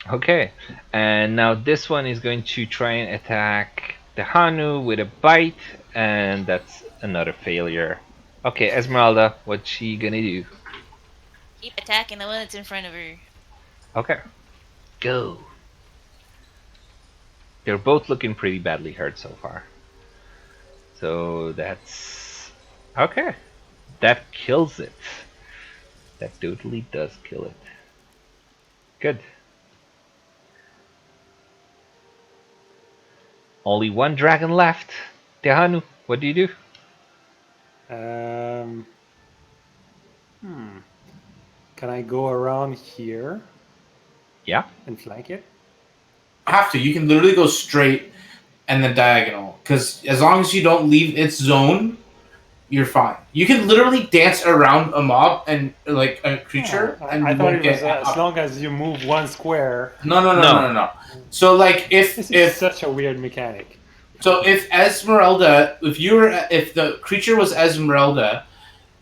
Okay. And now this one is going to try and attack the Hanu with a bite, and that's another failure. Okay, Esmeralda, what's she gonna do? Keep attacking the one that's in front of her. Okay. Go. They're both looking pretty badly hurt so far. So that's okay. That kills it. That totally does kill it. Good. Only one dragon left. Tehanu, what do you do? Um, Can I go around here Yeah. and flank it? Have to. You can literally go straight and then diagonal. Because as long as you don't leave its zone, you're fine. You can literally dance around a mob and like a creature, and I you thought won't it was get as long as you move one square. No. So like This is if such a weird mechanic. So if the creature was Esmeralda,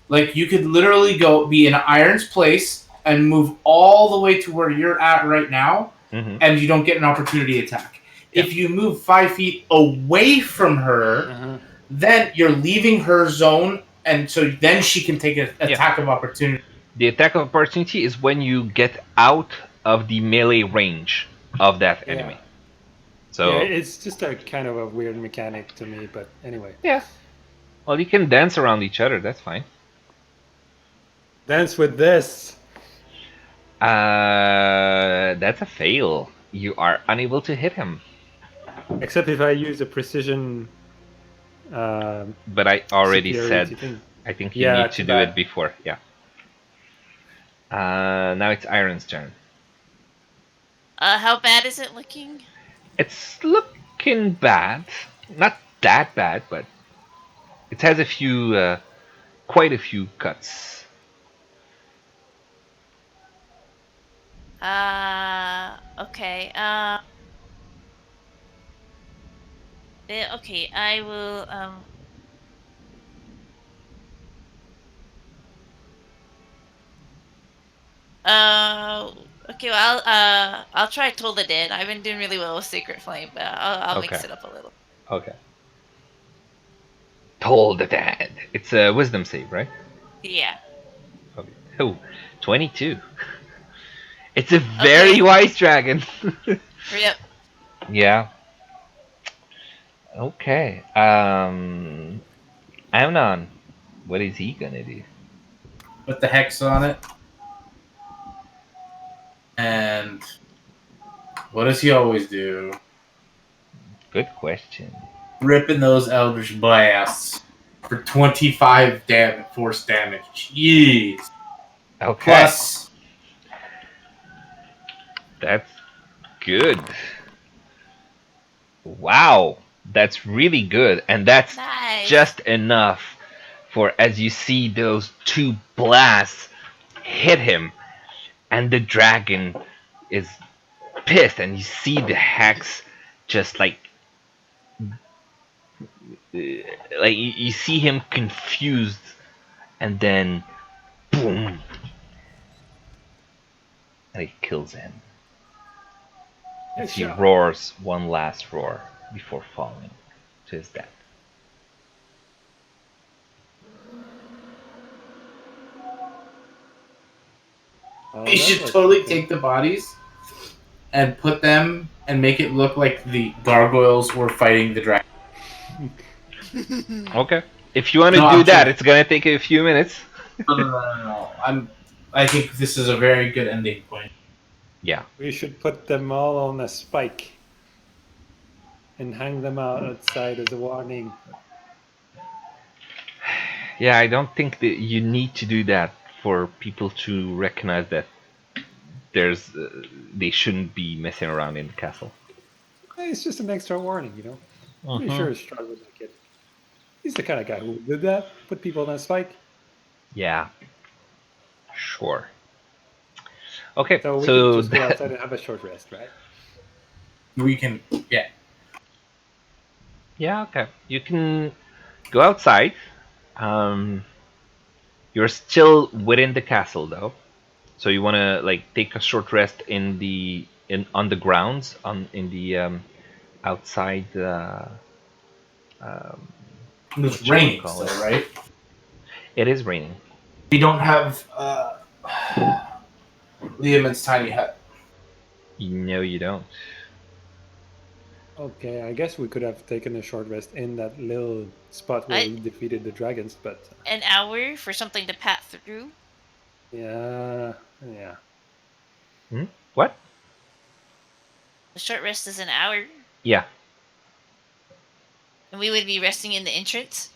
like you could literally go be in Iron's place and move all the way to where you're at right now, Mm-hmm. and you don't get an opportunity attack. Yeah. If you move 5 feet away from her, Uh-huh. then you're leaving her zone, and so then she can take an Yeah. attack of opportunity. The attack of opportunity is when you get out of the melee range of that Yeah. enemy. Yeah, So it's just a kind of a weird mechanic to me, but anyway. yeah, well, you can dance around each other. That's fine. Dance with this. That's a fail. You are unable to hit him. Except if I use a precision But I already superiority said, thing. I think you Yeah, need to too do it bad. before. Yeah. Now it's Iron's turn. How bad is it looking? It's looking bad. Not that bad, but it has a few, quite a few cuts. Okay. Okay, I will. Uh. Okay. Well, I'll try Toll the Dead. I've been doing really well with Sacred Flame, but I'll Okay. mix it up a little. Okay. Told the dad. It's a wisdom save, right? Yeah. Okay. Oh, 22. It's a very Okay. wise dragon. Yep. Yeah. Okay. Amnon, what is he gonna do? Put the hex on it, and what does he always do? Good question. Ripping those Eldritch Blasts for 25 force damage. Jeez. Okay, Plus, that's good. Wow, that's really good, and that's Nice. just enough for as you see those two blasts hit him, and the dragon is pissed, and you see the hex just you see him confused, and then boom, and it kills him as Nice he shot. roars one last roar before falling to his death. Oh, you that should was totally something. take the bodies and put them and make it look like the gargoyles were fighting the dragon. Okay. If you want to No, do I'm that, joking. it's gonna take a few minutes. No. I think this is a very good ending point. Yeah. We should put them all on a spike and hang them out outside as a warning. Yeah, I don't think that you need to do that for people to recognize that there's they shouldn't be messing around in the castle. It's just an extra warning, you know. Pretty Mm-hmm. sure Strahd would like it. He's the kind of guy who would do that, put people on a spike. Yeah, sure. Okay, So we could so just go outside and have a short rest, right? We can, yeah. yeah, okay. You can go outside. Um, you're still within the castle though, so you want to like take a short rest in the in on the grounds on in the outside. Um, It's what you want to raining call still, it? right? It is raining. We don't have Liam's tiny hut. No, you don't. Okay, I guess we could have taken a short rest in that little spot where I we defeated the dragons, but an hour for something to pat through. yeah, yeah. Hmm? What? The short rest is an hour, Yeah. and we would be resting in the entrance.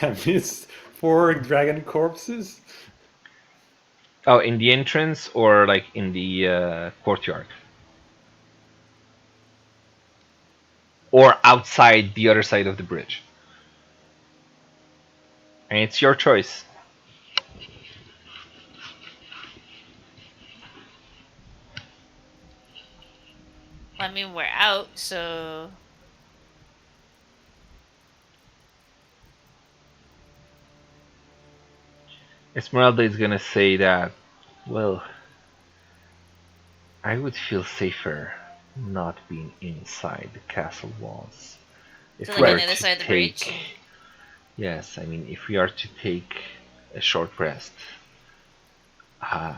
I missed 4 dragon corpses. Oh, in the entrance or like in the courtyard? Or outside the other side of the bridge? And it's your choice. I mean, we're out, so Esmeralda is gonna say that, well, I would feel safer not being inside the castle walls. So, If we like on are Right. the other to side of the bridge. take, yes, I mean, if we are to take a short rest, uh,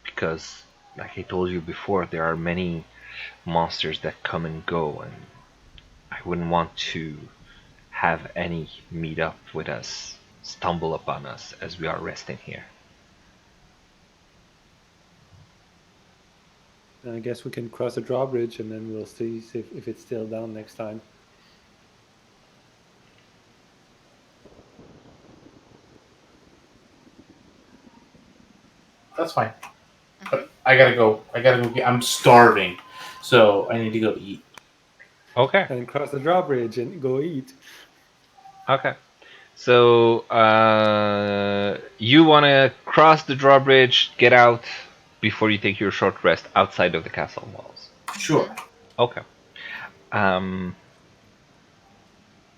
because, like I told you before, there are many monsters that come and go, and I wouldn't want to have any meet up with us, stumble upon us as we are resting here. And I guess we can cross the drawbridge, and then we'll see if it's still down next time. That's fine. Hmm. But I gotta go. I gotta go. I'm starving, so I need to go eat. Okay, And cross the drawbridge and go eat. okay. So you want to cross the drawbridge, get out before you take your short rest outside of the castle walls. Sure. Hmm. Okay. Um,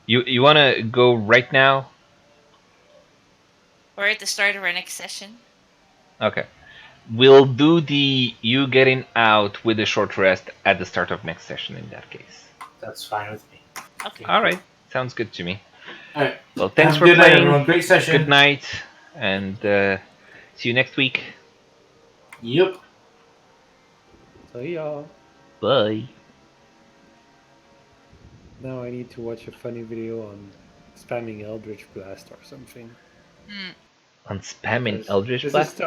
you want to go right now? Or at the start of our next session. Okay. We'll do the you getting out with a short rest at the start of next session in that case. That's fine with me. Okay. All right. Sounds good to me. All right. Well, thanks Have a for good night, playing. everyone. Great Good session. night, and see you next week. Yep. So yeah. Bye. Now I need to watch a funny video on spamming Eldritch Blast or something. Hmm. On spamming Because Eldritch Blast?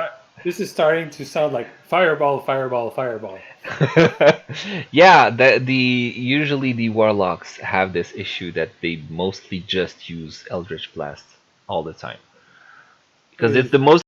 this is starting to sound like fireball, fireball, fireball. Yeah, the usually the warlocks have this issue that they mostly just use Eldritch Blast all the time because it's Is the most